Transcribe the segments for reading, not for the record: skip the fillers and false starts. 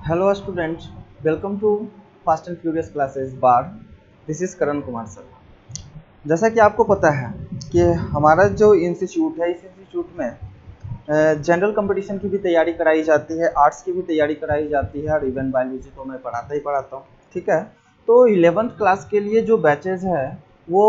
Hello students, welcome to Fast and Furious Classes bar. This is Karan Kumar sir. जैसा कि आपको पता है कि हमारा जो इंस्टीट्यूट है, इस इंस्टीट्यूट में जनरल कंपटीशन की भी तैयारी कराई जाती है, आर्ट्स की भी तैयारी कराई जाती है और इवन बायोलॉजी तो मैं पढ़ाता ही पढ़ाता हूँ। ठीक है, तो 11th क्लास के लिए जो बैचेज है वो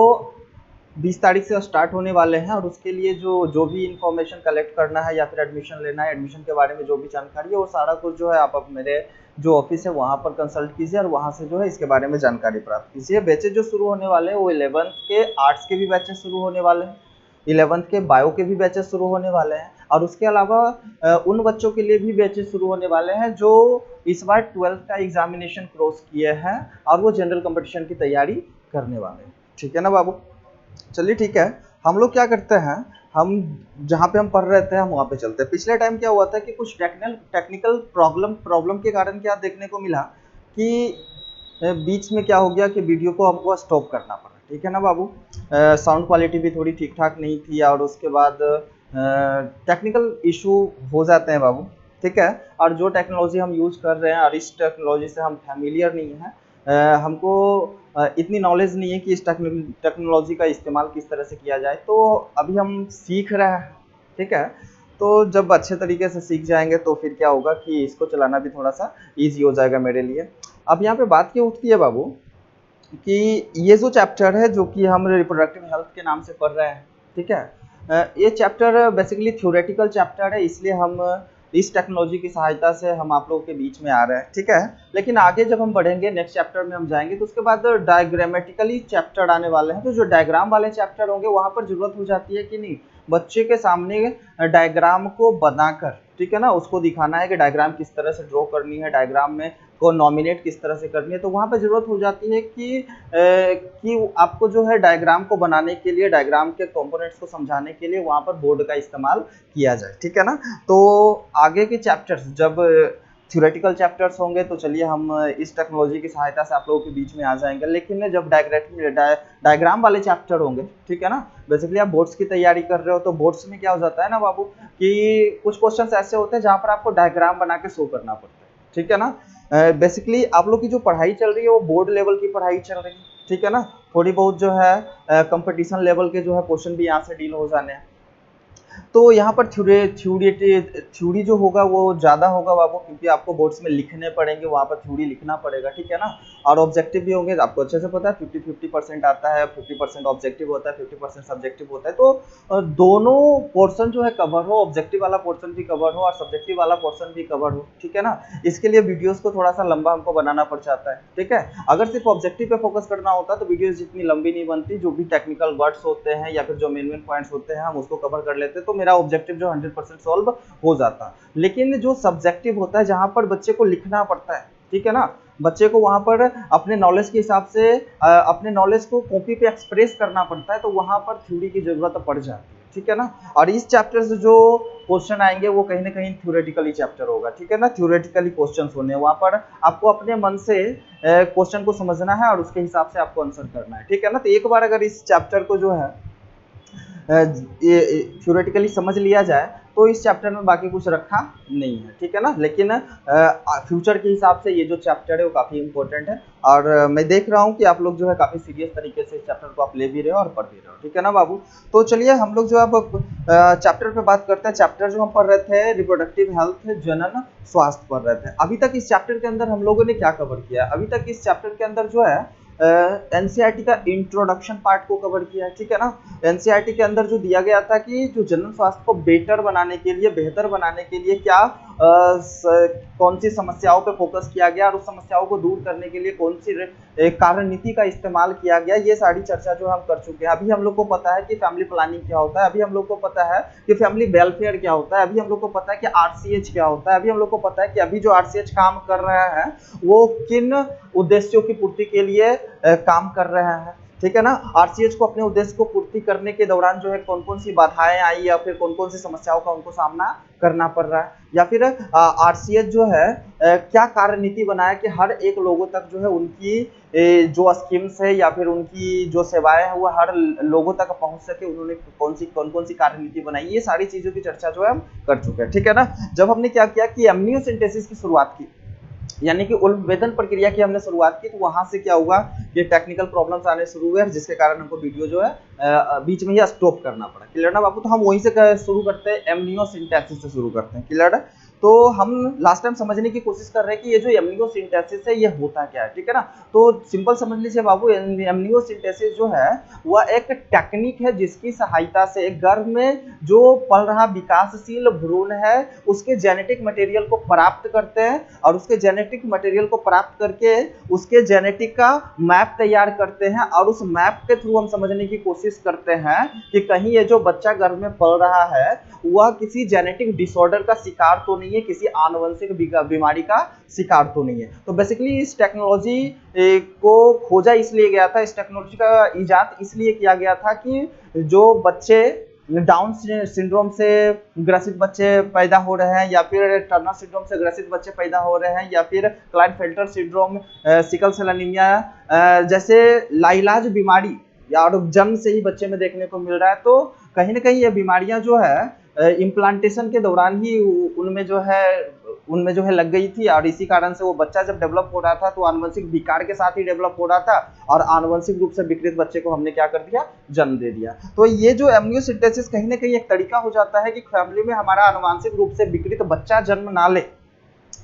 20 तारीख से स्टार्ट होने वाले हैं और उसके लिए जो जो भी इंफॉर्मेशन कलेक्ट करना है या फिर एडमिशन लेना है, एडमिशन के बारे में जो भी जानकारी है वो सारा कुछ जो है आप अब मेरे जो ऑफिस है वहाँ पर कंसल्ट कीजिए और वहाँ से जो है इसके बारे में जानकारी प्राप्त कीजिए। बैचेज जो शुरू होने वाले हैं वो 11th के आर्ट्स के भी बैचेज शुरू होने वाले हैं, 11th के बायो के भी बैचेस शुरू होने वाले हैं और उसके अलावा उन बच्चों के लिए भी बैचेस शुरू होने वाले हैं जो इस बार 12th का एग्जामिनेशन क्रॉस किए हैं और वो जनरल कंपटीशन की तैयारी करने वाले हैं। ठीक है ना बाबू? चलिए ठीक है, हम लोग क्या करते हैं, हम जहाँ पे हम पढ़ रहे थे हम वहाँ पे चलते हैं। पिछले टाइम क्या हुआ था कि कुछ टेक्निकल प्रॉब्लम के कारण क्या देखने को मिला कि बीच में क्या हो गया कि वीडियो को हमको स्टॉप करना पड़ा। ठीक है ना बाबू? साउंड क्वालिटी भी थोड़ी ठीक ठाक नहीं थी और उसके बाद टेक्निकल इशू हो जाते हैं बाबू। ठीक है, और जो टेक्नोलॉजी हम यूज़ कर रहे हैं और इस टेक्नोलॉजी से हम फैमिलियर नहीं हैं, हमको इतनी नॉलेज नहीं है कि इस टेक्नोलॉजी का इस्तेमाल किस तरह से किया जाए, तो अभी हम सीख रहे हैं। ठीक है, तो जब अच्छे तरीके से सीख जाएंगे तो फिर क्या होगा कि इसको चलाना भी थोड़ा सा ईजी हो जाएगा मेरे लिए। अब यहाँ पे बात क्या उठती है बाबू कि ये जो चैप्टर है जो कि हम रिप्रोडक्टिव हेल्थ के नाम से पढ़ रहे हैं। ठीक है, ये चैप्टर बेसिकली थ्योरेटिकल चैप्टर है, इसलिए हम इस टेक्नोलॉजी की सहायता से हम आप लोगों के बीच में आ रहे हैं। ठीक है, लेकिन आगे जब हम बढ़ेंगे नेक्स्ट चैप्टर में हम जाएंगे तो उसके बाद डायग्रामेटिकली चैप्टर आने वाले हैं, तो जो डायग्राम वाले चैप्टर होंगे वहाँ पर जरूरत हो जाती है कि नहीं बच्चे के सामने डायग्राम को बनाकर, ठीक है ना, उसको दिखाना है कि डायग्राम किस तरह से ड्रॉ करनी है, डायग्राम में को नॉमिनेट किस तरह से करनी है। तो वहाँ पे ज़रूरत हो जाती है कि आपको जो है डायग्राम को बनाने के लिए, डायग्राम के कंपोनेंट्स को समझाने के लिए वहाँ पर बोर्ड का इस्तेमाल किया जाए। ठीक है ना, तो आगे के चैप्टर्स जब थ्योरेटिकल चैप्टर्स होंगे तो चलिए हम इस टेक्नोलॉजी की सहायता से आप लोगों के बीच में आ जाएंगे, लेकिन जब डायग्राम वाले चैप्टर होंगे, ठीक है ना, बेसिकली आप बोर्ड्स की तैयारी कर रहे हो तो बोर्ड्स में क्या हो जाता है ना बाबू कि कुछ क्वेश्चंस ऐसे होते हैं जहाँ पर आपको डायग्राम बना के शो करना पड़ता है। ठीक है ना, बेसिकली आप लोग की जो पढ़ाई चल रही है वो बोर्ड लेवल की पढ़ाई चल रही है। ठीक है ना, थोड़ी बहुत जो है कंपटीशन लेवल के जो है क्वेश्चन भी यहाँ से डील हो जाने हैं। तो यहाँ पर थ्योरी जो होगा वो ज़्यादा होगा बाबू, क्योंकि आपको बोर्ड्स में लिखने पड़ेंगे, वहाँ पर थ्योरी लिखना पड़ेगा। ठीक है ना, और ऑब्जेक्टिव भी होंगे, आपको अच्छे से पता है 50-50% आता है, 50% ऑब्जेक्टिव होता है, 50% सब्जेक्टिव होता है। तो दोनों पोर्शन जो है कवर हो, ऑब्जेक्टिव वाला पोर्शन भी कवर हो और सब्जेक्टिव वाला पोर्शन भी कवर हो। ठीक है ना, इसके लिए वीडियोस को थोड़ा सा लंबा हमको बनाना पड़ जाता है। ठीक है, अगर सिर्फ ऑब्जेक्टिव पे फोकस करना होता तो वीडियोस जितनी लंबी नहीं बनती, जो भी टेक्निकल वर्ड्स होते हैं या फिर जो मेन पॉइंट्स होते हैं हम उसको कवर कर लेते, तो मेरा ऑब्जेक्टिव जो 100% सॉल्व हो जाता। लेकिन जो सब्जेक्टिव होता है जहां पर बच्चे को लिखना पड़ता है, ठीक है ना, बच्चे को वहां पर अपने नॉलेज के हिसाब से अपने नॉलेज को कॉपी पे एक्सप्रेस करना पड़ता है, तो वहां पर थ्योरी की जरूरत पड़ जाती है। ठीक है ना, और इस चैप्टर से जो क्वेश्चन आएंगे वो कहीं ना कहीं थ्योरेटिकली चैप्टर होगा। ठीक है ना, थ्योरेटिकली क्वेश्चन होने, वहां पर आपको अपने मन से क्वेश्चन को समझना है और उसके हिसाब से आपको आंसर करना है। ठीक है ना, तो एक बार अगर इस चैप्टर को जो है ये थ्योरेटिकली समझ लिया जाए तो इस चैप्टर में बाकी कुछ रखा नहीं है। ठीक है ना, लेकिन फ्यूचर के हिसाब से ये जो चैप्टर है वो काफ़ी इंपॉर्टेंट है और मैं देख रहा हूँ कि आप लोग जो है काफ़ी सीरियस तरीके से इस चैप्टर को आप ले भी रहे हो और पढ़ भी रहे हो। ठीक है ना बाबू, तो चलिए हम लोग जो अब चैप्टर पे बात करते हैं। चैप्टर जो हम पढ़ रहे थे रिप्रोडक्टिव हेल्थ जनन स्वास्थ्य पढ़ रहे थे। अभी तक इस चैप्टर के अंदर हम लोगों ने क्या कवर किया? अभी तक इस चैप्टर के अंदर जो है एनसीईआरटी का इंट्रोडक्शन पार्ट को कवर किया है। ठीक है ना, एनसीईआरटी के अंदर जो दिया गया था कि जो जनन स्वास्थ्य को बेटर बनाने के लिए, बेहतर बनाने के लिए क्या कौन सी समस्याओं पे फोकस किया गया और उस समस्याओं को दूर करने के लिए कौन सी कार्य नीति का इस्तेमाल किया गया, ये सारी चर्चा जो हम कर चुके हैं। अभी हम लोग को पता है कि फैमिली प्लानिंग क्या होता है, अभी हम लोग को पता है कि फैमिली वेलफेयर क्या होता है, अभी हम लोग को पता है कि आरसीएच क्या होता है, अभी हम लोग को पता है कि अभी जो आरसीएच काम कर रहा है वो किन उद्देश्यों की पूर्ति के लिए काम कर रहा है। ठीक है ना, आरसीएच को अपने उद्देश्य को पूर्ति करने के दौरान जो है कौन कौन सी बाधाएं आई या फिर कौन कौन सी समस्याओं का उनको सामना करना पड़ रहा है, या फिर आरसीएच जो है क्या कार्य नीति बनाया कि हर एक लोगों तक जो है उनकी जो स्कीम्स है या फिर उनकी जो सेवाएं हैं वो हर लोगों तक पहुंच सके, उन्होंने कौन कौन सी कार्य नीति बनाई, ये सारी चीजों की चर्चा जो है हम कर चुके हैं। ठीक है ना, जब हमने क्या किया कि एमनियोसेंटेसिस की शुरुआत की, यानी कि उल्बेधन प्रक्रिया की हमने शुरुआत की, तो वहां से क्या हुआ, ये टेक्निकल प्रॉब्लम्स आने शुरू हुए, जिसके कारण हमको वीडियो जो है बीच में ही स्टॉप करना पड़ा। क्लियर ना बाबू? तो हम वहीं से शुरू करते हैं, एमनियोसिंटैक्सिस से शुरू करते हैं। क्लियर है? तो हम लास्ट टाइम समझने की कोशिश कर रहे हैं कि ये जो एमनियोसिंटैक्सिस है ये होता क्या है। ठीक है ना? तो सिंपल समझ लीजिए बाबू, एमनियोसिंटैक्सिस जो है वह एक टेक्निक है जिसकी सहायता से गर्भ में जो पल रहा विकासशील भ्रूण है उसके जेनेटिक मटेरियल को प्राप्त करते हैं, और उसके जेनेटिक मटेरियल को प्राप्त करके उसके जेनेटिक का मैप तैयार करते हैं, और उस मैप के थ्रू हम समझने की कोशिश करते हैं कि कहीं ये जो बच्चा गर्भ में पल रहा है वह किसी जेनेटिक डिसऑर्डर का शिकार तो नहीं है, किसी आनुवंशिक बीमारी का शिकार तो नहीं है। तो बेसिकली इस टेक्नोलॉजी को खोजा इसलिए गया था, इस टेक्नोलॉजी का इजाद इसलिए किया गया था कि जो बच्चे डाउन सिंड्रोम से ग्रसित बच्चे पैदा हो रहे हैं, या फिर टर्नर सिंड्रोम से ग्रसित बच्चे पैदा हो रहे हैं, या फिर Klinefelter syndrome, sickle cell anaemia जैसे लाइलाज बीमारी या और जन्म से ही बच्चे में देखने को मिल रहा है, तो कहीं ना कहीं ये बीमारियां जो है इम्प्लांटेशन के दौरान ही उनमें जो है लग गई थी, और इसी कारण से वो बच्चा जब डेवलप हो रहा था तो आनुवंशिक विकार के साथ ही डेवलप हो रहा था, और आनुवंशिक रूप से विकृत बच्चे को हमने क्या कर दिया, जन्म दे दिया। तो ये जो एमनियोसिंथेसिस कहीं ना कहीं एक तरीका हो जाता है कि फैमिली में हमारा आनुवंशिक रूप से विकृत बच्चा जन्म ना ले।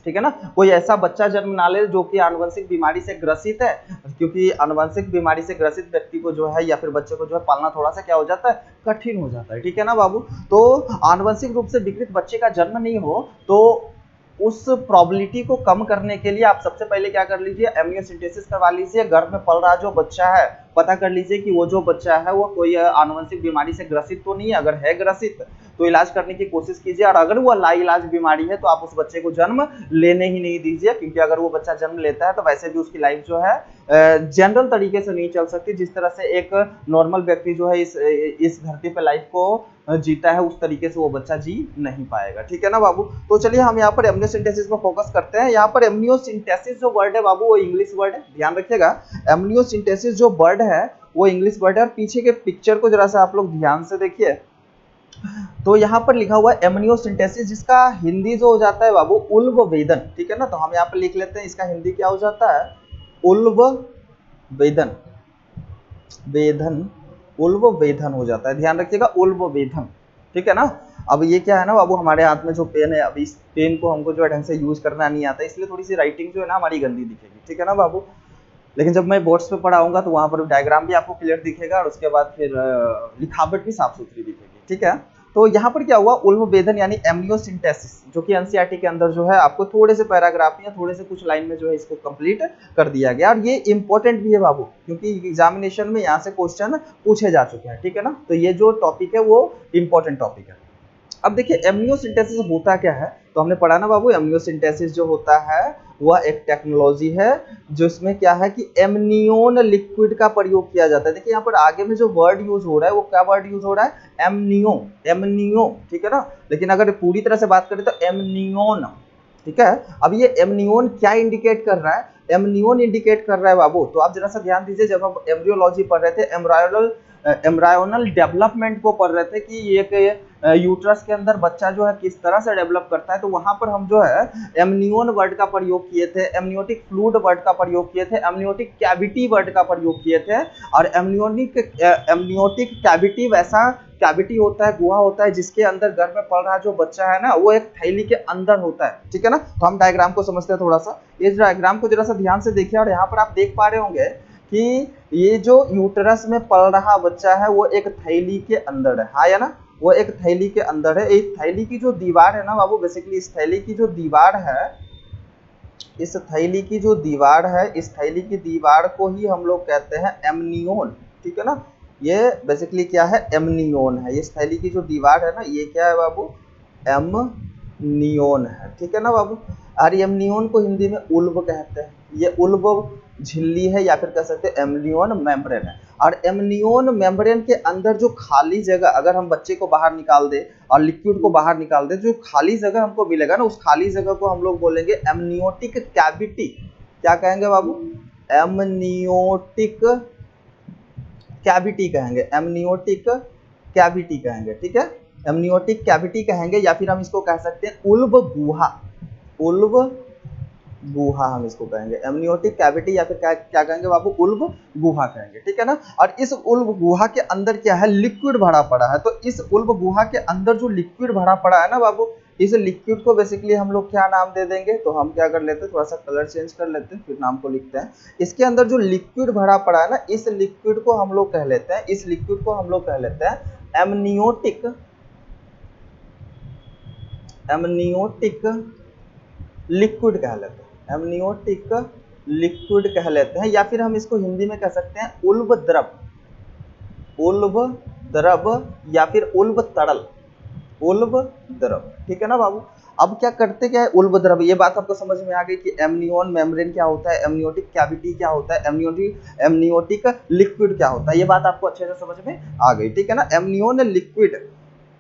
ठीक है ना? कोई ऐसा बच्चा जन्म ना ले जो कि आनुवंशिक बीमारी से ग्रसित है, क्योंकि आनुवंशिक बीमारी से ग्रसित व्यक्ति को जो है या फिर बच्चे को जो है पालना थोड़ा सा क्या हो जाता है, कठिन हो जाता है। ठीक है ना बाबू? तो आनुवंशिक रूप से विकृत बच्चे का जन्म नहीं हो तो उस प्रोबेबिलिटी को कम करने के लिए आप सबसे पहले क्या कर लीजिए, एमनियोसिंथेसिस करवा लीजिए। गर्भ में पल रहा जो बच्चा है पता कर लीजिए कि वो जो बच्चा है वो कोई आनुवंशिक बीमारी से ग्रसित तो नहीं है। अगर है ग्रसित तो इलाज करने की कोशिश कीजिए, और अगर वो लाइलाज बीमारी है तो आप उस बच्चे को जन्म लेने ही नहीं दीजिए, क्योंकि अगर वो बच्चा जन्म लेता है तो वैसे भी उसकी लाइफ जो है जनरल तरीके से नहीं चल सकती। जिस तरह से एक नॉर्मल व्यक्ति जो है इस धरती पे लाइफ को जीता है उस तरीके से वो बच्चा जी नहीं पाएगा। ठीक है ना बाबू? तो चलिए हम यहाँ पर एमनियोसिंथेसिस पर फोकस करते हैं। यहाँ पर एमनियोसिंथेसिस जो वर्ड है बाबू वो इंग्लिश वर्ड है, ध्यान रखिएगा। एमनियोसिंथेसिस जो वर्ड है वो इंग्लिश वर्ड है, और पीछे के पिक्चर को जरा सा आप लोग ध्यान से देखिए, तो यहाँ पर लिखा हुआ है एमनियोसिंथेसिस, जिसका हिंदी जो हो जाता है बाबू उल्ब वेदन। ठीक है ना? तो हम यहाँ पर लिख लेते हैं, इसका हिंदी क्या हो जाता है, उल्ब वेदन, वेदन, उल्ब वेदन हो जाता है। ध्यान रखिएगा, उल्ब वेदन। ठीक है ना? अब ये क्या है ना बाबू, हमारे हाथ में जो पेन है, अब इस पेन को हमको जो है ढंग से यूज करना नहीं आता, इसलिए थोड़ी सी राइटिंग जो है ना हमारी गंदी दिखेगी। ठीक है ना बाबू? लेकिन जब मैं बोर्ड्स पे पढ़ाऊंगा तो वहां पर डायग्राम भी आपको क्लियर दिखेगा, और उसके बाद फिर लिखावट भी साफ सुथरी दिखेगी। ठीक है? तो यहाँ पर क्या हुआ, उल्ब वेदन यानी एमनियोसिंथेसिस, जो कि एनसीईआरटी के अंदर जो है आपको थोड़े से पैराग्राफ या थोड़े से कुछ लाइन में जो है इसको कंप्लीट कर दिया गया, और ये इंपॉर्टेंट भी है बाबू, क्योंकि एग्जामिनेशन में यहाँ से क्वेश्चन पूछे जा चुके हैं। ठीक है ना? तो ये जो टॉपिक है वो इंपॉर्टेंट टॉपिक है। अब देखिए एमनियोसिंथेसिस होता क्या है, तो हमने पढ़ा ना बाबू, एमनियोसिंथेसिस जो होता है वह एक टेक्नोलॉजी है जिसमें क्या है कि एमनियोन लिक्विड का प्रयोग किया जाता है। देखिए यहाँ पर आगे में जो वर्ड यूज हो रहा है वो क्या वर्ड यूज हो रहा है, एमनियो, एमनियो। ठीक है ना? लेकिन अगर पूरी तरह से बात करें तो एमनियोन। ठीक है? अब ये एमनियोन क्या इंडिकेट कर रहा है, एमनियोन इंडिकेट कर रहा है बाबू, तो आप जरा सा ध्यान दीजिए। जब हम एम्ब्रियोलॉजी पढ़ रहे थे, एम्ब्रायोनल डेवलपमेंट को पढ़ रहे थे कि एक यूट्रस के अंदर बच्चा जो है किस तरह से डेवलप करता है, तो वहां पर हम जो है एमनियोन वर्ड का प्रयोग किए थे, एमनियोटिक फ्लूइड वर्ड का प्रयोग किए थे, एमनियोटिक कैविटी वर्ड का प्रयोग किए थे। और एमनियोटिक कैविटी वैसा कैविटी होता है, गुहा होता है, जिसके अंदर गर्भ में पल रहा जो बच्चा है ना वो एक थैली के अंदर होता है। ठीक है ना? तो हम डायग्राम को समझते हैं थोड़ा सा। इस डायग्राम को जरा सा ध्यान से देखिए, और यहाँ पर आप देख पा रहे होंगे कि ये जो यूटरस में पल रहा बच्चा है वो एक थैली के अंदर है, हाँ या ना? वो एक थैली के अंदर है। एक थैली की जो दीवार है ना बाबू, बेसिकली इस थैली की जो दीवार है, इस थैली की जो दीवार है, इस थैली की दीवार को ही हम लोग कहते हैं एमनियोन। ठीक है ना? ये बेसिकली क्या है, एमनियोन है। इस थैली की जो दीवार है ना ये क्या है बाबू, एमनियोन है। ठीक है ना बाबू? और एमनियोन को हिंदी में उल्ब कहते हैं। ये उल्ब झिल्ली है, या फिर कह सकते हैं एमनियोन मेम्ब्रेन है। और एमनियोन मेम्ब्रेन के अंदर जो खाली जगह, अगर हम बच्चे को बाहर निकाल दे और लिक्विड को बाहर निकाल दे, जो खाली जगह हमको मिलेगा ना, उस खाली जगह को हम लोग बोलेंगे एमनियोटिक कैविटी। क्या कहेंगे बाबू, एमनियोटिक कैविटी कहेंगे, एमनियोटिक कैविटी कहेंगे। ठीक है? एमनियोटिक कैविटी कहेंगे, या फिर हम इसको कह सकते हैं उल्ब गुहा, उल्ब गुहा हम इसको कहेंगे, एमनियोटिक कैविटी या फिर क्या क्या कहेंगे बाबू, उल्ब गुहा कहेंगे, ठीक है ना। और इस उल्ब गुहा के अंदर क्या है, लिक्विड भरा पड़ा है। तो इस उल्ब गुहा के अंदर जो लिक्विड भरा पड़ा है ना बाबू, इस लिक्विड को बेसिकली हम लोग क्या नाम दे देंगे, तो हम क्या कर लेते हैं, थोड़ा सा कलर चेंज कर लेते हैं, फिर नाम को लिखते हैं। इसके अंदर जो लिक्विड भरा पड़ा है ना, इस लिक्विड को हम लोग कह लेते हैं, इस लिक्विड को हम लोग कह लेते हैं एमनियोटिक, एमनियोटिक लिक्विड कह लेते हैं, एमनियोटिक लिक्विड कह लेते हैं, या फिर हम इसको हिंदी में कह सकते हैं उल्ब द्रव, उल्ब द्रव या फिर उल्ब तरल, उल्ब द्रव, ठीक है ना बाबू। अब क्या करते क्या है उल्ब द्रव, ये बात आपको समझ में आ गई कि एमनियोन मेम्ब्रेन क्या होता है, एमनियोटिक कैविटी क्या होता है, एमनियोटिक लिक्विड क्या होता है, ये बात आपको अच्छे से समझ में आ गई, ठीक है ना। एमनियोन लिक्विड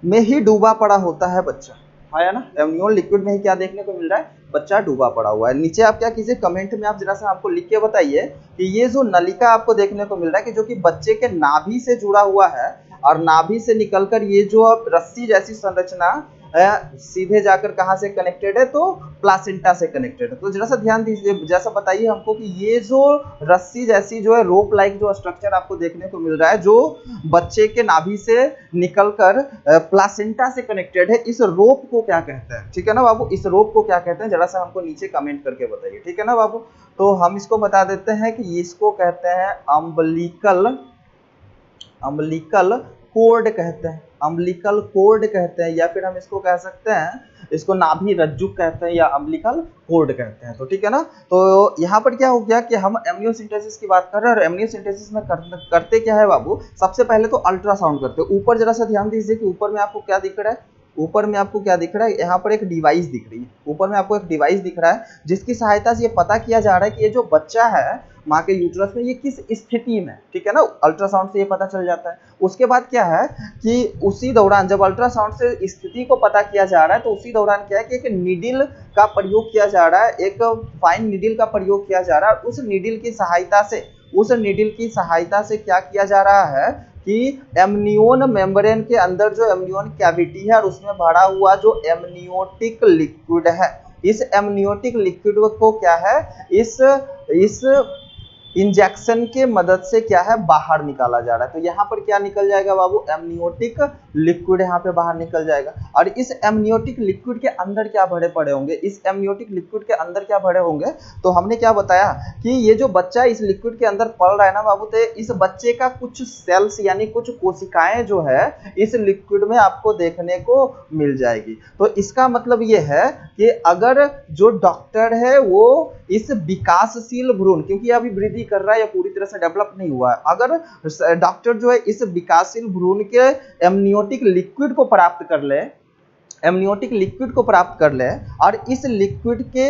में ही डूबा पड़ा होता है बच्चा, है ना, एमनियोन लिक्विड में ही क्या देखने को मिल रहा है, बच्चा डूबा पड़ा हुआ है। नीचे आप क्या कीजिए, कमेंट में आप जरा सा हमको लिख के बताइए कि ये जो नलिका आपको देखने को मिल रहा है कि जो कि बच्चे के नाभि से जुड़ा हुआ है, और नाभि से निकलकर ये जो अब रस्सी जैसी संरचना सीधे जाकर कहाँ से कनेक्टेड है, तो प्लासेंटा से कनेक्टेड है। तो जरा सा ध्यान दीजिए, जैसा बताइए हमको कि ये जो रस्सी जैसी जो है रोप लाइक जो स्ट्रक्चर आपको देखने को मिल रहा है, जो बच्चे के नाभि से निकलकर प्लासेंटा से कनेक्टेड है, इस रोप को क्या कहते हैं, ठीक है ना बाबू, इस रोप को क्या कहते हैं, जरा सा हमको नीचे कमेंट करके बताइए, ठीक है ना बाबू। तो हम इसको बता देते हैं कि इसको कहते हैं अम्बिलिकल, अम्बिलिकल कोर्ड कहते हैं, अम्बिलिकल कोर्ड कहते हैं, या फिर हम इसको कह सकते हैं, इसको नाभि रज्जु कहते हैं या अम्बिलिकल कोर्ड कहते हैं। तो ठीक है ना। तो यहाँ पर क्या हो गया कि हम एमनियोसिंथेसिस की बात कर रहे हैं, और एमनियोसिंथेसिस में करते क्या है बाबू, सबसे पहले तो अल्ट्रासाउंड करते हैं। ऊपर जरा सा ध्यान दीजिए कि ऊपर में आपको क्या दिख रहा है, ऊपर में आपको क्या दिख रहा है, यहाँ पर एक डिवाइस दिख रही है, ऊपर में आपको एक डिवाइस दिख रहा है, जिसकी सहायता से ये पता किया जा रहा है कि ये जो बच्चा है माँ के यूट्रस में, ये किस स्थिति में, ठीक है ना, अल्ट्रासाउंड से ये पता चल जाता है। उसके बाद क्या है कि उसी दौरान जब अल्ट्रासाउंड से स्थिति को पता किया जा रहा है, तो उसी दौरान क्या है कि एक नीडल का प्रयोग किया जा रहा है, एक फाइन नीडल का प्रयोग किया जा रहा है। उस नीडल की सहायता से, उस नीडल की सहायता से क्या किया जा रहा है कि एमनियोन मेम्ब्रेन के अंदर जो एमनियोन कैविटी है और उसमें भरा हुआ जो एमनियोटिक लिक्विड है, इस एमनियोटिक लिक्विड को क्या है, इस इंजेक्शन के मदद से क्या है बाहर निकाला जा रहा है। तो यहाँ पर क्या निकल जाएगा बाबू, एमनियोटिक लिक्विड यहाँ पे बाहर निकल जाएगा। और इस एमनियोटिक लिक्विड के अंदर क्या भरे पड़े होंगे, इस एमनियोटिक लिक्विड के अंदर क्या भरे होंगे, तो हमने क्या बताया कि ये जो बच्चा इस लिक्विड के अंदर पल रहा है ना बाबू, तो इस बच्चे का कुछ सेल्स यानी कुछ कोशिकाएं जो है इस लिक्विड में आपको देखने को मिल जाएगी। तो इसका मतलब ये है कि अगर जो डॉक्टर है वो इस विकासशील भ्रूण, क्योंकि अभी वृद्धि कर रहा है या पूरी तरह से डेवलप नहीं हुआ है, अगर डॉक्टर जो है इस विकासशील भ्रूण के एमनियोटिक लिक्विड को प्राप्त कर ले, एमनियोटिक लिक्विड को प्राप्त कर ले, और इस लिक्विड के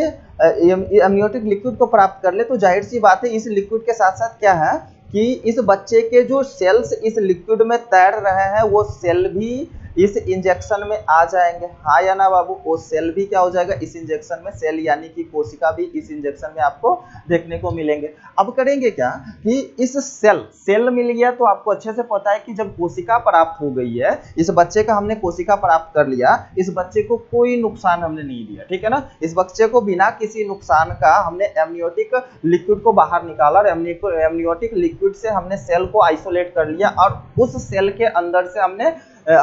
एमनियोटिक लिक्विड को प्राप्त कर ले, तो जाहिर सी बात है इस लिक्विड के साथ साथ क्या है कि इस बच्चे के जो सेल्स इस लिक्विड में तैर रहे हैं, वो सेल भी इस इंजेक्शन में आ जाएंगे, हाँ या ना बाबू, वो सेल भी क्या हो जाएगा इस इंजेक्शन में, सेल यानी कि कोशिका भी इस इंजेक्शन में आपको देखने को मिलेंगे। अब करेंगे क्या कि इस सेल मिल गया, तो आपको अच्छे से पता है कि जब कोशिका प्राप्त हो गई है, इस बच्चे का हमने कोशिका प्राप्त कर लिया, इस बच्चे को कोई नुकसान हमने नहीं दिया, ठीक है ना, इस बच्चे को बिना किसी नुकसान का हमने एमनियोटिक लिक्विड को बाहर निकाला, और एमनियोटिक लिक्विड से हमने सेल को आइसोलेट कर लिया, और उस सेल के अंदर से हमने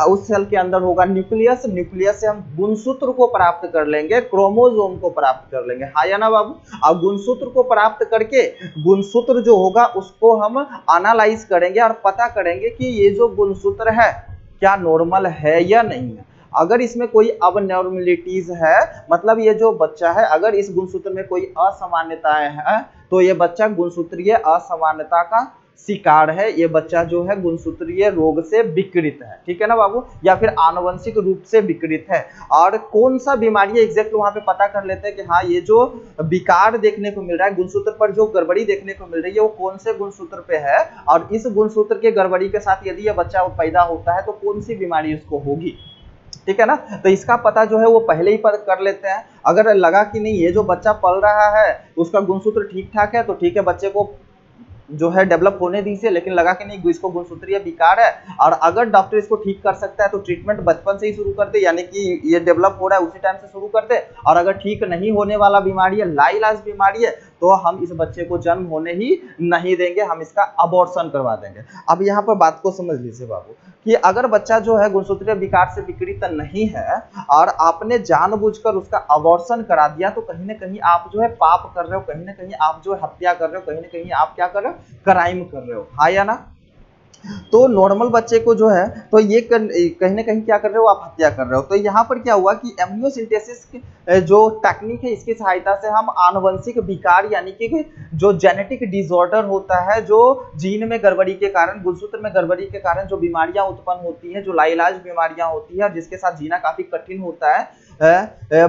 उस सेल के अंदर होगा न्यूक्लियस, न्यूक्लियस से हम गुणसूत्र को प्राप्त कर लेंगे, क्रोमोसोम को प्राप्त कर लेंगे, हाँ या ना बाबू। अब गुणसूत्र को प्राप्त करके गुणसूत्र जो होगा उसको हम एनालाइज करेंगे और पता करेंगे कि ये जो गुणसूत्र है क्या नॉर्मल है या नहीं है। अगर इसमें कोई अबनॉर्मलिटीज है, मतलब ये जो बच्चा है अगर इस गुणसूत्र में कोई असामान्यताएं है, तो ये बच्चा गुणसूत्रीय असामान्यता का शिकार है, ये बच्चा जो है गुणसूत्रीय रोग से विकृत है, ठीक है ना बाबू, या फिर आनुवंशिक रूप से विकृत है। और कौन सा बीमारी एग्जैक्ट वहां पे पता कर लेते हैं कि हाँ ये जो विकार देखने को मिल रहा है, गुणसूत्र पर जो गड़बड़ी देखने को मिल रही है वो कौन से गुणसूत्र पे है, और इस गुणसूत्र के गड़बड़ी के साथ यदि यह बच्चा पैदा होता है तो कौन सी बीमारी उसको होगी, ठीक है ना। तो इसका पता जो है वो पहले ही कर लेते हैं। अगर लगा कि नहीं ये जो बच्चा पल रहा है उसका गुणसूत्र ठीक ठाक है, तो ठीक है, बच्चे को जो है डेवलप होने दीजिए, लेकिन लगा कि नहीं इसको गुणसूत्रीय विकार है और अगर डॉक्टर इसको ठीक कर सकता है तो ट्रीटमेंट बचपन से ही शुरू कर दे, यानी कि ये डेवलप हो रहा है उसी टाइम से शुरू कर दे। और अगर ठीक नहीं होने वाला बीमारी है, लाइलाज बीमारी है, तो हम इस बच्चे को जन्म होने ही नहीं देंगे, हम इसका अबॉर्शन करवा देंगे। अब यहाँ पर बात को समझ लीजिए बाबू कि अगर बच्चा जो है गुणसूत्रीय विकार से विकृत नहीं है और आपने जानबूझकर उसका अबॉर्शन करा दिया, तो कहीं ना कहीं आप जो है पाप कर रहे हो, कहीं ना कहीं आप जो है हत्या कर रहे हो, कहीं ना कहीं आप क्या कर रहे हो, क्राइम कर रहे हो, हाँ या ना। तो नॉर्मल बच्चे को जो है तो ये कहीं ना कहीं क्या कर रहे हो, आप हत्या कर रहे हो। तो यहाँ पर क्या हुआ कि एमनियोसिंथेसिस जो टेक्निक है इसकी सहायता से हम आनुवंशिक विकार यानी कि जो जेनेटिक डिसऑर्डर होता है, जो जीन में गड़बड़ी के कारण, गुणसूत्र में गड़बड़ी के कारण जो बीमारियां उत्पन्न होती हैं, जो लाइलाज बीमारियां होती है, जिसके साथ जीना काफी कठिन होता है,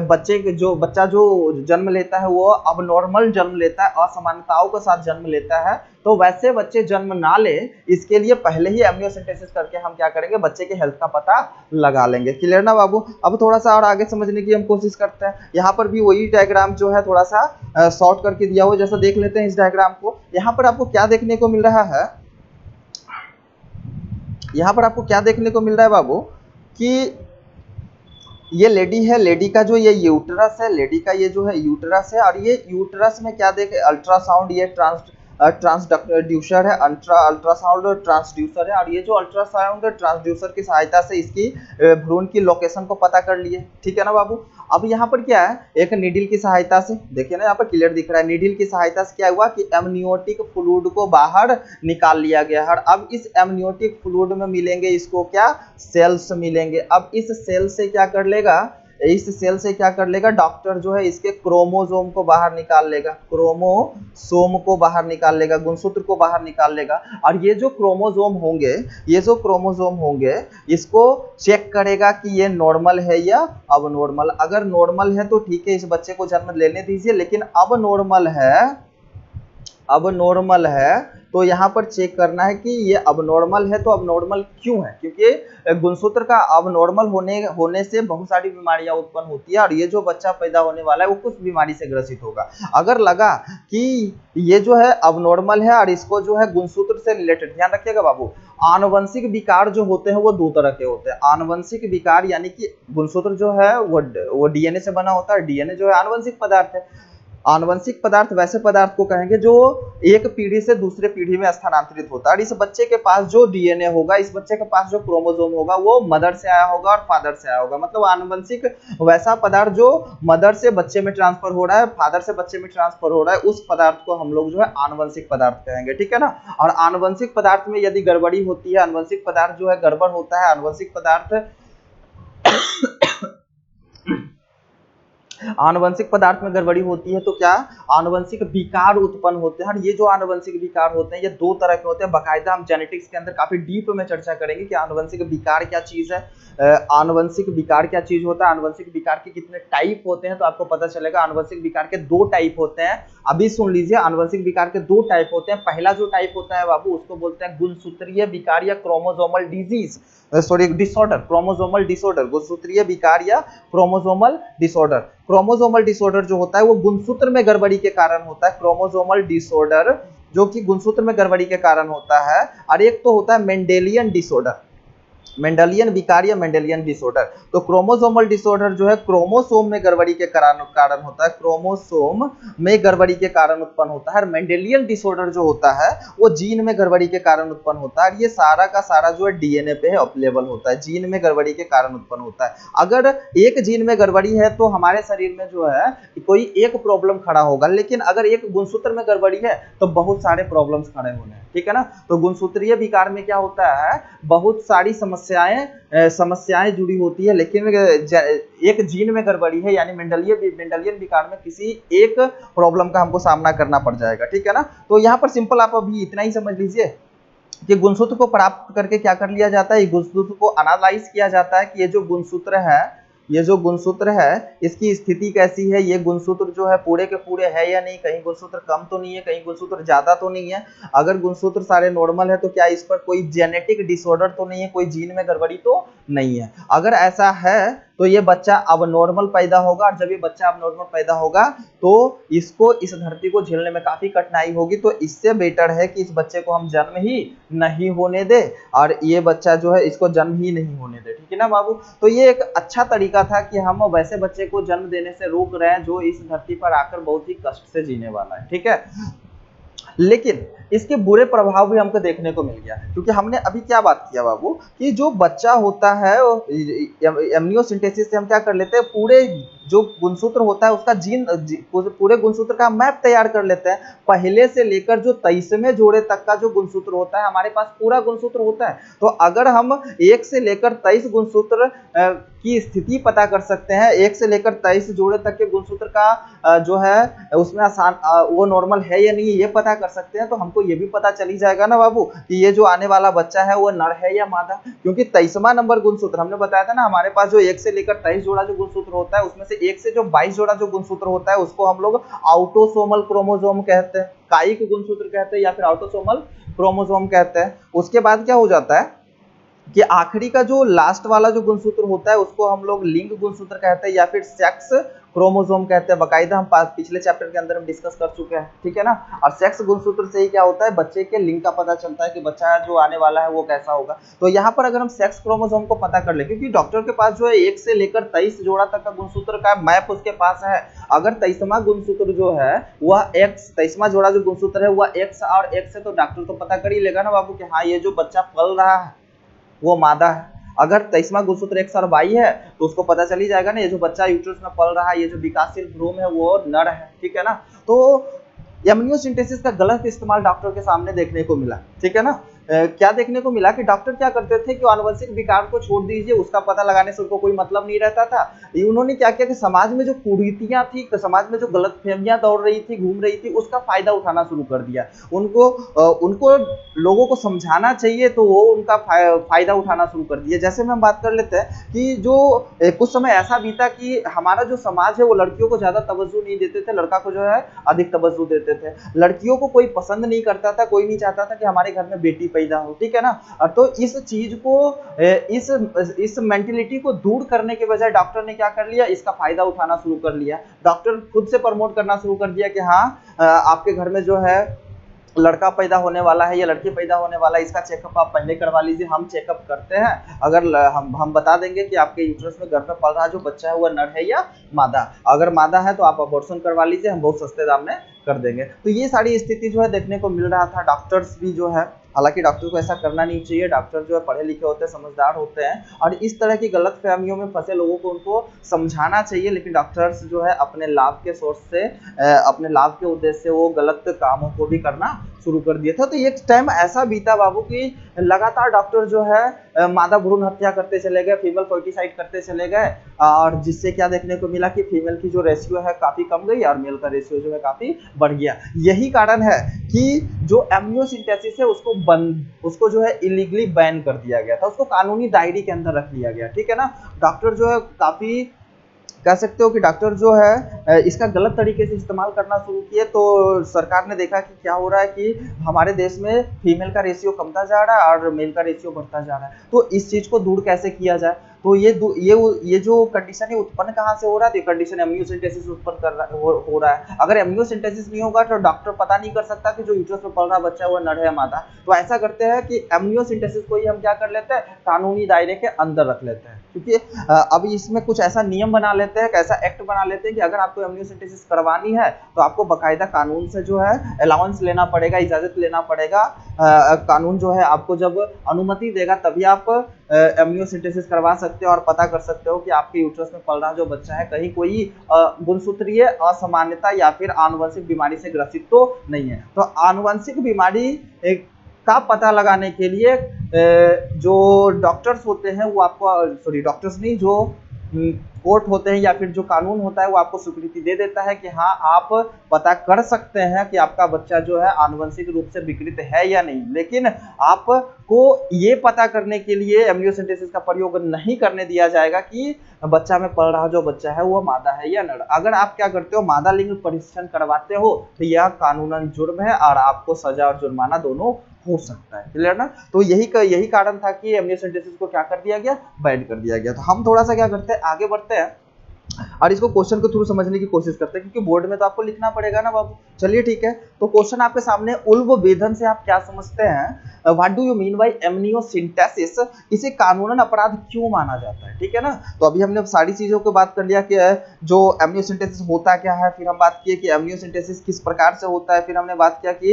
बच्चा जो जन्म लेता है वो अब नॉर्मल जन्म लेता है, असामान्यताओं के साथ जन्म लेता है, तो वैसे बच्चे जन्म ना ले इसके लिए पहले ही एमनियोसेंटेसिस करके हम क्या करेंगे, बच्चे के हेल्थ का पता लगा लेंगे। क्लियर ना बाबू। अब थोड़ा सा और आगे समझने की हम कोशिश करते हैं। यहाँ पर भी वही डायग्राम जो है थोड़ा सा शॉर्ट करके दिया हुआ, जैसा देख लेते हैं इस डायग्राम को। यहाँ पर आपको क्या देखने को मिल रहा है, यहाँ पर आपको क्या देखने को मिल रहा है बाबू कि ये लेडी है, लेडी का जो ये यूटरस है, लेडी का ये जो है यूटरस है, और ये यूटरस में क्या देखे, अल्ट्रासाउंड, ये ट्रांसड्यूसर है, अल्ट्रासाउंड ट्रांसड्यूसर है, और ये जो अल्ट्रासाउंड ट्रांसड्यूसर की सहायता से इसकी भ्रूण की लोकेशन को पता कर लिए। ठीक है ना बाबू। अब यहाँ पर क्या है, एक नीडल की सहायता से, देखिए ना यहाँ पर क्लियर दिख रहा है, नीडल की सहायता से क्या हुआ कि एमनियोटिक फ्लूइड को बाहर निकाल लिया गया है। और अब इस एमनियोटिक फ्लूइड में मिलेंगे इसको क्या, सेल्स मिलेंगे। अब इस सेल से क्या कर लेगा, इस सेल से क्या कर लेगा डॉक्टर जो है, इसके क्रोमोसोम को बाहर निकाल लेगा, क्रोमोसोम को बाहर निकाल लेगा, गुणसूत्र को बाहर निकाल लेगा। और ये जो क्रोमोसोम होंगे, ये जो क्रोमोसोम होंगे, इसको चेक करेगा कि ये नॉर्मल है या अब नॉर्मल। अगर नॉर्मल है तो ठीक है, इस बच्चे को जन्म लेने दीजिए, लेकिन अब नॉर्मल है, अब नॉर्मल है तो यहाँ पर चेक करना है कि ये अब नॉर्मल है, तो अब नॉर्मल क्यों है, क्योंकि गुणसूत्र का अब नॉर्मल होने से बहुत सारी बीमारियां उत्पन्न होती है, और ये जो बच्चा पैदा होने वाला है वो कुछ बीमारी से ग्रसित होगा। अगर लगा कि ये जो है अब नॉर्मल है और इसको जो है गुणसूत्र से रिलेटेड, ध्यान रखिएगा बाबू, आनुवंशिक विकार जो होते हैं वो दो तरह के होते हैं। आनुवंशिक विकार यानी कि गुणसूत्र जो है वो डीएनए से बना होता है, डीएनए जो है आनुवंशिक पदार्थ है। आनुवंशिक पदार्थ वैसे पदार्थ को कहेंगे जो एक पीढ़ी से दूसरे पीढ़ी में स्थानांतरित होता है। और इस बच्चे के पास जो डीएनए होगा, इस बच्चे के पास जो क्रोमोसोम होगा, वो मदर से आया होगा और फादर से आया होगा। मतलब आनुवंशिक वैसा पदार्थ जो मदर से बच्चे में ट्रांसफर हो रहा है, फादर से बच्चे में ट्रांसफर हो रहा है, उस पदार्थ को हम लोग जो है आनुवंशिक पदार्थ कहेंगे। ठीक है ना। और आनुवंशिक पदार्थ में यदि गड़बड़ी होती है, आनुवंशिक पदार्थ जो है गड़बड़ होता है, आनुवंशिक पदार्थ आनुवंशिक पदार्थ में गड़बड़ी होती है, तो क्या आनुवंशिक विकार उत्पन्न होते हैं। और ये जो आनुवंशिक विकार होते हैं ये दो तरह के होते हैं। बाकायदा हम जेनेटिक्स के अंदर काफी डीप में चर्चा करेंगे कि आनुवंशिक विकार क्या चीज है, आनुवंशिक विकार क्या चीज होता है, आनुवंशिक विकार के कितने टाइप होते हैं, तो आपको पता चलेगा। आनुवंशिक विकार के दो टाइप होते हैं, अभी सुन लीजिए। आनुवंशिक विकार के दो टाइप होते हैं। पहला जो टाइप होता है बाबू, उसको बोलते हैं गुणसूत्रीय विकार या chromosomal disease, sorry disorder, chromosomal disorder, गुणसूत्रीय विकार या क्रोमोसोमल डिसऑर्डर। क्रोमोसोमल डिसऑर्डर जो होता है वो गुणसूत्र में गड़बड़ी के कारण होता है, क्रोमोसोमल डिसऑर्डर जो कि गुणसूत्र में गड़बड़ी के कारण होता है। और एक तो होता है मेंडेलियन डिसऑर्डर, मेंडेलियन विकार या मेंडेलियन डिसऑर्डर। तो क्रोमोसोमल डिसऑर्डर जो है क्रोमोसोम में गड़बड़ी के कारण होता है, क्रोमोसोम में गड़बड़ी के कारण उत्पन्न होता है। और मेंडेलियन डिसऑर्डर जो होता है वो जीन में गड़बड़ी के कारण उत्पन्न होता है। और ये सारा का सारा जो है डीएनए पे अवेलेबल होता है, जीन में गड़बड़ी के कारण उत्पन्न होता है। अगर एक जीन में गड़बड़ी है तो हमारे शरीर में जो है कोई एक प्रॉब्लम खड़ा होगा, लेकिन अगर एक गुणसूत्र में गड़बड़ी है तो बहुत सारे प्रॉब्लम्स खड़े होने हैं। ठीक है ना। तो गुणसूत्रीय विकार में क्या होता है, बहुत सारी समस्याएं जुड़ी होती है, लेकिन एक जीन में गड़बड़ी है यानी मेंडेलियन विकार में किसी एक प्रॉब्लम का हमको सामना करना पड़ जाएगा। ठीक है ना। तो यहाँ पर सिंपल आप अभी इतना ही समझ लीजिए कि गुणसूत्र को प्राप्त करके क्या कर लिया जाता है, गुणसूत्र को एनालाइज किया जाता है कि ये जो गुणसूत्र है, ये जो गुणसूत्र है इसकी स्थिति कैसी है, ये गुणसूत्र जो है पूरे के पूरे है या नहीं, कहीं गुणसूत्र कम तो नहीं है, कहीं गुणसूत्र ज्यादा तो नहीं है। अगर गुणसूत्र सारे नॉर्मल है तो क्या इस पर कोई जेनेटिक डिसऑर्डर तो नहीं है, कोई जीन में गड़बड़ी तो नहीं है। अगर ऐसा है तो ये बच्चा अब नॉर्मल पैदा होगा, और जब ये बच्चा अब नॉर्मल पैदा होगा तो इसको इस धरती को झेलने में काफी कठिनाई होगी। तो इससे बेटर है कि इस बच्चे को हम जन्म ही नहीं होने दे, और ये बच्चा जो है इसको जन्म ही नहीं होने दे, ठीक है ना बाबू। तो ये एक अच्छा तरीका था कि हम वैसे बच्चे को जन्म देने से रोक रहे हैं जो इस धरती पर आकर बहुत ही कष्ट से जीने वाला है, ठीक है। लेकिन इसके बुरे प्रभाव भी हमको देखने को मिल गया, क्योंकि हमने अभी क्या बात किया बाबू कि जो बच्चा होता है एमनियोसिंथेसिस से हम क्या कर लेते हैं, पूरे जो गुणसूत्र होता है उसका पूरे गुणसूत्र का मैप तैयार कर लेते हैं। पहले से लेकर जो 23वें जोड़े तक का जो गुणसूत्र होता है हमारे पास पूरा गुणसूत्र होता है। तो अगर हम 1 से लेकर 23 गुणसूत्र की स्थिति पता कर सकते हैं, 1 से लेकर 23 जोड़े तक के गुणसूत्र का जो है उसमें आसान वो नॉर्मल है या नहीं ये पता कर सकते हैं, तो हमको ये भी पता चली जाएगा ना बाबू कि ये जो आने वाला बच्चा है वो नर है या मादा। क्योंकि 23वां नंबर गुणसूत्र हमने बताया था ना, हमारे पास जो 1 से लेकर 23 जोड़ा जो गुणसूत्र होता है उसमें से 1 से जो 22 जोड़ा जो गुणसूत्र होता है उसको हम लोग ऑटोसोमल क्रोमोसोम कहते हैं, कायिक गुणसूत्र कहते हैं या फिर ऑटोसोमल क्रोमोसोम कहते हैं। उसके बाद क्या हो जाता है कि आखिरी का जो लास्ट वाला जो गुणसूत्र होता है उसको हम लोग लिंग गुणसूत्र कहते हैं या फिर सेक्स क्रोमोसोम कहते हैं। बकायदा हम पिछले चैप्टर के अंदर हम डिस्कस कर चुके हैं, ठीक है ना। और सेक्स गुणसूत्र से ही क्या होता है, बच्चे के लिंग का पता चलता है कि बच्चा जो आने वाला है वो कैसा होगा। तो यहाँ पर अगर हम सेक्स क्रोमोसोम को पता कर ले, क्योंकि डॉक्टर के पास जो है 1 से लेकर 23 जोड़ा तक का गुणसूत्र का मैप उसके पास है। अगर 23वां गुणसूत्र जो है वह एक्स, 23वां जोड़ा जो गुणसूत्र है वह एक्स और एक्स है, तो डॉक्टर तो पता कर ही लेगा ना बाबू कि हाँ ये जो बच्चा पल रहा है वो मादा है। अगर 23वां गुणसूत्र एक्स और वाई है तो उसको पता चल ही जाएगा ना ये जो बच्चा यूट्रस में पल रहा है, ये जो विकासशील भ्रूण है वो नर है, ठीक है ना। तो एमनियोसिंथेसिस का गलत इस्तेमाल डॉक्टर के सामने देखने को मिला, ठीक है ना। क्या देखने को मिला कि डॉक्टर क्या करते थे कि आनुवंशिक विकार को छोड़ दीजिए, उसका पता लगाने से उनको कोई मतलब नहीं रहता था। उन्होंने क्या किया कि समाज में जो कुरीतियां थी, समाज में जो गलतफहमियां दौड़ रही थी, घूम रही थी, उसका फायदा उठाना शुरू कर दिया। उनको लोगों को समझाना चाहिए तो वो उनका फायदा उठाना शुरू कर दिया। जैसे में हम बात कर लेते हैं कि जो कुछ समय ऐसा बीता कि हमारा जो समाज है वो लड़कियों को ज्यादा तवज्जो नहीं देते थे, लड़का को जो है अधिक तवज्जो देते थे। लड़कियों को कोई पसंद नहीं करता था, कोई नहीं चाहता था कि हमारे घर में बेटी पैदा हो, ठीक है ना। तो इस चीज को इस मेंटेलिटी को दूर करने के बजाय डॉक्टर ने क्या कर लिया, इसका फायदा उठाना शुरू कर लिया। डॉक्टर खुद से प्रमोट करना शुरू कर दिया कि हाँ आपके घर में जो है लड़का पैदा होने वाला है या लड़की पैदा होने वाला है, इसका चेकअप आप पहले करवा लीजिए, हम चेकअप करते हैं। अगर हम बता देंगे कि आपके यूट्रस में गर्भ में पल रहा जो बच्चा है वह नर है या मादा। अगर मादा है तो आप अबॉर्शन करवा लीजिए, हम बहुत सस्ते दाम में कर देंगे। तो ये सारी स्थिति जो है देखने को मिल रहा था। डॉक्टर्स भी जो है, हालांकि डॉक्टर को ऐसा करना नहीं चाहिए, डॉक्टर जो है पढ़े लिखे होते हैं, समझदार होते हैं, और इस तरह की गलत फहमियों में फंसे लोगों को उनको समझाना चाहिए। लेकिन डॉक्टर्स जो है अपने लाभ के सोर्स से, अपने लाभ के उद्देश्य से वो गलत कामों को भी करना शुरू कर दिया था। तो एक टाइम ऐसा बीता बाबू कि लगातार डॉक्टर जो है मादा भ्रूण हत्या करते चले गए, फीमेल फर्टिसाइड करते चले गए, और जिससे क्या देखने को मिला कि फीमेल की जो रेशियो है काफी कम गई और मेल का रेशियो जो है काफी बढ़ गया। यही कारण है कि जो एमनियोसिंथेसिस है उसको जो है इलीगली बैन कर दिया गया था, उसको कानूनी दायरे के अंदर रख लिया गया, ठीक है ना। डॉक्टर जो है काफी कह सकते हो कि डॉक्टर जो है इसका गलत तरीके से इस्तेमाल करना शुरू किए। तो सरकार ने देखा कि क्या हो रहा है कि हमारे देश में फीमेल का रेशियो कमता जा रहा है और मेल का रेशियो बढ़ता जा रहा है, तो इस चीज को दूर कैसे किया जाए। तो ये जो कंडीशन है उत्पन्न कहाँ से हो रहा है, कंडीशन एमनियोसिंथेसिस उत्पन्न हो रहा है। अगर एमनियोसिंथेसिस नहीं होगा तो डॉक्टर पता नहीं कर सकता कि जो यूट्रस में पल रहा बच्चा वो नर है मादा। तो ऐसा करते हैं कि एमनियोसिंथेसिस को ही हम क्या कर लेते हैं, कानूनी दायरे के अंदर रख लेते हैं। क्योंकि अब इसमें कुछ ऐसा नियम बना लेते हैं, ऐसा एक्ट बना लेते हैं कि अगर आपको एमनियोसिंथेसिस करवानी है तो आपको बकायदा कानून से जो है अलाउंस लेना पड़ेगा, इजाजत लेना पड़ेगा। कानून जो है आपको जब अनुमति देगा तभी आप एमनियोसिंथेसिस करवा सकते हो और पता कर सकते हो कि आपके यूट्रस में पल रहा जो बच्चा है कहीं कोई गुणसूत्रीय असामान्यता या फिर आनुवंशिक बीमारी से ग्रसित तो नहीं है। तो आनुवंशिक बीमारी का पता लगाने के लिए जो डॉक्टर्स होते हैं वो आपको, सॉरी डॉक्टर्स नहीं, जो कोर्ट होते हैं या फिर जो कानून होता है वो आपको स्वीकृति दे देता है कि हाँ आप पता कर सकते हैं कि आपका बच्चा जो है आनुवंशिक रूप से विकृत है या नहीं। लेकिन आपको ये पता करने के लिए एमनियोसिंथेसिस का प्रयोग नहीं करने दिया जाएगा कि बच्चा में पल रहा जो बच्चा है वो मादा है या नर। अगर आप क्या करते हो, मादा लिंग परीक्षण करवाते हो तो यह कानूनन जुर्म है और आपको सजा और जुर्माना दोनों हो सकता है। क्लियर ना? तो यही कारण था कि एमनियोसेंटेसिस को क्या कर दिया गया, बैन कर दिया गया। तो हम थोड़ा सा क्या करते हैं, आगे बढ़ते हैं और इसको क्वेश्चन के थ्रू समझने की कोशिश करते हैं, क्योंकि बोर्ड में तो आपको लिखना पड़ेगा ना बाबू। चलिए ठीक है, तो क्वेश्चन आपके सामने, उल्ब वेधन से आप क्या समझते हैं, what do you mean by amniocentesis, इसे कानूनन अपराध क्यों माना जाता है? ठीक है ना? तो अभी हमने सारी चीजों को बात कर लिया कि जो एमनियोसेंटेसिस होता क्या है, फिर हम बात किए कि एमनियोसेंटेसिस किस प्रकार से होता है, फिर हमने बात किया कि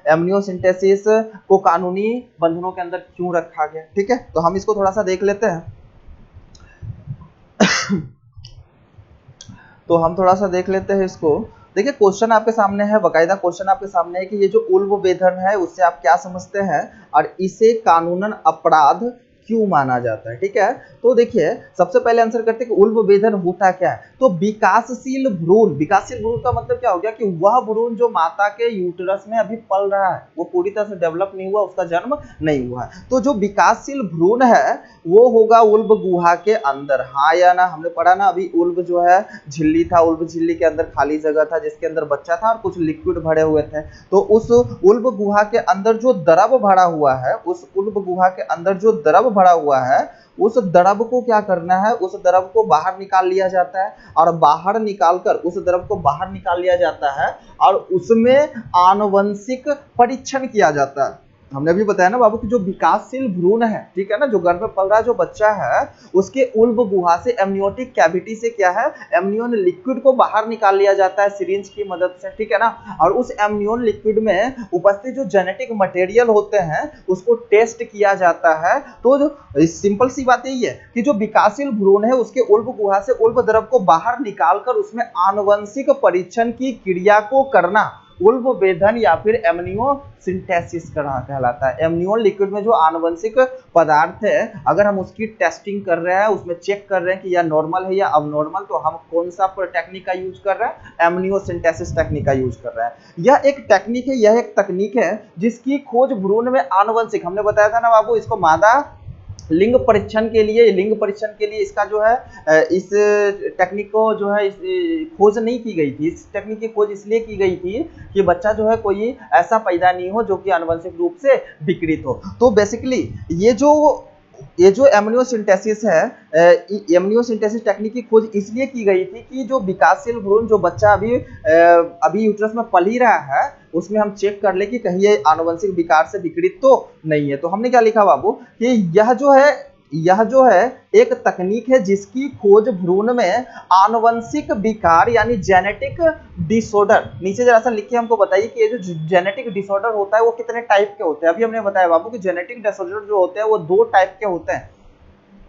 एमनियोसेंटेसिस को कानूनी बंधनों के अंदर क्यों रखा गया। ठीक है, तो हम इसको थोड़ा सा देख लेते हैं। तो हम थोड़ा सा देख लेते हैं इसको। देखिए क्वेश्चन आपके सामने है, बकायदा क्वेश्चन आपके सामने है कि ये जो उल्ब वेधन है उससे आप क्या समझते हैं और इसे कानूनन अपराध क्यों माना जाता है। ठीक है, तो देखिए सबसे पहले आंसर करते हैं कि उल्ब वेधन होता क्या है। तो विकासशील भ्रूण, विकासशील भ्रूण का मतलब क्या हो गया कि वह भ्रूण जो माता के यूटरस में अभी पल रहा है, वो पूरी तरह से डेवलप नहीं हुआ, उसका जन्म नहीं हुआ है। तो जो विकासशील भ्रूण है वो होगा उल्ब गुहा के अंदर। हाँ या ना? हमने पढ़ा ना अभी, उल्ब जो है झिल्ली था, उल्ब झिल्ली के अंदर खाली जगह था जिसके अंदर बच्चा था और कुछ लिक्विड भरे हुए थे। तो उस उल्ब गुहा के अंदर जो द्रव भरा हुआ है, उस उल्ब गुहा के अंदर जो द्रव भरा हुआ है, उस द्रव को क्या करना है, उस द्रव को बाहर निकाल लिया जाता है और बाहर निकालकर उस द्रव को बाहर निकाल लिया जाता है और उसमें आनुवंशिक परीक्षण किया जाता है। हमने अभी बताया ना बाबू कि जो विकासशील भ्रूण है, ठीक है ना, जो गर्भ में पल रहा है जो बच्चा है, उसके उल्ब गुहा से, एमनियोटिक कैविटी से क्या है, एमनियोन लिक्विड को बाहर निकाल लिया जाता है सिरिंज की मदद से। ठीक है ना? और उस एमनियोन लिक्विड में उपस्थित जो जेनेटिक मटेरियल होते हैं उसको टेस्ट किया जाता है। तो जो सिंपल सी बात यही है कि जो विकासशील भ्रूण है उसके उल्ब गुहा से उल्ब द्रव को बाहर निकालकर उसमें आनुवंशिक परीक्षण की क्रिया को करना उल्ब वेधन या फिर एमनियोसिंथेसिस कहलाता है। एमनियोन लिक्विड में जो आनुवंशिक पदार्थ है, अगर हम उसकी टेस्टिंग कर रहे हैं, उसमें चेक कर रहे हैं कि यह नॉर्मल है या अबनॉर्मल, तो हम कौन सा टेक्निक का यूज कर रहे हैं, एमनियोसिंथेसिस टेक्निक का यूज कर रहे हैं। यह एक टेक्निक है, यह एक तकनीक है जिसकी खोज भ्रूण में आनुवंशिक, हमने बताया था ना बाबू, इसको मादा लिंग परीक्षण के लिए इसका जो है इस टेक्निक को जो है खोज नहीं की गई थी। इस टेक्निक की खोज इसलिए की गई थी कि बच्चा जो है कोई ऐसा पैदा नहीं हो जो कि आनुवंशिक रूप से विकृत हो। तो बेसिकली ये जो एमनियोसिंथेसिस है, एमनियोसिंथेसिस टेक्निक की खोज इसलिए की गई थी कि जो विकासशील भ्रूण, जो बच्चा अभी यूट्रस में पल ही रहा है, उसमें हम चेक कर ले कि कहीं ये आनुवंशिक विकार से विकृत तो नहीं है। तो हमने क्या लिखा बाबू कि यह जो है एक तकनीक है जिसकी खोज भ्रूण में आनुवंशिक विकार यानी जेनेटिक डिसऑर्डर, नीचे जरा सा लिख के हमको बताइए कि ये जो जेनेटिक डिसऑर्डर होता है वो कितने टाइप के होते हैं। अभी हमने बताया बाबू कि जेनेटिक डिसऑर्डर जो होते हैं वो 2 टाइप के होते हैं।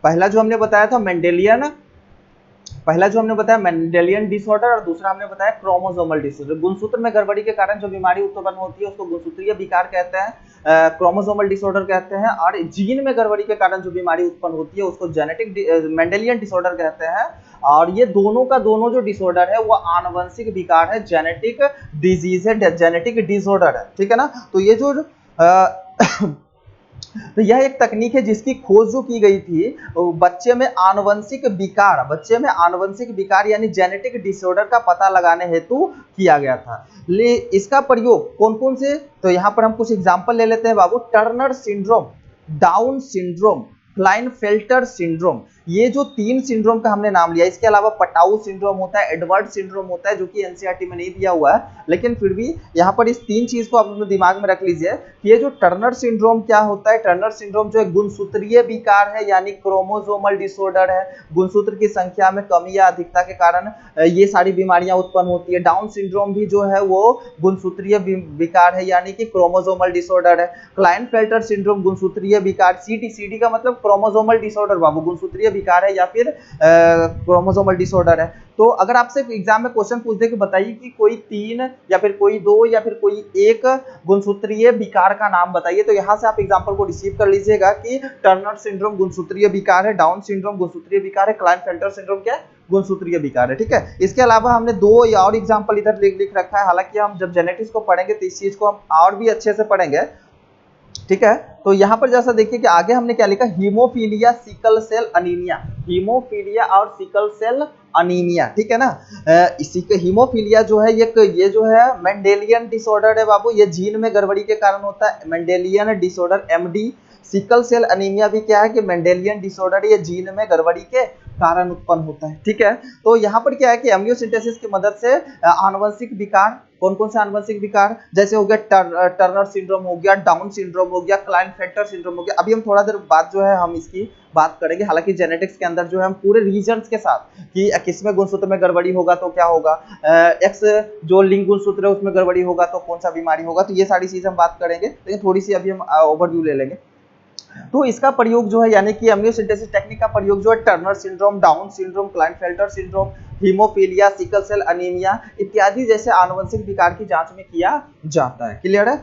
पहला जो हमने बताया था मेंडेलियन डिसऑर्डर और दूसरा हमने बताया क्रोमोसोमल डिसऑर्डर। गुणसूत्र में गड़बड़ी के कारण जो बीमारी उत्पन्न होती है उसको गुणसूत्रीय विकार कहते हैं, क्रोमोसोमल डिसऑर्डर कहते हैं, और जीन में गड़बड़ी के कारण जो बीमारी उत्पन्न होती है उसको मेंडेलियन डिसऑर्डर कहते हैं। और ये दोनों का दोनों जो डिसऑर्डर है वो आनुवंशिक विकार है, जेनेटिक डिजीज है, जेनेटिक डिसऑर्डर है। ठीक है ना? तो ये जो तो यह एक तकनीक है जिसकी खोज जो की गई थी बच्चे में आनुवंशिक विकार यानी जेनेटिक डिसऑर्डर का पता लगाने हेतु किया गया था। इसका प्रयोग कौन कौन से, तो यहाँ पर हम कुछ एग्जांपल ले लेते हैं बाबू। Turner syndrome, Down syndrome, Klinefelter syndrome, ये जो 3 सिंड्रोम का हमने नाम लिया। इसके अलावा पटाऊ सिंड्रोम होता है, एडवर्ड सिंड्रोम होता है जो कि एनसीईआरटी में नहीं दिया हुआ है, लेकिन फिर भी यहाँ पर इस 3 चीज को आप अपने दिमाग में रख लीजिए कि ये जो टर्नर सिंड्रोम क्या होता है। टर्नर सिंड्रोम जो एक गुणसूत्रीय विकार है यानी क्रोमोसोमल डिसऑर्डर है, गुणसूत्र की संख्या में कमी या अधिकता के कारण ये सारी बीमारियां उत्पन्न होती है। डाउन सिंड्रोम भी जो है वो गुणसूत्रीय विकार है यानी कि क्रोमोसोमल डिसऑर्डर है। क्लाइनफेल्टर सिंड्रोम गुणसूत्रीय विकार, सीडी का मतलब क्रोमोसोमल डिसऑर्डर बाबू, गुणसूत्रीय विकार है या फिर क्रोमोसोमल डिसऑर्डर है। तो अगर आपसे एग्जाम में क्वेश्चन पूछ दे कि बताइए कि कोई 3 या फिर कोई 2 या फिर कोई 1 गुणसूत्रीय विकार का नाम बताइए, तो यहां से आप एग्जांपल को रिसीव कर लीजिएगा कि टर्नर सिंड्रोम गुणसूत्रीय विकार है, डाउन सिंड्रोम गुणसूत्रीय विकार है, क्लाइनफेल्टर सिंड्रोम क्या है, गुणसूत्रीय विकार है। ठीक है, इसके अलावा हमने 2 और एग्जांपल इधर लिख रखा है। हालांकि हम जब जेनेटिक्स को पढ़ेंगे तो इस चीज को हम और भी अच्छे से पढ़ेंगे। ठीक है, तो यहां पर जैसा देखिए कि आगे हमने क्या लिखा, haemophilia, sickle cell anaemia, haemophilia और सिकल सेल अनीमिया, ठीक है ना। इसी के हीमोफीलिया जो है ये जो है मेंडेलियन डिसऑर्डर है बाबू, ये जीन में गड़बड़ी के कारण होता है, Mendelian disorder M D. Sickle cell anaemia भी क्या है कि मेंडेलियन डिसऑर्डर, ये जीन में गड़बड़ी के कारण उत्पन्न होता है, ठीक है। तो यहाँ पर क्या है कि एमनियोसिंथेसिस की मदद से आनुवंशिक विकार, कौन कौन से आनुवंशिक विकार, जैसे हो गया टर्नर सिंड्रोम हो गया, डाउन सिंड्रोम हो गया, क्लाइनफेल्टर सिंड्रोम हो गया। अभी हम थोड़ा देर बाद जो है हम इसकी बात करेंगे, हालांकि जेनेटिक्स के अंदर जो है हम पूरे रीजन्स के साथ कि किसमें गुणसूत्र में गड़बड़ी होगा तो क्या होगा, एक्स जो लिंग गुणसूत्र है उसमें गड़बड़ी होगा तो कौन सा बीमारी होगा, तो ये सारी चीजें हम बात करेंगे, लेकिन थोड़ी सी अभी हम ओवरव्यू ले लेंगे। तो इसका प्रयोग जो है यानी कि एमनियोसिंथेसिस टेक्निक का प्रयोग जो है Turner syndrome, Down syndrome, Klinefelter syndrome, haemophilia, sickle cell anaemia इत्यादि जैसे आनुवंशिक विकार की जांच में किया जाता है। क्लियर है।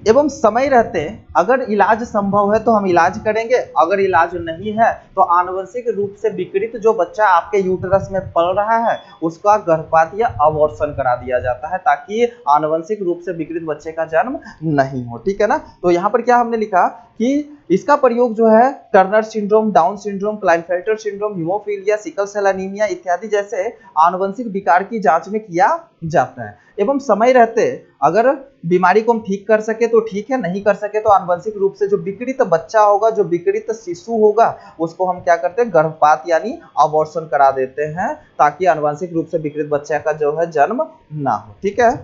एवं समय रहते अगर इलाज संभव है तो हम इलाज करेंगे, अगर इलाज नहीं है तो आनुवंशिक रूप से विकृत जो बच्चा आपके यूटरस में पल रहा है उसका गर्भपात या अबॉर्शन करा दिया जाता है, ताकि आनुवंशिक रूप से विकृत बच्चे का जन्म नहीं हो, ठीक है ना। तो यहाँ पर क्या हमने लिखा कि इसका प्रयोग जो है Turner syndrome, Down syndrome, Klinefelter syndrome, haemophilia, sickle cell anaemia इत्यादि जैसे आनुवंशिक विकार की जांच में किया जाता है। एवं समय रहते अगर बीमारी को हम ठीक कर सके तो ठीक है, नहीं कर सके तो आनुवंशिक रूप से जो विकृत बच्चा होगा, जो विकृत शिशु होगा, उसको हम क्या करते हैं, गर्भपात यानी अबॉर्शन करा देते हैं, ताकि आनुवंशिक रूप से विकृत बच्चे का जो है जन्म ना हो, ठीक है।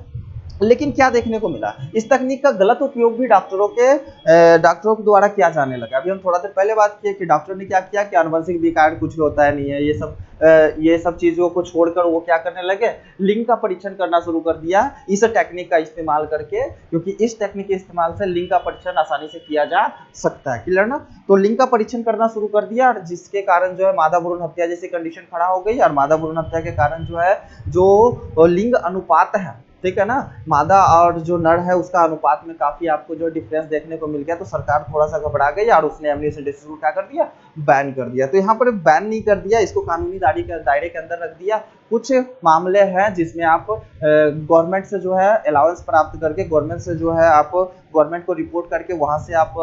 लेकिन क्या देखने को मिला, इस तकनीक का गलत उपयोग भी डॉक्टरों के द्वारा किया जाने लगा। अभी हम थोड़ा देर पहले बात किए कि डॉक्टर ने क्या किया कि आनुवंशिक विकार कुछ भी होता है नहीं है, ये सब चीजों को छोड़कर वो क्या करने लगे, लिंग का परीक्षण करना शुरू कर दिया इस टेक्निक का इस्तेमाल करके, क्योंकि इस टेक्निक के इस्तेमाल से लिंग का परीक्षण आसानी से किया जा सकता है। क्लियर ना। तो लिंग का परीक्षण करना शुरू कर दिया, और जिसके कारण जो है मादा भ्रूण हत्या जैसी कंडीशन खड़ा हो गई, और मादा भ्रूण हत्या के कारण जो है जो लिंग अनुपात है, ठीक है ना, मादा और जो नर है उसका अनुपात में काफी आपको जो डिफरेंस देखने को मिल गया। तो सरकार थोड़ा सा घबरा गई और उसने एमनियोसिंथेसिस को क्या कर दिया, बैन कर दिया। तो यहाँ पर बैन नहीं कर दिया, इसको कानूनी दायरे के अंदर रख दिया। कुछ मामले हैं जिसमें आप गवर्नमेंट से जो है अलाउंस प्राप्त करके, गवर्नमेंट से जो है आप गवर्नमेंट को रिपोर्ट करके वहां से आप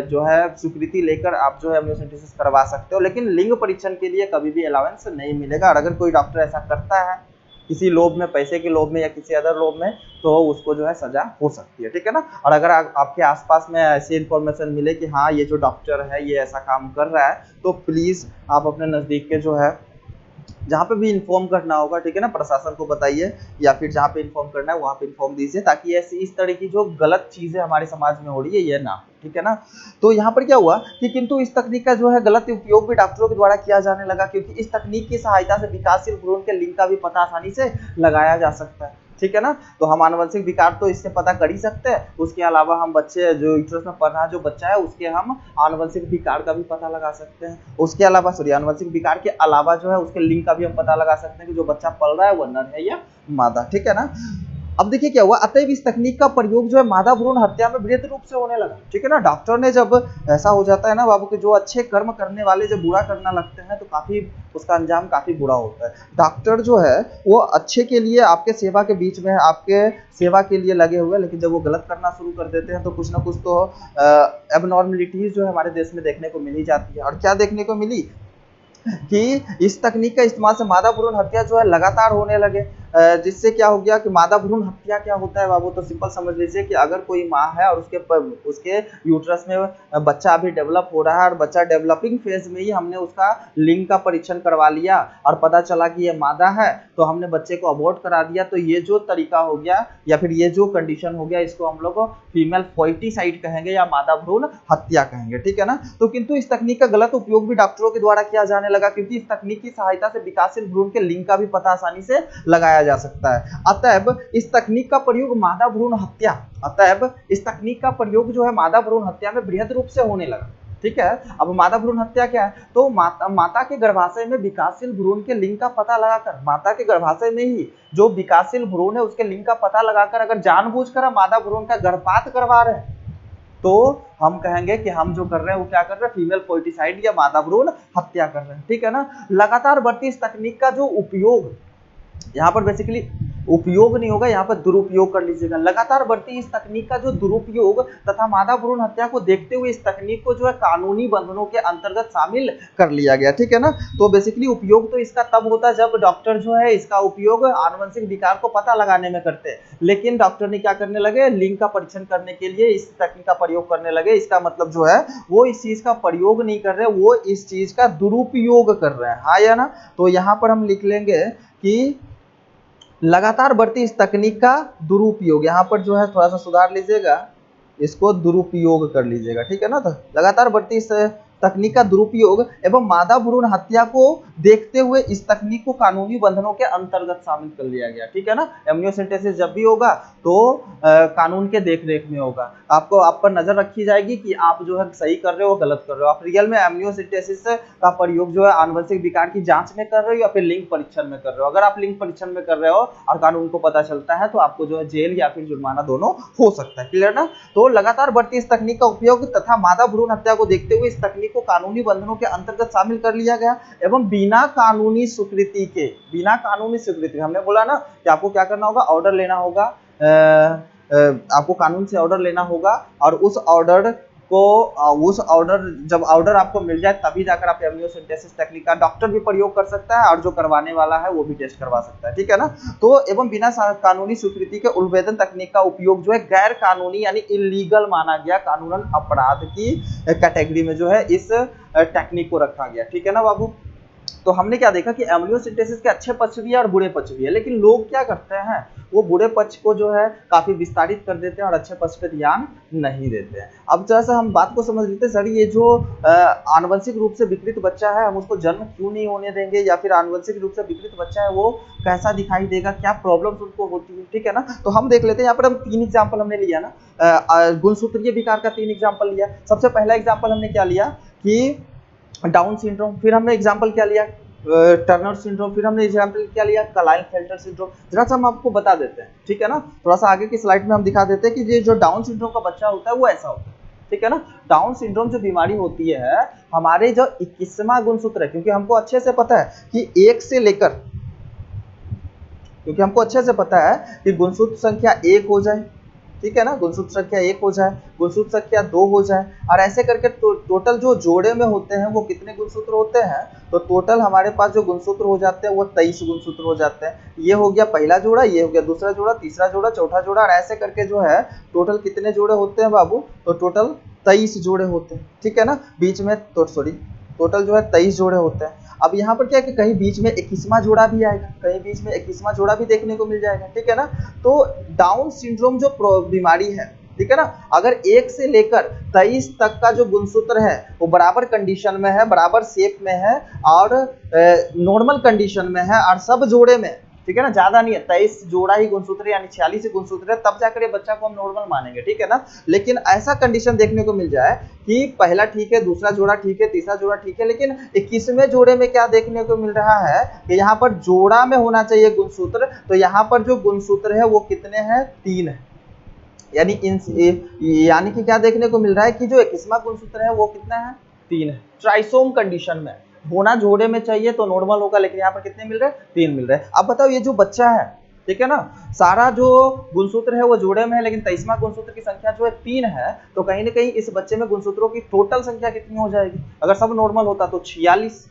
जो है स्वीकृति लेकर आप जो है एमनियोसिंथेसिस करवा सकते हो, लेकिन लिंग परीक्षण के लिए कभी भी अलाउंस नहीं मिलेगा। और अगर कोई डॉक्टर ऐसा करता है किसी लोभ में, पैसे के लोभ में या किसी अदर लोभ में, तो उसको जो है सजा हो सकती है, ठीक है ना। और अगर आपके आसपास में ऐसी इंफॉर्मेशन मिले कि हाँ ये जो डॉक्टर है ये ऐसा काम कर रहा है, तो प्लीज आप अपने नजदीक के जो है जहाँ पे भी इन्फॉर्म करना होगा, ठीक है ना, प्रशासन को बताइए, या फिर जहाँ पे इन्फॉर्म करना है वहाँ पे इन्फॉर्म दीजिए, ताकि ऐसी इस तरह की जो गलत चीजें हमारे समाज में हो रही है ये ना, ठीक है ना। तो यहाँ पर क्या हुआ कि किंतु इस तकनीक का जो है गलत उपयोग भी डॉक्टरों के द्वारा किया जाने लगा, क्योंकि इस तकनीक की सहायता से विकासशील भ्रूण के लिंग का भी पता आसानी से लगाया जा सकता है, ठीक है ना। तो हम आनुवंशिक विकार तो इससे पता कर ही सकते हैं, उसके अलावा हम बच्चे जो यूट्रस में पढ़ रहा जो बच्चा है उसके हम आनुवंशिक विकार का भी पता लगा सकते हैं। उसके अलावा आनुवंशिक विकार के अलावा जो है उसके लिंग का भी हम पता लगा सकते हैं कि जो बच्चा पल रहा है वो नर है या मादा, ठीक है ना। अब देखिए क्या हुआ, अतएव इस तकनीक का प्रयोग जो है मादा भ्रूण हत्या में बृहद रूप से होने लगा, ठीक है ना। डॉक्टर ने जब ऐसा हो जाता है ना बाबू के जो अच्छे कर्म करने वाले जब बुरा करना लगते हैं तो काफी उसका अंजाम काफी बुरा होता है। डॉक्टर जो है वो अच्छे के लिए आपके सेवा के बीच में आपके सेवा के लिए लगे हुए, लेकिन जब वो गलत करना शुरू कर देते हैं तो कुछ ना कुछ तो एबनॉर्मलिटीज जो है हमारे देश में देखने को मिल ही जाती है। और क्या देखने को मिली कि इस तकनीक का इस्तेमाल से मादा भ्रूण हत्या जो है लगातार होने लगे, जिससे क्या हो गया कि मादा भ्रूण हत्या क्या होता है बाबू, तो सिंपल समझ लीजिए कि अगर कोई माँ है और उसके यूट्रस में बच्चा अभी डेवलप हो रहा है और बच्चा डेवलपिंग फेज में ही हमने उसका लिंग का परीक्षण करवा लिया और पता चला कि ये मादा है, तो हमने बच्चे को अबॉर्ट करा दिया, तो ये जो तरीका हो गया या फिर ये जो कंडीशन हो गया इसको हम लोग फीमेल फोइटिसाइड कहेंगे या मादा भ्रूण हत्या कहेंगे, ठीक है ना। तो किंतु इस तकनीक का गलत उपयोग भी डॉक्टरों के द्वारा किया जाने लगा, क्योंकि इस तकनीक की सहायता से विकासशील भ्रूण के लिंग का भी पता आसानी से लगाया जा सकता है। अतएव इस तकनीक का प्रयोग मादा भ्रूण हत्या जो है मादा भ्रूण हत्या में बृहद रूप से होने लगा, ठीक है। अब मादा भ्रूण हत्या क्या है, तो माता के गर्भाशय में विकासशील भ्रूण के लिंग का पता लगाकर, माता के गर्भाशय में ही जो विकासशील भ्रूण है उसके लिंग का पता लगाकर अगर जानबूझकर हम मादा भ्रूण का गर्भपात करवा रहे हैं तो हम कहेंगे कि हम जो कर रहे हैं वो क्या कर रहे हैं, फीमेल फोइटिसाइड या मादा भ्रूण हत्या कर रहे हैं, ठीक है ना। लगातार बढ़ती इस तकनीक का जो उपयोग यहाँ पर बेसिकली उपयोग नहीं होगा, यहाँ पर दुरुपयोग कर लीजिएगा। लगातार बढ़ती इस तकनीक का जो दुरुपयोग तथा मादा भ्रूण हत्या को देखते हुए इस तकनीक को जो है कानूनी बंधनों के अंतर्गत शामिल कर लिया गया, ठीक है ना। तो बेसिकली उपयोग तो इसका तब होता है जब डॉक्टर जो है इसका उपयोग आनुवंशिक विकार को पता लगाने में करते हैं, लेकिन डॉक्टर ने क्या करने लगे, लिंग का परीक्षण करने के लिए इस तकनीक का प्रयोग करने लगे। इसका मतलब जो है वो इस चीज का प्रयोग नहीं कर रहे, वो इस चीज का दुरुपयोग कर रहे हैं, हाँ या ना। तो यहाँ पर हम लिख लेंगे कि लगातार बढ़ती इस तकनीक का दुरुपयोग, यहाँ पर जो है थोड़ा सा सुधार लीजिएगा, इसको दुरुपयोग कर लीजिएगा, ठीक है ना। तो लगातार बढ़ती इस तकनीक का दुरुपयोग एवं मादा भ्रूण हत्या को देखते हुए इस तकनीक को कानूनी बंधनों के अंतर्गत शामिल कर लिया गया, ठीक है ना। एमनियोसेंटेसिस जब भी होगा तो कानून के देख रेख में होगा, आपको आप पर नजर रखी जाएगी कि आप जो है सही कर रहे हो गलत कर रहे हो। आप रियल में एमनियोसेंटेसिस का प्रयोग जो है आनुवंशिक विकार की जांच में कर रहे हो या फिर लिंग परीक्षण में कर रहे हो। अगर आप लिंग परीक्षण में कर रहे हो और कानून को पता चलता है तो आपको जो है जेल या फिर जुर्माना दोनों हो सकता है, क्लियर ना। तो लगातार बढ़ती इस तकनीक का उपयोग तथा मादा भ्रूण हत्या को देखते हुए इस तकनीक को कानूनी बंधनों के अंतर्गत शामिल कर लिया गया एवं बिना कानूनी स्वीकृति हमने बोला ना कि आपको क्या करना होगा, ऑर्डर लेना होगा, आपको कानून से ऑर्डर लेना होगा और उस ऑर्डर जब ऑर्डर आपको मिल जाए तभी जाकर आप एमनियोसेंटेसिस टेक्निक का डॉक्टर भी प्रयोग कर सकता है और जो करवाने वाला है वो भी टेस्ट करवा सकता है, ठीक है ना। तो एवं बिना कानूनी स्वीकृति के उलभेदन तकनीक का उपयोग जो है गैर कानूनी यानी इलीगल माना गया, कानूनन अपराध की कैटेगरी में जो है इस टेक्निक को रखा गया, ठीक है ना बाबू। तो हमने क्या देखा कि एमनियोसेंटेसिस के अच्छे पक्ष भी है और बुरे पक्ष भी है, लेकिन लोग क्या करते हैं वो बुरे पक्ष को जो है काफी विस्तारित कर देते हैं और अच्छे पक्ष पे ध्यान नहीं देते हैं। अब जैसा हम बात को समझ लेते हैं, सर ये जो आनुवंशिक रूप से विकृत बच्चा है हम उसको जन्म क्यों नहीं होने देंगे, या फिर आनुवंशिक रूप से विकृत बच्चा है वो कैसा दिखाई देगा, क्या प्रॉब्लम्स उनको होती है, ठीक है ना। तो हम देख लेते हैं, यहाँ पर हम 3 एग्जाम्पल हमने लिया ना, गुणसूत्रीय विकार का 3 एग्जाम्पल लिया। सबसे पहला एग्जाम्पल हमने क्या लिया कि डाउन सिंड्रोम, फिर हमने एग्जांपल क्या लिया टर्नर सिंड्रोम, फिर हमने एग्जांपल क्या लिया क्लाइनफेल्टर सिंड्रोम। जरा सा हम आपको बता देते हैं, ठीक है ना, थोड़ा सा आगे की स्लाइड में हम दिखा देते हैं कि ये जो डाउन सिंड्रोम का बच्चा होता है वो ऐसा होता है, ठीक है ना। डाउन सिंड्रोम जो बीमारी होती है हमारे जो 21वां गुणसूत्र है, क्योंकि हमको अच्छे से पता है कि गुणसूत्र संख्या 1 हो जाए, ठीक है ना, गुणसूत्र संख्या 1 हो जाए, गुणसूत्र संख्या 2 हो जाए, और ऐसे करके टोटल जो जोड़े में होते हैं वो कितने गुणसूत्र होते हैं, तो टोटल हमारे पास जो गुणसूत्र हो जाते हैं वो 23 गुणसूत्र हो जाते हैं। ये हो गया पहला जोड़ा, ये हो गया दूसरा जोड़ा, तीसरा जोड़ा, चौथा जोड़ा, और ऐसे करके जो है टोटल कितने जोड़े होते हैं बाबू, तो टोटल 23 जोड़े होते हैं, ठीक है ना। बीच में टोटल जो है 23 जोड़े होते हैं। अब यहाँ पर क्या है कि कहीं बीच में 21वां जोड़ा भी आएगा, कहीं बीच में 21वां जोड़ा भी देखने को मिल जाएगा, ठीक है ना। तो डाउन सिंड्रोम जो बीमारी है, ठीक है ना, अगर 1 से लेकर 23 तक का जो गुणसूत्र है वो बराबर कंडीशन में है, बराबर शेप में है और नॉर्मल कंडीशन में है और सब जोड़े में, ठीक है ना, ज्यादा नहीं है, 23 जोड़ा ही गुणसूत्र यानी 46 गुणसूत्र है, तब जाकर ये बच्चा को हम नॉर्मल मानेंगे, ठीक है ना। लेकिन ऐसा कंडीशन देखने को मिल जाए कि पहला ठीक है, दूसरा जोड़ा ठीक है, तीसरा जोड़ा ठीक है, लेकिन 21वें जोड़े में क्या देखने को मिल रहा है कि यहाँ पर जोड़ा में होना चाहिए गुणसूत्र, तो यहाँ पर जो गुणसूत्र है वो कितने हैं, 3 है। यानी कि क्या देखने को मिल रहा है कि जो 21वां गुणसूत्र है वो कितना है, 3 है। ट्राइसोम कंडीशन में होना जोड़े में चाहिए तो नॉर्मल होगा, लेकिन यहाँ पर कितने मिल रहे हैं, 3 मिल रहे हैं। अब बताओ ये जो बच्चा है, ठीक है ना, सारा जो गुणसूत्र है वो जोड़े में है, लेकिन 23वां गुणसूत्र की संख्या जो है 3 है, तो कहीं ना कहीं इस बच्चे में गुणसूत्रों की टोटल संख्या कितनी हो जाएगी, अगर सब नॉर्मल होता तो 46,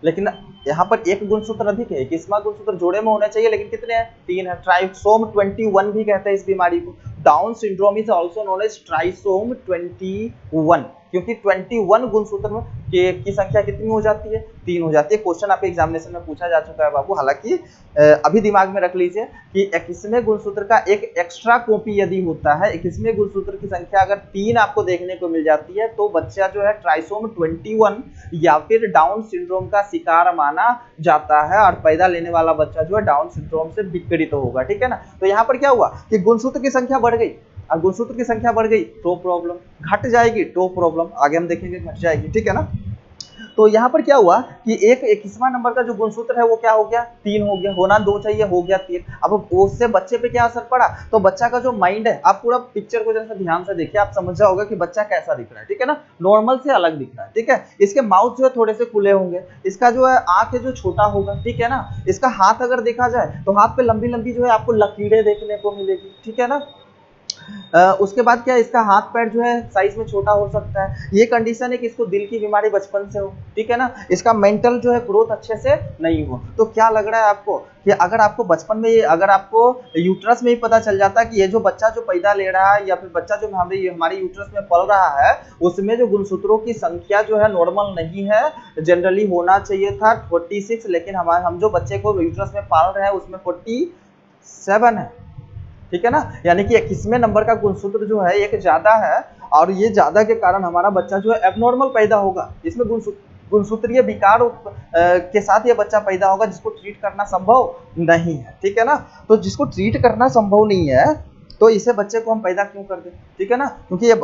लेकिन यहाँ पर एक गुणसूत्र अधिक है, 21वां गुणसूत्र जोड़े में होना चाहिए, लेकिन कितने हैं, 3 है। ट्राइसोम 21 भी कहते हैं इस बीमारी को। Down syndrome is also known as trisomy 21, क्योंकि 21 गुणसूत्र की संख्या कितनी हो जाती है, 3 हो जाती है। क्वेश्चन आपके एग्जामिनेशन में पूछा जा चुका है बाबू, हालांकि अभी दिमाग में रख लीजिए कि 21वें गुणसूत्र का एक एक्स्ट्रा कॉपी यदि होता है, 21वें गुणसूत्र की संख्या अगर 3 आपको देखने को मिल जाती है तो बच्चा जो है ट्राइसोम 21 या फिर डाउन सिंड्रोम का शिकार माना जाता है और पैदा लेने वाला बच्चा जो है डाउन सिंड्रोम से विकृत होगा, ठीक है ना। तो यहाँ पर क्या हुआ कि गुणसूत्र की संख्या बढ़ गई, और गुणसूत्र की संख्या बढ़ गई तो प्रॉब्लम, घट जाएगी तो प्रॉब्लम, आगे हम देखेंगे घट जाएगी, ठीक है ना। तो यहाँ पर क्या हुआ कि एक 21वां नंबर का जो गुणसूत्र है वो क्या हो गया, 3 हो गया, होना 2 चाहिए, हो गया 3। अब उससे बच्चे पे क्या असर पड़ा, तो बच्चा का जो माइंड है, आप पूरा पिक्चर को जैसे ध्यान से देखिए, आप समझ जाओगे कि बच्चा कैसा दिख रहा है, ठीक है ना, नॉर्मल से अलग दिख रहा है, ठीक है। इसके माउथ जो है थोड़े से खुले होंगे, इसका जो है आंख है जो छोटा होगा, ठीक है ना। इसका हाथ अगर देखा जाए तो हाथ पे लंबी लंबी जो है आपको लकीरें देखने को मिलेगी, ठीक है ना। उसके बाद क्या, इसका हाथ पैर जो है साइज में छोटा हो सकता है। ये कंडीशन है कि इसको दिल की बीमारी बचपन से हो, ठीक है ना। इसका मेंटल जो है ग्रोथ अच्छे से नहीं हो। तो क्या लग रहा है आपको कि अगर आपको बचपन में, अगर आपको यूट्रस में ही पता चल जाता कि ये जो बच्चा जो पैदा ले रहा है या फिर बच्चा जो हमारे यूट्रस में पल रहा है, उसमें जो गुणसूत्रों की संख्या जो है नॉर्मल नहीं है, जनरली होना चाहिए था 46, लेकिन हम जो बच्चे को यूट्रस में पाल रहे हैं उसमें 47 है, ठीक है ना। यानी कि 21वें नंबर का गुणसूत्र जो है एक ज्यादा है, और ये ज्यादा के कारण हमारा बच्चा जो है एबनॉर्मल पैदा होगा। इसमें गुणसूत्रीय विकार के साथ ये बच्चा पैदा होगा, जिसको ट्रीट करना संभव नहीं है, ठीक है ना। तो जिसको ट्रीट करना संभव नहीं है, तो इसे बच्चे को हम पैदा क्यों कर दें, ठीक है ना। क्योंकि ये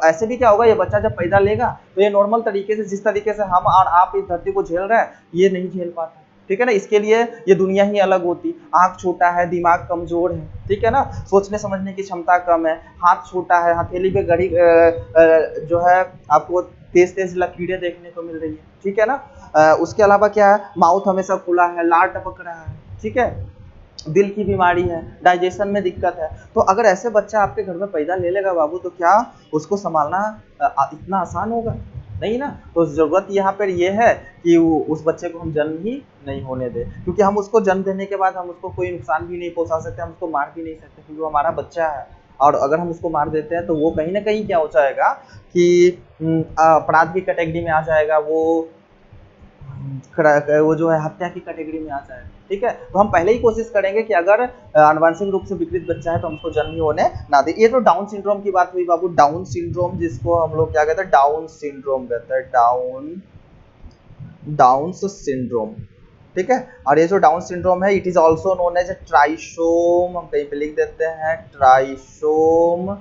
ऐसे भी क्या होगा, ये बच्चा जब पैदा लेगा तो ये नॉर्मल तरीके से, जिस तरीके से हम और आप इस धरती को झेल रहे हैं, ये नहीं झेल पाता, ठीक है ना। इसके लिए ये दुनिया ही अलग होती। आंख छोटा है, दिमाग कमजोर है, ठीक है ना, सोचने समझने की क्षमता कम है, हाथ छोटा है, हथेली पे घड़ी जो है आपको तेज तेज लकीरें देखने को मिल रही है, ठीक है ना। उसके अलावा क्या है, माउथ हमेशा खुला है, लार टपक रहा है, ठीक है, दिल की बीमारी है, डाइजेशन में दिक्कत है। तो अगर ऐसे बच्चा आपके घर में पैदा ले लेगा बाबू, तो क्या उसको संभालना इतना आसान होगा, नहीं ना। तो जरूरत यहाँ पर यह है कि उस बच्चे को हम जन्म ही नहीं होने दें, क्योंकि हम उसको जन्म देने के बाद हम उसको कोई नुकसान भी नहीं पहुंचा सकते, हम उसको मार भी नहीं सकते, क्योंकि वो हमारा बच्चा है। और अगर हम उसको मार देते हैं तो वो कहीं ना कहीं क्या हो जाएगा कि अपराध की कैटेगरी में आ जाएगा, वो जो है हत्या की कैटेगरी में आ जाए, ठीक है। तो हम पहले ही कोशिश करेंगे कि अगर आनुवंशिक रूप से विकृत बच्चा है तो हम उसको जन्म ही होने ना दे। ये तो डाउन सिंड्रोम की बात हुई बाबू, डाउन सिंड्रोम जिसको हम लोग क्या कहते हैं, डाउन सिंड्रोम कहते हैं, डाउन सिंड्रोम, ठीक है। और ये जो डाउन सिंड्रोम है, it is also known as trisomy, हम कहीं पे लिख देते हैं ट्राइसोम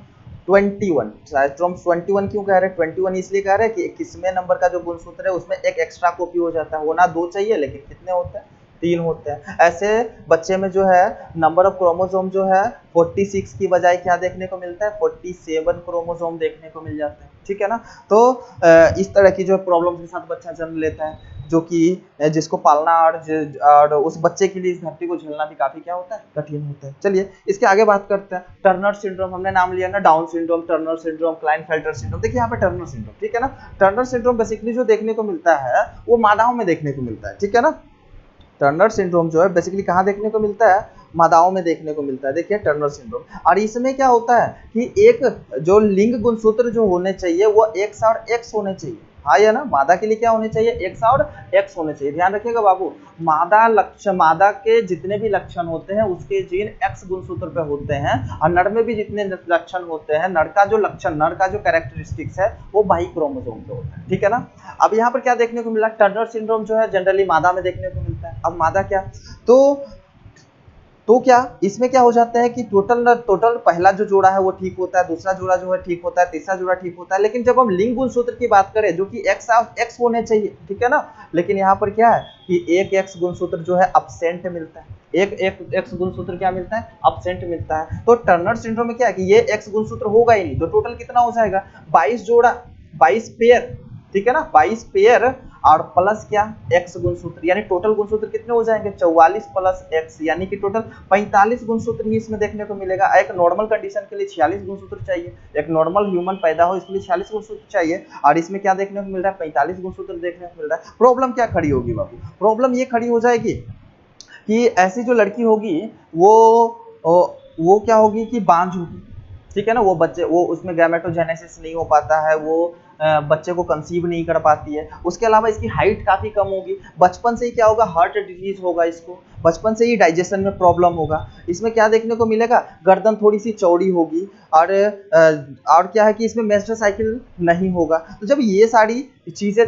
21। ट्राइसोम 21 क्यों कह रहे हैं, 21 इसलिए कह रहे हैं कि 21वें नंबर का जो गुणसूत्र है उसमें एक एक्स्ट्रा कॉपी हो जाता है, होना 2 चाहिए लेकिन कितने होते हैं, 3 होते हैं। ऐसे बच्चे में जो है नंबर ऑफ क्रोमोसोम जो है 46 की बजाय क्या देखने को मिलता है, 47 क्रोमोसोम देखने को मिल जाते हैं, ठीक है ना। तो इस तरह की जो प्रॉब्लम के साथ बच्चा जन्म लेता है, जो कि जिसको पालना और उस बच्चे के लिए इस धरती को झेलना भी काफी क्या होता है, कठिन होता है। चलिए इसके आगे बात करते हैं। टर्नर सिंड्रोम हमने नाम लिया ना, down syndrome, Turner syndrome, Klinefelter syndrome. देखिए यहाँ पे टर्नर सिंड्रोम, ठीक है ना। टर्नर सिंड्रोम बेसिकली जो देखने को मिलता है वो मादाओं में देखने को मिलता है, ठीक है ना। टर्नर सिंड्रोम जो है बेसिकली कहाँ देखने को मिलता है, मादाओं में देखने को मिलता है। देखिए टर्नर सिंड्रोम, और इसमें क्या होता है कि एक जो लिंग गुणसूत्र जो होने चाहिए वो एक्स और एक्स होने चाहिए, हाँ या ना। मादा के लिए क्या होने चाहिए, एक्स और एक्स होने चाहिए। ध्यान रखिएगा बाबू, मादा के जितने भी लक्षण होते हैं उसके जीन एक्स गुणसूत्र पे होते हैं, और नर में भी जितने लक्षण होते हैं, नर का जो लक्षण, नर का जो कैरेक्टरिस्टिक्स है वो वाई क्रोमोसोम पे होता है, ठीक है ना। अब यहाँ पर क्या देखने को मिला, टर्नर सिंड्रोम जो है जनरली मादा में देखने को मिलता है। अब मादा क्या, तो क्या इसमें क्या हो जाता है कि टोटल पहला जो जोड़ा है वो ठीक होता है, दूसरा जोड़ा जो है ठीक होता है, तीसरा जोड़ा ठीक होता है। लेकिन जब हम लिंग गुणसूत्र की बात करें जो कि एक्स होने चाहिए, ठीक है ना, लेकिन यहाँ पर क्या है कि एक एक्स गुणसूत्र जो है अब्सेंट मिलता है, एक एक्स गुणसूत्र क्या मिलता है, अब्सेंट मिलता है। तो टर्नर सिंड्रोम में क्या है कि ये एक्स गुणसूत्र होगा ही नहीं, तो टोटल कितना हो जाएगा, 22 जोड़ा, 22 पेयर, ठीक है ना, 22 पेयर और प्लस क्या, एक्स गुणसूत्र, यानी टोटल गुणसूत्र कितने हो जाएंगे, 44 प्लस एक्स, यानी कि टोटल 45 गुणसूत्र ही इसमें देखने को मिलेगा। एक नॉर्मल कंडीशन के लिए 46 गुणसूत्र चाहिए, एक नॉर्मल ह्यूमन पैदा हो इसके लिए 46 गुणसूत्र चाहिए, और इसमें क्या देखने को मिल रहा है, 45 गुणसूत्र देखने को मिल रहा है। प्रॉब्लम क्या खड़ी होगी बाबू, प्रॉब्लम ये खड़ी हो जाएगी कि ऐसी जो लड़की होगी वो क्या होगी कि बांझ होगी, ठीक है ना। वो उसमें गैमेटोजेनेसिस नहीं हो पाता है, वो बच्चे को कंसीव नहीं कर पाती है। उसके अलावा इसकी हाइट काफी कम होगी, बचपन से ही क्या होगा, हार्ट डिजीज होगा, इसको बचपन से ही डाइजेशन में प्रॉब्लम होगा। इसमें क्या देखने को मिलेगा, गर्दन थोड़ी सी चौड़ी होगी, और क्या है कि इसमें मेंस्ट्रुअल साइकिल नहीं होगा। तो जब ये सारी चीजें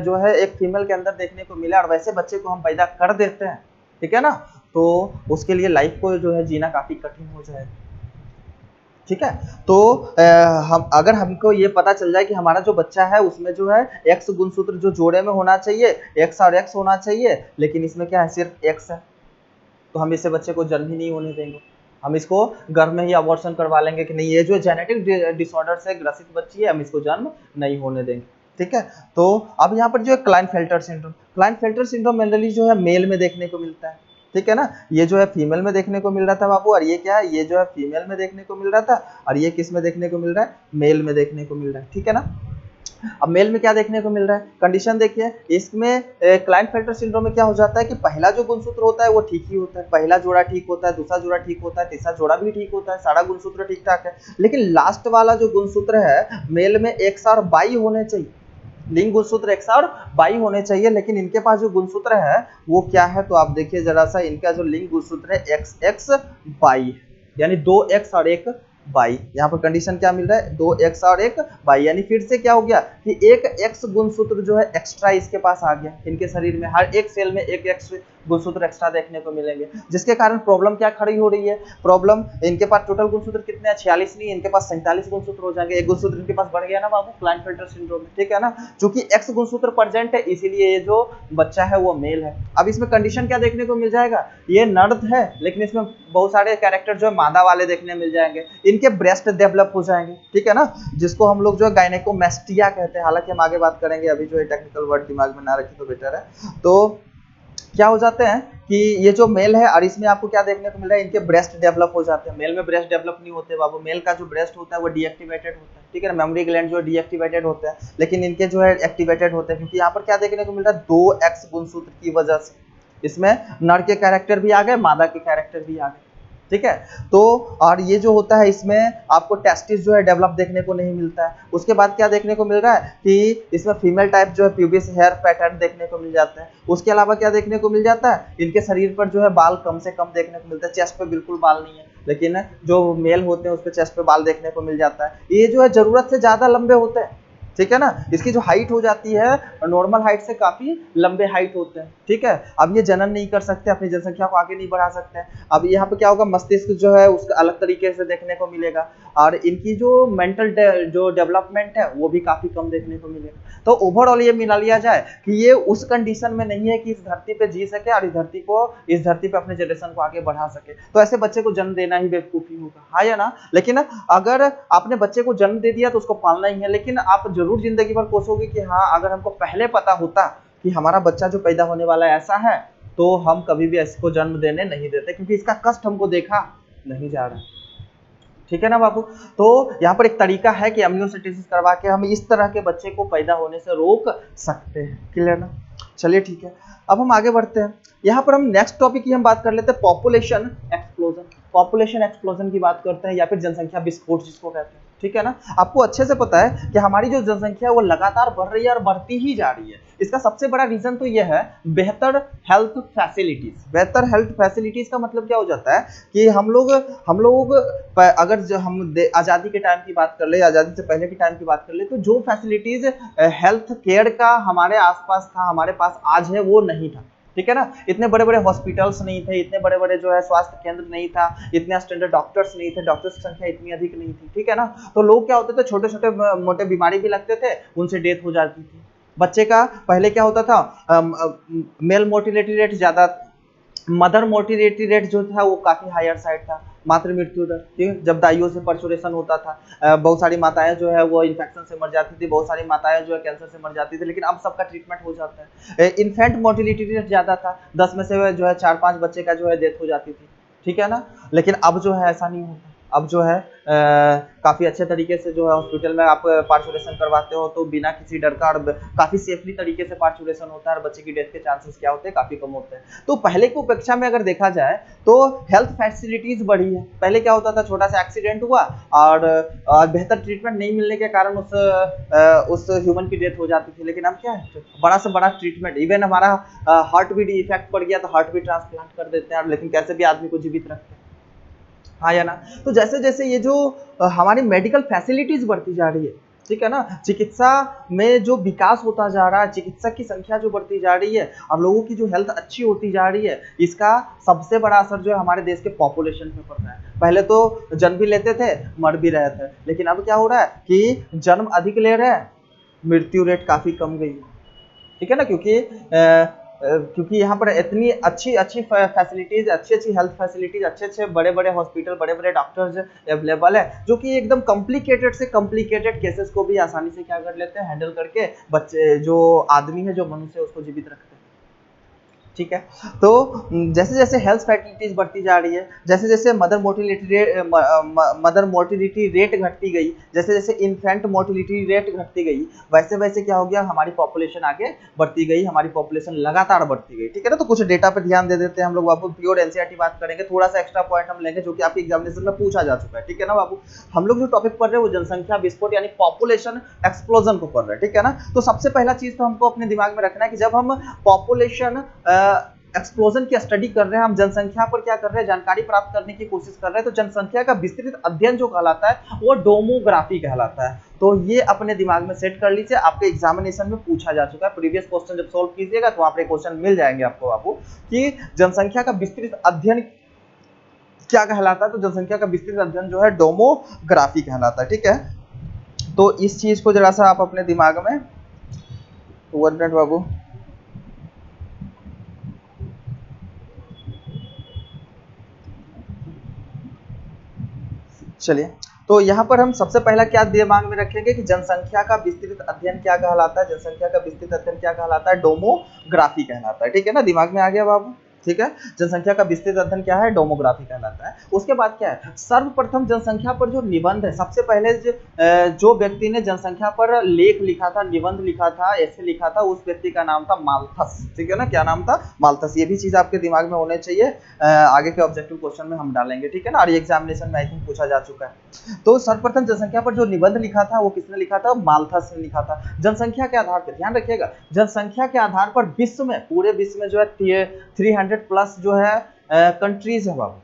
जो है एक फीमेल के अंदर देखने को मिला और वैसे बच्चे को हम पैदा कर देते हैं, ठीक है ना, तो उसके लिए लाइफ को जो है जीना काफी कठिन हो जाएगा। ठीक है। तो हम अगर हमको ये पता चल जाए कि हमारा जो बच्चा है उसमें जो है एक्स गुणसूत्र जो जोड़े में होना चाहिए, एक्स और एक्स होना चाहिए, लेकिन इसमें क्या है, सिर्फ एक्स है, तो हम इससे बच्चे को जन्म ही नहीं होने देंगे। हम इसको गर्भ में ही अबॉर्शन करवा लेंगे कि नहीं, ये जो जेनेटिक डिसऑर्डर से ग्रसित बच्ची है, हम इसको जन्म नहीं होने देंगे। ठीक है। तो अब यहाँ पर जो है Klinefelter syndrome, Klinefelter syndrome generally जो है मेल में देखने को मिलता है। ठीक है ना, ये जो है फीमेल में देखने को मिल रहा था बाबू, और ये क्या है, ये जो है फीमेल में देखने को मिल रहा था, और ये किस में देखने को मिल रहा है, मेल में देखने को मिल रहा है। ठीक है ना। अब मेल में क्या देखने को मिल रहा है, कंडीशन देखिए, इसमें क्लाइनफेल्टर सिंड्रोम में क्या हो जाता है कि पहला जो गुणसूत्र होता है वो ठीक ही होता है, पहला जोड़ा ठीक होता है, दूसरा जोड़ा ठीक होता है, तीसरा जोड़ा भी ठीक होता है, सारा गुणसूत्र ठीक ठाक है, लेकिन लास्ट वाला जो गुणसूत्र है मेल में एक्स और बाई होने चाहिए, लिंग गुणसूत्र एक्स और बाई होने चाहिए, लेकिन इनके पास जो गुणसूत्र है वो क्या है, तो आप देखिए जरा सा, इनका जो लिंग गुणसूत्र है एक्स एक्स बाई, यानी 2 एक्स और 1 बाई। यहाँ पर कंडीशन क्या मिल रहा है, 2 एक्स और 1 बाई, यानी फिर से क्या हो गया कि एक एक्स गुणसूत्र जो है एक्स्ट्रा इसके पास आ गया, इनके शरीर में हर एक सेल में एक एक्स गुणसूत्र एक्स्ट्रा देखने को मिलेंगे, जिसके कारण प्रॉब्लम क्या खड़ी हो रही है, प्रॉब्लम इनके पास टोटल गुणसूत्र कितने हैं, 46 नहीं, इनके पास 47 गुणसूत्र हो जाएंगे, एक गुणसूत्र इनके पास बढ़ गया ना बाबू, क्लाइनफेल्टर सिंड्रोम में। ठीक है ना, क्योंकि एक्स गुणसूत्र प्रेजेंट है, इसीलिए ये जो बच्चा है वो मेल है। अब इसमें कंडीशन क्या देखने को मिल जाएगा, ये नर्द है, लेकिन इसमें बहुत सारे कैरेक्टर जो है मादा वाले देखने मिल जाएंगे, इनके ब्रेस्ट डेवलप हो जाएंगे। ठीक है ना, जिसको हम लोग जो है गायनेकोमेस्टिया कहते हैं, हालांकि हम आगे बात करेंगे, अभी जो है टेक्निकल वर्ड दिमाग में ना रखें तो बेटर है। तो क्या हो जाते हैं कि ये जो मेल है, और इसमें आपको क्या देखने को मिल रहा है, इनके ब्रेस्ट डेवलप हो जाते हैं, मेल में ब्रेस्ट डेवलप नहीं होते बाबू, मेल का जो ब्रेस्ट होता है वो डीएक्टिवेटेड होता है। ठीक है ना, मेमोरी ग्लैंड जो डीएक्टिवेटेड होते हैं, लेकिन इनके जो है एक्टिवेटेड होते हैं, क्योंकि यहाँ पर क्या देखने को मिल रहा है, 2 एक्स गुणसूत्र की वजह से इसमें नर के कैरेक्टर भी आ गए, मादा के कैरेक्टर भी आ गए। ठीक है। तो और ये जो होता है इसमें आपको टेस्टिस जो है डेवलप देखने को नहीं मिलता है। उसके बाद क्या देखने को मिल रहा है कि इसमें फीमेल टाइप जो है प्यूबिस हेयर पैटर्न देखने को मिल जाता है। उसके अलावा क्या देखने को मिल जाता है, इनके शरीर पर जो है बाल कम से कम देखने को मिलता है, चेस्ट पे बिल्कुल बाल नहीं है, लेकिन जो मेल होते हैं उस पर चेस्ट पे बाल देखने को मिल जाता है। ये जो है जरूरत से ज्यादा लंबे होते हैं। ठीक है ना, इसकी जो हाइट हो जाती है नॉर्मल हाइट से काफी लंबे हाइट होते हैं। ठीक है। अब ये जनन नहीं कर सकते, अपनी जनसंख्या को आगे नहीं बढ़ा सकते हैं। अब यहाँ पे क्या होगा, मस्तिष्क जो है उसका अलग तरीके से देखने को मिलेगा, और इनकी जो मेंटल जो डेवलपमेंट है वो भी काफी कम देखने को मिलेगा। तो ओवरऑल ये मिला लिया जाए कि ये उस कंडीशन में नहीं है कि इस धरती पे जी सके और इस धरती पे अपने जनरेशन को आगे बढ़ा सके, तो ऐसे बच्चे को जन्म देना ही बेवकूफी होगा, हाँ या ना। लेकिन अगर आपने बच्चे को जन्म दे दिया तो उसको पालना ही है, लेकिन आप जरूर जिंदगी भर कोसोगे कि हाँ अगर हमको पहले पता होता कि हमारा बच्चा जो पैदा होने वाला है ऐसा है, तो हम कभी भी इसको जन्म देने नहीं देते, क्योंकि इसका कष्ट हमको देखा नहीं जा रहा। ठीक है ना बाबू। तो यहाँ पर एक तरीका है कि एमनियोसेंटेसिस करवा के हम इस तरह के बच्चे को पैदा होने से रोक सकते हैं। क्लियर ना। चलिए ठीक है, अब हम आगे बढ़ते हैं। यहाँ पर हम नेक्स्ट टॉपिक की हम बात कर लेते हैं, पॉपुलेशन एक्सप्लोजन। पॉपुलेशन एक्सप्लोजन की बात करते हैं, या फिर जनसंख्या विस्फोट जिसको कहते हैं। ठीक है ना, आपको अच्छे से पता है कि हमारी जो जनसंख्या है वो लगातार बढ़ रही है और बढ़ती ही जा रही है। इसका सबसे बड़ा रीजन तो यह है बेहतर हेल्थ फैसिलिटीज। बेहतर हेल्थ फैसिलिटीज का मतलब क्या हो जाता है कि हम लोग अगर जो हम आज़ादी के टाइम की बात कर ले, आज़ादी से पहले के टाइम की बात कर ले, तो जो फैसिलिटीज हेल्थ केयर का हमारे आसपास था, हमारे पास आज है, वो नहीं था। ठीक है ना, इतने बड़े बड़े हॉस्पिटल्स नहीं थे, इतने बड़े बड़े जो है स्वास्थ्य केंद्र नहीं था, इतने स्टैंडर्ड डॉक्टर्स नहीं थे, डॉक्टर्स की संख्या इतनी अधिक नहीं थी। ठीक है ना, तो लोग क्या होते थे, छोटे छोटे मोटे बीमारी भी लगते थे, उनसे डेथ हो जाती थी। बच्चे का पहले क्या होता था, मेल मोर्टिलिटी रेट ज्यादा, मदर मोर्टिलिटी रेट जो था वो काफी हायर साइड था। मातृ मृत्यु दर, ठीक है, जब दाइयों से परचुरेशन होता था, बहुत सारी माताएं जो है वो इन्फेक्शन से मर जाती थी, बहुत सारी माताएं जो है कैंसर से मर जाती थी, लेकिन अब सबका ट्रीटमेंट हो जाता है। इन्फेंट मोर्टिलिटी रेट ज्यादा था, 10 में से जो है 4-5 बच्चे का जो है डेथ हो जाती थी। ठीक है ना, लेकिन अब जो है ऐसा नहीं होता। अब जो है काफी अच्छे तरीके से जो है हॉस्पिटल में आप पार्चुरेशन करवाते हो तो बिना किसी डर का और काफी सेफली तरीके से पार्चुरेशन होता है, और बच्चे की डेथ के चांसेस क्या होते हैं, काफी कम होते हैं। तो पहले की अपेक्षा में अगर देखा जाए तो हेल्थ फैसिलिटीज बढ़ी है। पहले क्या होता था, छोटा सा एक्सीडेंट हुआ और बेहतर ट्रीटमेंट नहीं मिलने के कारण उस ह्यूमन की डेथ हो जाती थी, लेकिन अब क्या है, बड़ा से बड़ा ट्रीटमेंट, इवन हमारा हार्ट बीट इफेक्ट पड़ गया तो हार्ट बीट ट्रांसप्लांट कर देते हैं, लेकिन कैसे भी आदमी को जीवित रखते हैं, हाँ या ना। तो जैसे जैसे ये जो हमारी मेडिकल फैसिलिटीज बढ़ती जा रही है, ठीक है ना। चिकित्सा में जो विकास होता जा रहा है, चिकित्सक की संख्या जो बढ़ती जा रही है और लोगों की जो हेल्थ अच्छी होती जा रही है, इसका सबसे बड़ा असर जो है हमारे देश के पॉपुलेशन पे पड़ रहा है। पहले तो जन्म भी लेते थे, मर भी रहे थे, लेकिन अब क्या हो रहा है कि जन्म अधिक ले रहे हैं, मृत्यु रेट काफी कम गई है। ठीक है ना, क्योंकि यहाँ पर इतनी अच्छी अच्छी फैसिलिटीज, अच्छी अच्छी हेल्थ फैसिलिटीज, अच्छे अच्छे बड़े बड़े हॉस्पिटल, बड़े बड़े डॉक्टर्स अवेलेबल है, जो कि एकदम कॉम्प्लिकेटेड से कॉम्प्लिकेटेड केसेस को भी आसानी से क्या कर लेते हैं, हैंडल करके बच्चे जो आदमी है, जो मनुष्य है, उसको जीवित रखते हैं। ठीक है। तो जैसे जैसे हेल्थ फैसिलिटीज बढ़ती जा रही है, जैसे जैसे मदर मोर्टिलिटी रेट घटती गई, जैसे जैसे इन्फेंट मोर्टिलिटी रेट घटती गई, वैसे वैसे क्या हो गया, हमारी पॉपुलेशन आगे बढ़ती गई, हमारी पॉपुलेशन लगातार बढ़ती गई। ठीक है ना। तो कुछ डेटा पे ध्यान दे देते हैं हम लोग बाबू, प्योर एनसीईआरटी बात करेंगे, थोड़ा सा एक्स्ट्रा पॉइंट हम लेंगे जो कि आपके एग्जामिनेशन में पूछा जा चुका है। ठीक है ना बाबू। हम लोग जो टॉपिक पढ़ रहे हैं वो जनसंख्या विस्फोट यानी पॉपुलेशन एक्सप्लोजन को पढ़ रहे हैं। ठीक है ना। तो सबसे पहला चीज तो हमको अपने दिमाग में रखना है कि जब हम पॉपुलेशन एक्सप्लोजन की स्टडी कर रहे हैं, हम जनसंख्या पर क्या कर रहे हैं, जानकारी प्राप्त करने की कोशिश कर रहे हैं, तो जनसंख्या का विस्तृत अध्ययन जो कहलाता है वो डेमोग्राफी कहलाता है। तो ये अपने दिमाग में सेट कर लीजिए, आपके एग्जामिनेशन में पूछा जा चुका है। प्रीवियस क्वेश्चन जब सॉल्व कीजिएगा तो वहां पर क्वेश्चन मिल जाएंगे आपको बाबू कि जनसंख्या का विस्तृत अध्ययन क्या कहलाता है। तो जनसंख्या का विस्तृत अध्ययन जो है डेमोग्राफी कहलाता है। ठीक है। तो इस चीज को जरा सा आप अपने दिमाग में, 1 मिनट बाबू। चलिए, तो यहाँ पर हम सबसे पहला क्या दिमाग में रखेंगे कि जनसंख्या का विस्तृत अध्ययन क्या कहलाता है, जनसंख्या का विस्तृत अध्ययन क्या कहलाता है, डेमोग्राफी कहलाता है। ठीक है ना, दिमाग में आ गया बाबू। ठीक है। जनसंख्या का विस्तृत अध्ययन क्या है, डेमोग्राफी कहलाता है। उसके बाद क्या है, सर्वप्रथम जनसंख्या पर जो निबंध है, सबसे पहले जो व्यक्ति ने जनसंख्या पर लेख लिखा था, निबंध लिखा था, ऐसे लिखा था, उस व्यक्ति का नाम था माल्थस। ठीक है ना, क्या नाम था, माल्थस। ये भी चीज आपके दिमाग में होने चाहिए, आगे के ऑब्जेक्टिव क्वेश्चन में हम डालेंगे। ठीक है ना, और ये एग्जामिनेशन में आई थिंक पूछा जा चुका है। तो सर्वप्रथम जनसंख्या पर जो निबंध लिखा था वो किसने लिखा था, माल्थस ने लिखा था। जनसंख्या के आधार पर ध्यान रखिएगा, जनसंख्या के आधार पर विश्व में, पूरे विश्व में जो है 300 प्लस जो है कंट्रीज है बाबू,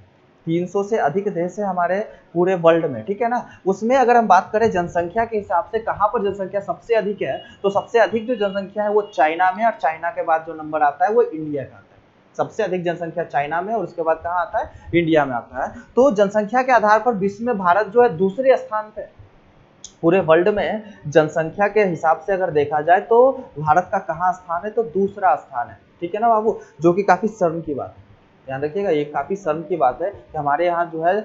300 से अधिक देश है हमारे पूरे वर्ल्ड में। ठीक है ना। उसमें अगर हम बात करें जनसंख्या के हिसाब से कहां पर जनसंख्या सबसे अधिक है, तो सबसे अधिक जो जनसंख्या है वो चाइना में, और चाइना के बाद जो नंबर आता है वो इंडिया का आता है। सबसे अधिक जनसंख्या चाइना में, और उसके बाद कहाँ आता है, इंडिया में आता है। तो जनसंख्या के आधार पर विश्व में भारत जो है दूसरे स्थान पे, पूरे वर्ल्ड में जनसंख्या के हिसाब से अगर देखा जाए तो भारत का कहाँ स्थान है, तो दूसरा स्थान है। ठीक है ना बाबू, जो कि काफी शर्म की बात है। ध्यान रखिएगा, ये काफी शर्म की बात है कि हमारे यहाँ जो है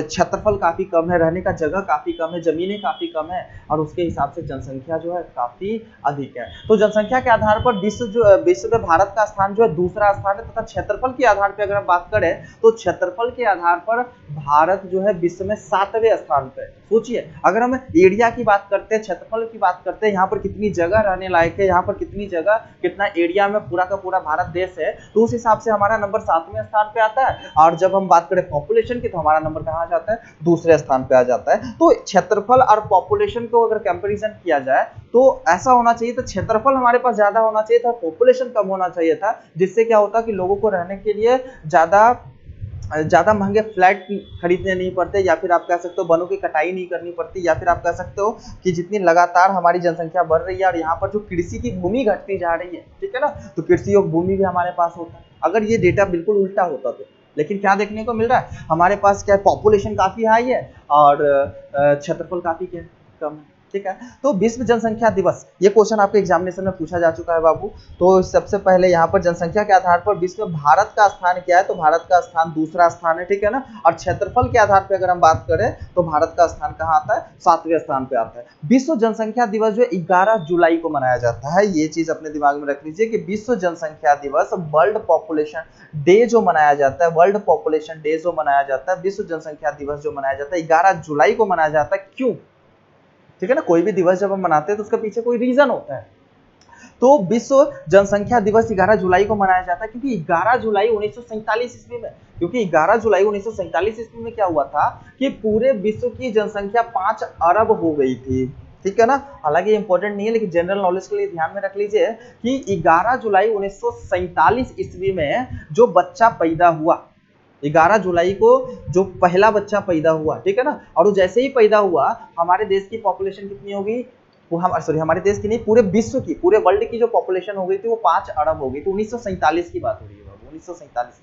क्षेत्रफल काफी कम है, रहने का जगह काफी कम है, जमीनें काफी कम है, और उसके हिसाब से जनसंख्या जो है काफी अधिक है। तो जनसंख्या के आधार पर विश्व में भारत का स्थान जो है दूसरा स्थान है, तथा क्षेत्रफल के आधार पर अगर हम बात करें तो क्षेत्रफल के आधार पर भारत जो है विश्व में 7वें स्थान पे। सोचिए, अगर हम एरिया की बात करते हैं, क्षेत्रफल की बात करते हैं, यहाँ पर कितनी जगह रहने लायक है, यहाँ पर कितनी जगह, कितना एरिया में पूरा का पूरा भारत देश है, तो उस हिसाब से हमारा नंबर 7वें स्थान पे आता है। और जब हम बात करें पॉपुलेशन की तो हमारा नंबर कहाँ आ जाता है, दूसरे स्थान पे आ जाता है। तो क्षेत्रफल और पॉपुलेशन को अगर कंपैरिजन किया जाए तो ऐसा होना चाहिए, तो क्षेत्रफल हमारे पास ज्यादा होना चाहिए था, पॉपुलेशन कम होना चाहिए था, जिससे क्या होता कि लोगों को रहने के लिए ज्यादा महंगे फ्लैट खरीदने नहीं पड़ते, या फिर आप कह सकते हो वनों की कटाई नहीं करनी पड़ती, या फिर आप कह सकते हो कि जितनी लगातार हमारी जनसंख्या बढ़ रही है और यहाँ पर जो कृषि की भूमि घटती जा रही है, ठीक है ना, तो कृषि योग्य भूमि भी हमारे पास होता है। अगर ये डेटा बिल्कुल उल्टा होता तो, लेकिन क्या देखने को मिल रहा है, हमारे पास क्या है, पॉपुलेशन काफी हाई है और क्षेत्रफल काफी कम है। ठीक है। तो विश्व जनसंख्या दिवस, ये क्वेश्चन आपके एग्जामिनेशन में पूछा जा चुका है बाबू। तो सबसे पहले यहाँ पर जनसंख्या के आधार पर विश्व में भारत का स्थान क्या है, तो भारत का स्थान दूसरा स्थान है। ठीक है ना। और क्षेत्रफल के आधार पर अगर हम बात करें तो भारत का स्थान कहाँ आता है, 7वें स्थान पे आता है। विश्व जनसंख्या दिवस जो 11 जुलाई को मनाया जाता है, ये चीज अपने दिमाग में रख लीजिए कि विश्व जनसंख्या दिवस, वर्ल्ड पॉपुलेशन डे जो मनाया जाता है, वर्ल्ड पॉपुलेशन डे जो मनाया जाता है, विश्व जनसंख्या दिवस जो मनाया जाता है 11 जुलाई को मनाया जाता है। क्यों? ठीक है ना, कोई भी दिवस जब हम मनाते हैं तो उसके पीछे कोई रीजन होता है। तो विश्व जनसंख्या दिवस 11 जुलाई को मनाया जाता है क्योंकि 11 जुलाई 1947 ईस्वी में, क्योंकि 11 जुलाई 1947 ईस्वी में क्या हुआ था कि पूरे विश्व की जनसंख्या 5 अरब हो गई थी। ठीक है ना। हालांकि इंपॉर्टेंट नहीं है, लेकिन जनरल नॉलेज के लिए ध्यान में रख लीजिए कि 11 जुलाई 1947 ईस्वी में जो बच्चा पैदा हुआ, 11 जुलाई को जो पहला बच्चा पैदा हुआ, ठीक है ना, और वो जैसे ही पैदा हुआ हमारे देश की पॉपुलेशन कितनी होगी, वो हम सॉरी हमारे देश की नहीं, पूरे विश्व की, पूरे वर्ल्ड की जो पॉपुलेशन हो गई थी वो 5 अरब हो गई थी। 1947 की बात हो रही है बाबू, 1947,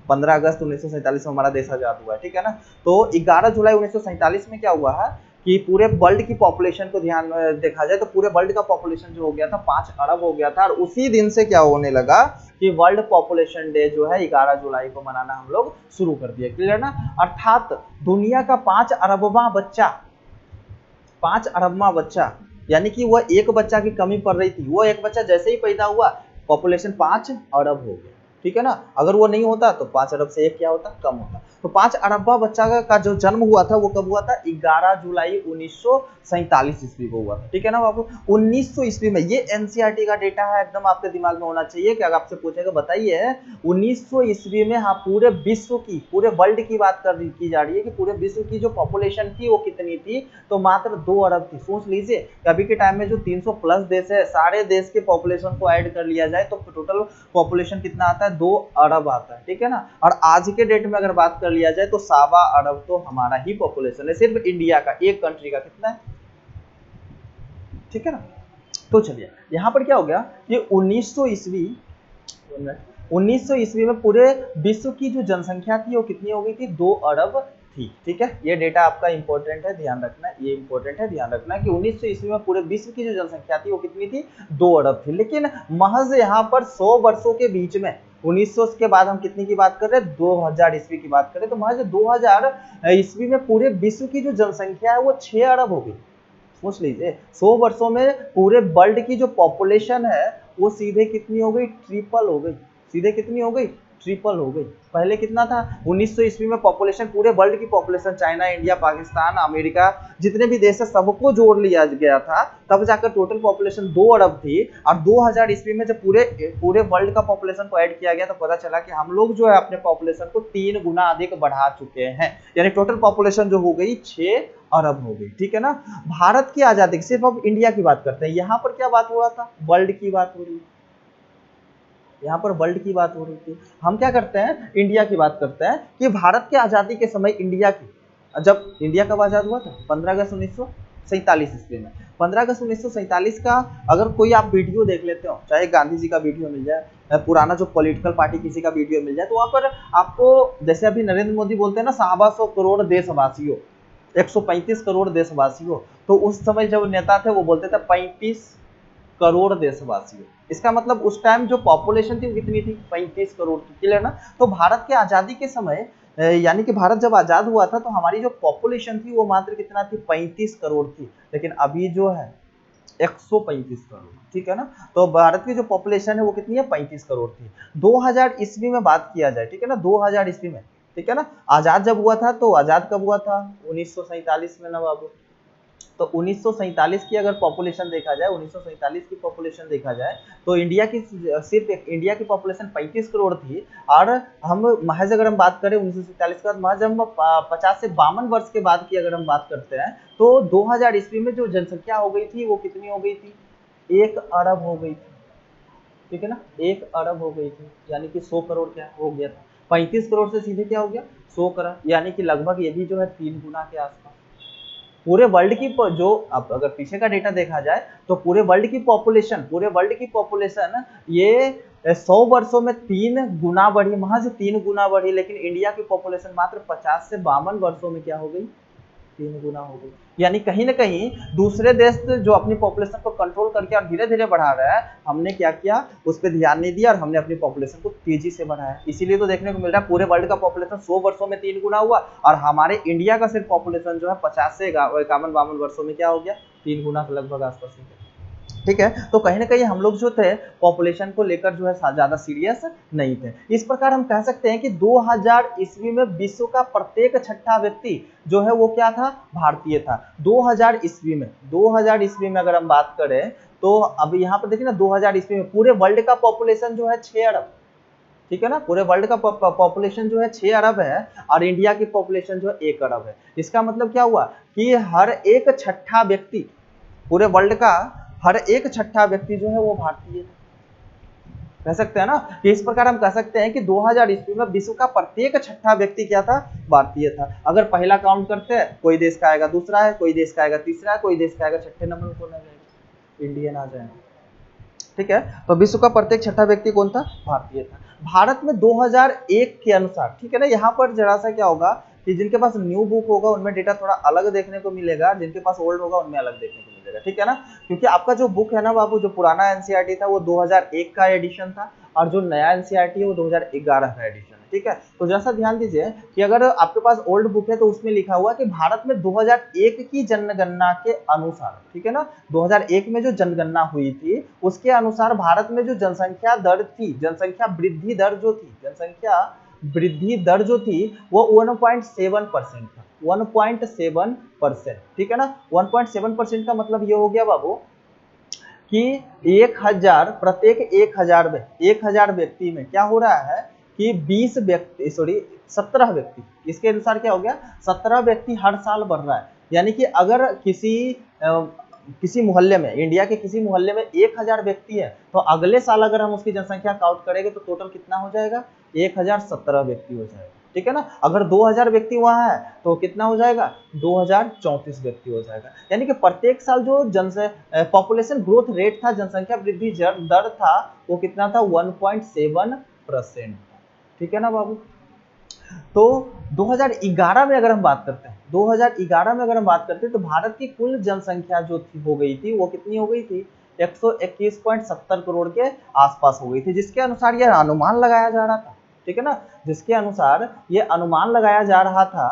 15 अगस्त 1947 में हमारा देश आजाद हुआ है, ठीक है ना। तो 11 जुलाई 1947 में क्या हुआ है कि पूरे वर्ल्ड की पॉपुलेशन को ध्यान देखा जाए तो पूरे वर्ल्ड का पॉपुलेशन जो हो गया था 5 अरब हो गया था। और उसी दिन से क्या होने लगा कि वर्ल्ड पॉपुलेशन डे जो है 11 जुलाई को मनाना हम लोग शुरू कर दिया, क्लियर ना। अर्थात दुनिया का 5 अरबवां बच्चा, 5 अरबवां बच्चा, यानी कि वह एक बच्चा की कमी पड़ रही थी, वो एक बच्चा जैसे ही पैदा हुआ पॉपुलेशन 5 अरब हो गया, ठीक है ना। अगर वो नहीं होता तो 5 अरब से एक क्या होता, कम होता। तो 5 अरबवा बच्चा का जो जन्म हुआ था वो कब हुआ था, 11 जुलाई 1947 ईस्वी को हुआ था, ठीक है ना बाबू। 1900 ईस्वी में, ये एनसीईआरटी का डेटा है, एकदम आपके दिमाग में होना चाहिए कि अगर आपसे पूछेगा बताइए 1900 ईस्वी में, हाँ, पूरे विश्व की, पूरे वर्ल्ड की बात की जा रही है कि पूरे विश्व की जो पॉपुलेशन थी वो कितनी थी, तो मात्र 2 अरब थी। सोच लीजिए अभी के टाइम में जो 300 प्लस देश है, सारे देश के पॉपुलेशन को ऐड कर लिया जाए तो टोटल पॉपुलेशन कितना आता है, 2 अरब आता है, ठीक है ना। और आज के डेट में अगर बात कर लिया जाए तो 1.25 अरब तो हमारा ही पॉपुलेशन है, सिर्फ इंडिया का, एक कंट्री का कितना है, ठीक है ना। तो चलिए यहाँ पर क्या हो गया, ये 1900 ईस्वी, 1900 ईस्वी में पूरे विश्व की जो जनसंख्या थी वो कितनी हो गई थी, 2 अरब थी, ठीक है। ये डेटा आपका इंपॉर्टेंट है, ध्यान रखना, ये इंपॉर्टेंट है, ध्यान रखना कि 1900 ईस्वी में पूरे विश्व की जो जनसंख्या थी वो कितनी थी, 2 अरब थी। लेकिन महज यहाँ पर 100 वर्षों के बीच में, 1900 के बाद हम कितनी की बात कर रहे हैं, 2000 ईस्वी की बात करें तो महज 2000 ईस्वी में पूरे विश्व की जो जनसंख्या है वो 6 अरब हो गई। सोच लीजिए 100 वर्षों में पूरे वर्ल्ड की जो पॉपुलेशन है वो सीधे कितनी हो गई, ट्रिपल हो गई, सीधे कितनी हो गई, ट्रिपल हो गई। पहले कितना था, 1900 ईस्वी में पॉपुलेशन, पूरे वर्ल्ड की population, China, India, Pakistan, America, जितने भी देश है सबको जोड़ लिया गया था, तब जाकर टोटल पॉपुलेशन 2 अरब थी। और 2000 ईस्वी में जब पूरे वर्ल्ड का पॉपुलेशन को ऐड किया गया तो पता चला कि हम लोग जो है अपने पॉपुलेशन को 3 गुना अधिक बढ़ा चुके हैं, यानी टोटल पॉपुलेशन जो हो गई 6 अरब हो गई, ठीक है ना। भारत की आजादी, सिर्फ अब इंडिया की बात करते हैं, यहाँ पर क्या बात हो रहा था, वर्ल्ड की बात हो रही है, यहाँ पर वर्ल्ड की बात हो रही थी। हम क्या करते हैं, इंडिया की बात करते हैं कि भारत के आजादी के समय इंडिया की, जब इंडिया कब आजाद हुआ था, 15 अगस्त 1947 ईस्वी में। 15 अगस्त 1947 का अगर कोई आप वीडियो देख लेते हो, चाहे गांधी जी का वीडियो मिल जाए, पुराना जो पॉलिटिकल पार्टी किसी का वीडियो मिल जाए, तो वहां पर आपको, जैसे अभी नरेंद्र मोदी बोलते हैं ना 125 करोड़ देशवासियों, 135 करोड़ देशवासियों, तो उस समय जब नेता थे वो बोलते थे 35 करोड़ देशवासियों। इसका मतलब उस टाइम जो पॉपुलेशन थी वो कितनी थी, 35 करोड़ की, क्लियर ना। तो भारत के आजादी के समय, यानी कि भारत जब आजाद हुआ था तो हमारी जो पॉपुलेशन थी वो मात्र कितना थी, 35 करोड़ थी। लेकिन अभी जो है 135 करोड़, ठीक है ना। तो भारत की जो पॉपुलेशन है वो कितनी है, 35 करोड़ थी। 2000 ईस्वी में बात किया जाए, ठीक है ना, 2000 ईस्वी में, ठीक है ना, आजाद जब हुआ था, तो आजाद कब हुआ था, 1947 में ना बाबू। तो 1947 की अगर पॉपुलेशन देखा जाए, 1947 की पॉपुलेशन देखा जाए तो इंडिया की, सिर्फ इंडिया की पॉपुलेशन 35 करोड़ थी। और हम महज अगर हम बात करें 1947 का, महज हम 50 से 52 वर्ष के बाद की अगर हम बात करते हैं तो 2000 ईस्वी में जो जनसंख्या हो गई थी वो कितनी हो गई थी, 1 अरब हो गई थी, ठीक है ना, 1 अरब हो गई थी, यानी कि 100 करोड़ क्या हो गया था। 35 करोड़ से सीधे क्या हो गया, 100 करोड़, यानी कि लगभग ये भी जो है 3 गुना के आसपास। पूरे वर्ल्ड की जो, अब अगर पीछे का डेटा देखा जाए तो पूरे वर्ल्ड की पॉपुलेशन, पूरे वर्ल्ड की पॉपुलेशन ये 100 वर्षों में 3 गुना बढ़ी, महज 3 गुना बढ़ी। लेकिन इंडिया की पॉपुलेशन मात्र 50 से 52 वर्षों में क्या हो गई, 3 गुना हो गई। यानी कहीं ना कहीं दूसरे देश जो अपनी पॉपुलेशन को कंट्रोल करके और धीरे धीरे बढ़ा रहा है, हमने क्या किया, उस पर ध्यान नहीं दिया और हमने अपनी पॉपुलेशन को तेजी से बढ़ाया। इसीलिए तो देखने को मिल रहा है पूरे वर्ल्ड का पॉपुलेशन 100 वर्षों में 3 गुना हुआ और हमारे इंडिया का सिर्फ पॉपुलेशन जो है 50 से 51-52 वर्षों में क्या हो गया, 3 गुना के लगभग आसपास हो गया, ठीक है। तो कहीं ना कहीं हम लोग जो थे पॉपुलेशन को लेकर जो है ज्यादा सीरियस नहीं थे। इस प्रकार हम कह सकते हैं कि 2000 ईस्वी में विश्व का प्रत्येक छठा व्यक्ति जो है वो क्या था, भारतीय था। 2000 ईस्वी में, 2000 ईस्वी में अगर हम बात करें तो अब यहाँ पर देखिए ना, 2000 ईस्वी में पूरे वर्ल्ड का पॉपुलेशन जो है 6 अरब, ठीक है ना, पूरे वर्ल्ड का पॉपुलेशन जो है 6 अरब है और इंडिया की पॉपुलेशन जो है 1 अरब है। इसका मतलब क्या हुआ कि हर एक छठा व्यक्ति, पूरे वर्ल्ड का हर एक छठा व्यक्ति जो है वो भारतीय है, कह सकते हैं ना। कि इस प्रकार हम कह सकते हैं कि 2000 ईस्वी में विश्व का प्रत्येक छठा व्यक्ति क्या था, भारतीय था। अगर पहला काउंट करते हैं कोई देश का आएगा दूसरा है, कोई देश का आएगा तीसरा है, कोई देश का आएगा छठे नंबर पर जाएगा, इंडियन आ जाए, ठीक है। तो विश्व का प्रत्येक छठा व्यक्ति कौन था? भारतीय था। भारत में 2001 के अनुसार, ठीक है ना, यहाँ पर जरा सा क्या होगा कि जिनके पास न्यू बुक होगा उनमें डेटा थोड़ा अलग देखने को मिलेगा, जिनके पास ओल्ड होगा उनमें अलग देखने को मिलेगा, ठीक है ना। क्योंकि आपका जो बुक है ना बाबू, जो पुराना एनसीईआरटी था वो 2001 का एडिशन था, और जो नया एनसीईआरटी है वो 2011 का एडिशन है, ठीक है। तो जैसा ध्यान दीजिए कि अगर आपके पास ओल्ड बुक है तो उसमें लिखा हुआ कि भारत में 2001 की जनगणना के अनुसार, ठीक है ना, 2001 में जो जनगणना हुई थी उसके अनुसार भारत में जो जनसंख्या दर थी, जनसंख्या वृद्धि दर जो थी, जनसंख्या वृद्धि दर जो थी वो 1.7% था, 1.7%, ठीक है ना। 1.7% का मतलब ये हो गया बाबू कि 1000 प्रत्येक 1000 व्यक्ति में क्या हो रहा है कि 20 व्यक्ति, सॉरी 17 व्यक्ति, इसके अनुसार क्या हो गया, 17 व्यक्ति हर साल बढ़ रहा है। यानी कि अगर किसी मोहल्ले में, इंडिया के किसी मोहल्ले में 1000 व्यक्ति है तो अगले साल अगर हम उसकी जनसंख्या काउंट करेंगे तो टोटल कितना हो जाएगा, 1017 व्यक्ति हो जाएगा, ठीक है ना। अगर 2000 व्यक्ति वहां है तो कितना हो जाएगा, 2034 व्यक्ति हो जाएगा। यानी कि प्रत्येक साल जो पॉपुलेशन ग्रोथ रेट था, जनसंख्या वृद्धि दर था, वो कितना था, 1.7%, ठीक है ना बाबू। तो 2011 में अगर हम बात करते हैं, 2011 में अगर हम बात करते हैं तो भारत की कुल जनसंख्या जो थी हो गई थी, वो कितनी हो गई थी, 121.70 करोड़ के आसपास हो गई थी, जिसके अनुसार यह अनुमान लगाया जा रहा था, ठीक है ना, जिसके अनुसार यह अनुमान लगाया जा रहा था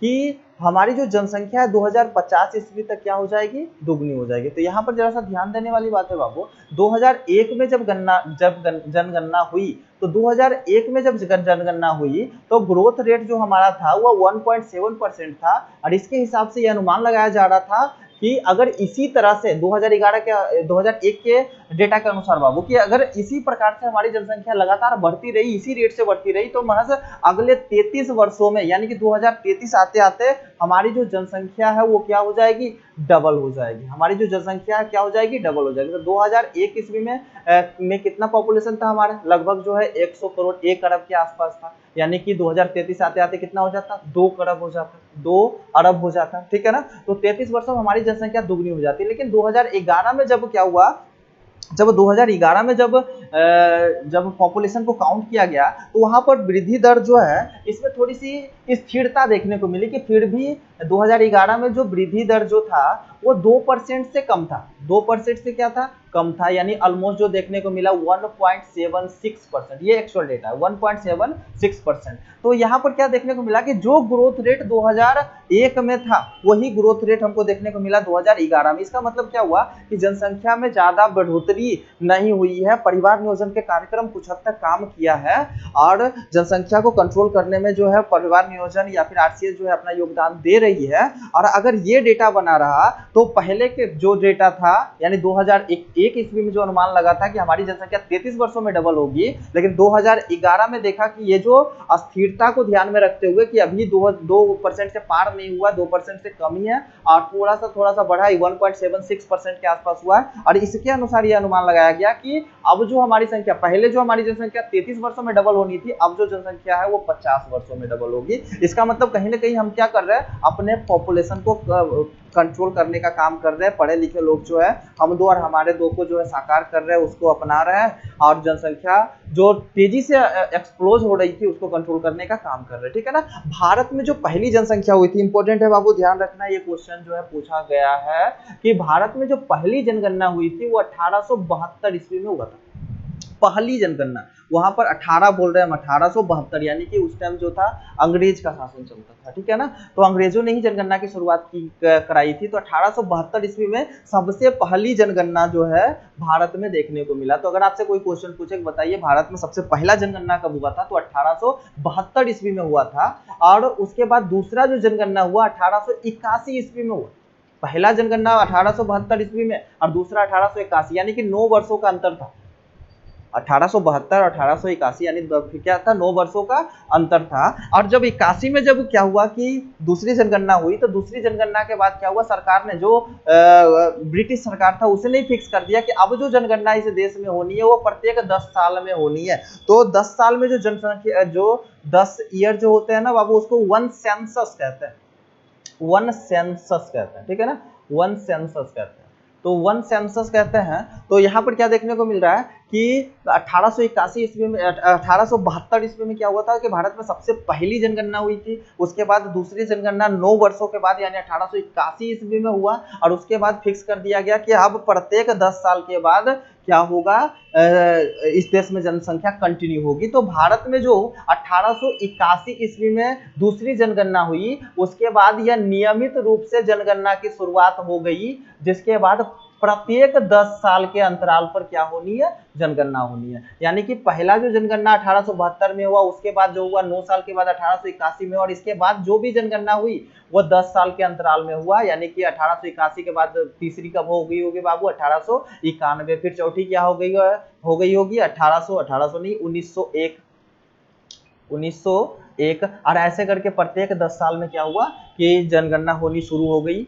कि हमारी जो जनसंख्या है 2050 ईस्वी तक क्या हो जाएगी, दुगनी हो जाएगी। तो यहाँ पर जरा सा ध्यान देने वाली बात है बाबू, 2001 में जब जनगणना हुई तो 2001 में जब जनगणना हुई तो ग्रोथ रेट जो हमारा था वो 1.7% था, और इसके हिसाब से यह अनुमान लगाया जा रहा था कि अगर इसी तरह से 2001 के डेटा के अनुसार बाबू कि अगर इसी प्रकार से हमारी जनसंख्या लगातार बढ़ती रही, इसी रेट से बढ़ती रही, तो महज अगले 33 वर्षों में, यानी कि 2033 आते आते हमारी जो जनसंख्या है वो क्या हो जाएगी, डबल हो जाएगी। हमारी जो जनसंख्या है क्या हो जाएगी, डबल हो जाएगी। तो 2001 ईस्वी में कितना पॉपुलेशन था हमारा, लगभग जो है 100 करोड़, 1 अरब के आसपास था। यानी कि 2033 आते आते कितना हो जाता, 2 अरब हो जाता, 2 अरब हो जाता, ठीक है ना। तो 33 वर्षों में हमारी जनसंख्या दुगनी हो जाती है। लेकिन 2011 में जब क्या हुआ, जब 2011 में जब पॉपुलेशन को काउंट किया गया तो वहां पर वृद्धि दर जो है इसमें थोड़ी सी स्थिरता देखने को मिली, कि फिर भी 2011 में जो वृद्धि दर जो था वो 2% से कम था, 2% से क्या था, कम था। यानी ऑलमोस्ट जो देखने को मिला 1.76%, ये एक्चुअल डेटा है, 1.76%। तो यहाँ पर क्या देखने को मिला कि जो ग्रोथ रेट 2001 में था वही ग्रोथ रेट हमको देखने को मिला 2011 में। इसका मतलब क्या हुआ कि जनसंख्या में ज्यादा बढ़ोतरी नहीं हुई है, परिवार नियोजन के कार्यक्रम कुछ हद तक काम किया है, और जनसंख्या को कंट्रोल करने में जो है परिवार नियोजन या फिर आरसीएस जो है अपना योगदान दे रही है। और अगर ये डेटा बना रहा तो पहले के जो डेटा था, यानी 2001 ईस्वी में जो अनुमान लगा था कि हमारी जनसंख्या 33 वर्षों में डबल होगी, लेकिन 2011 में देखा कि ये जो अस्थिरता को ध्यान में रखते हुए कि अभी 2% से पार नहीं हुआ, 2% से कम ही है, और थोड़ा सा बढ़ा 1.76% के आसपास हुआ है। और इसके अनुसार यह अनुमान लगाया गया कि अब जो हमारी संख्या, पहले जो हमारी जनसंख्या 33 वर्षों में डबल होनी थी, अब जो जनसंख्या है वो 50 वर्षों में डबल होगी। इसका मतलब कहीं ना कहीं हम क्या कर रहे हैं, अपने पॉपुलेशन को कंट्रोल करने का काम कर रहे हैं। पढ़े लिखे लोग जो है, हम दो और हमारे दो को जो है साकार कर रहे हैं, उसको अपना रहे हैं, और जनसंख्या जो तेजी से एक्सप्लोज हो रही थी उसको कंट्रोल करने का काम कर रहे हैं, ठीक है ना। भारत में जो पहली जनसंख्या हुई थी, इंपॉर्टेंट है बाबू, ध्यान रखना, ये क्वेश्चन जो है पूछा गया है कि भारत में जो पहली जनगणना हुई थी वो 1872 ईस्वी में हुआ था, पहली जनगणना। वहां पर 18 बोल रहे हैं हम, 1872, यानी कि उस टाइम जो था अंग्रेज का शासन चलता था, ठीक है ना। तो अंग्रेजों ने ही जनगणना की शुरुआत कराई थी। तो 1872 ईस्वी में सबसे पहली जनगणना जो है भारत में देखने को मिला। तो अगर आपसे कोई क्वेश्चन पूछे बताइए भारत में सबसे पहला जनगणना कब हुआ था, तो 1872 ईस्वी में हुआ था। और उसके बाद दूसरा जो जनगणना हुआ 1881 ईस्वी में हुआ। पहला जनगणना 1872 ईस्वी में और दूसरा 1881, यानी कि 9 वर्षों का अंतर था। 1872 और 1881, यानी क्या था, 9 वर्षों का अंतर था। और जब 81 में जब क्या हुआ कि दूसरी जनगणना हुई, तो दूसरी जनगणना के बाद क्या हुआ, सरकार ने, जो ब्रिटिश सरकार था, उसने ही फिक्स कर दिया कि अब जो जनगणना इस देश में होनी है वो प्रत्येक 10 साल में होनी है। तो 10 साल में जो जनसंख्या, जो 10 ईयर जो होते हैं ना बाबू, उसको वन सेंसस कहते हैं, वन सेंसस कहते हैं, ठीक है ना, वन सेंसस कहते हैं। तो वन सेंसस कहते हैं। तो यहाँ पर क्या देखने को मिल रहा है कि 1881 ईस्वी में 1872 ईस्वी में क्या हुआ था कि भारत में सबसे पहली जनगणना हुई थी। उसके बाद दूसरी जनगणना 9 वर्षों के बाद यानी 1881 ईस्वी में हुआ, और उसके बाद फिक्स कर दिया गया कि अब प्रत्येक 10 साल के बाद क्या होगा, इस देश में जनसंख्या कंटिन्यू होगी। तो भारत में जो 1881 ईस्वी में दूसरी जनगणना हुई, उसके बाद यह नियमित रूप से जनगणना की शुरुआत हो गई, जिसके बाद प्रत्येक 10 साल के अंतराल पर क्या होनी है, जनगणना होनी है। यानी कि पहला जो जनगणना 1872 में हुआ, उसके बाद जो हुआ 9 साल के बाद 1881 में, और इसके बाद जो भी जनगणना हुई वो 10 साल के अंतराल में हुआ। यानी कि 1881 के बाद तीसरी कब हो गई होगी बाबू, 1891। फिर चौथी क्या हो गई होगी 1800 नहीं 1901 1901। और ऐसे करके प्रत्येक 10 साल में क्या हुआ कि जनगणना होनी शुरू हो गई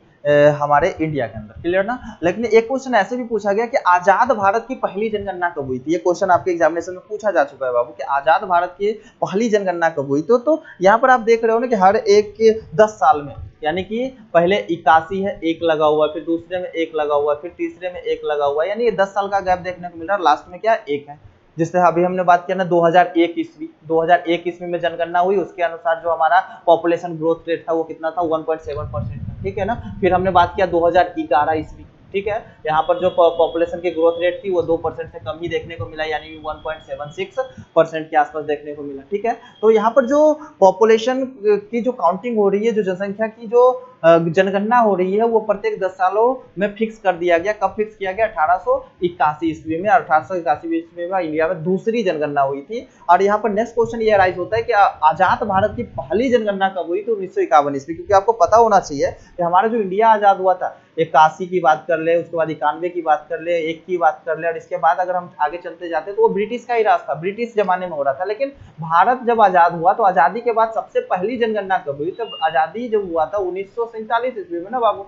हमारे इंडिया के अंदर। क्लियर ना। लेकिन एक क्वेश्चन ऐसे भी पूछा गया कि आजाद भारत की पहली जनगणना कब हुई थी। ये क्वेश्चन आपके एग्जामिनेशन में पूछा जा चुका है बाबू कि आजाद भारत की पहली जनगणना कब हुई। तो यहाँ पर आप देख रहे हो ना कि हर एक के 10 साल में, यानी कि पहले 81 है, एक लगा हुआ, फिर दूसरे में एक लगा हुआ, फिर तीसरे में एक लगा हुआ, यानी ये 10 साल का गैप देखने को मिल रहा है। लास्ट में क्या एक है, जिससे अभी हमने बात किया ना 2001 ईस्वी में जनगणना हुई। उसके अनुसार जो हमारा पॉपुलेशन ग्रोथ रेट था वो कितना था, 1.7% था। ठीक है ना। फिर हमने बात किया 2011 ईस्वी, ठीक है, यहाँ पर जो पॉपुलेशन की ग्रोथ रेट थी वो 2% से कम ही देखने को मिला, यानी 1.76% के आसपास देखने को मिला। ठीक है। तो यहाँ पर जो पॉपुलेशन की जो काउंटिंग हो रही है, जो जनसंख्या की जो जनगणना हो रही है, वो प्रत्येक 10 सालों में फिक्स कर दिया गया। कब फिक्स किया गया, 1881 ईस्वी में। 1881 ईस्वी में इंडिया में दूसरी जनगणना हुई थी। और यहाँ पर नेक्स्ट क्वेश्चन ये राइज होता है कि आजाद भारत की पहली जनगणना कब हुई, तो 1951 ईस्वी। क्योंकि आपको पता होना चाहिए कि हमारा जो इंडिया आजाद हुआ था, 81 की बात कर ले, उसके बाद 91 की बात कर ले, 1 की बात कर ले, और इसके बाद अगर हम आगे चलते जाते तो वो ब्रिटिश का ही राज था, ब्रिटिश जमाने में हो रहा था। लेकिन भारत जब आजाद हुआ तो आजादी के बाद सबसे पहली जनगणना कब हुई, तब आजादी जब हुआ था 1947 ईस्वी में ना बाबू।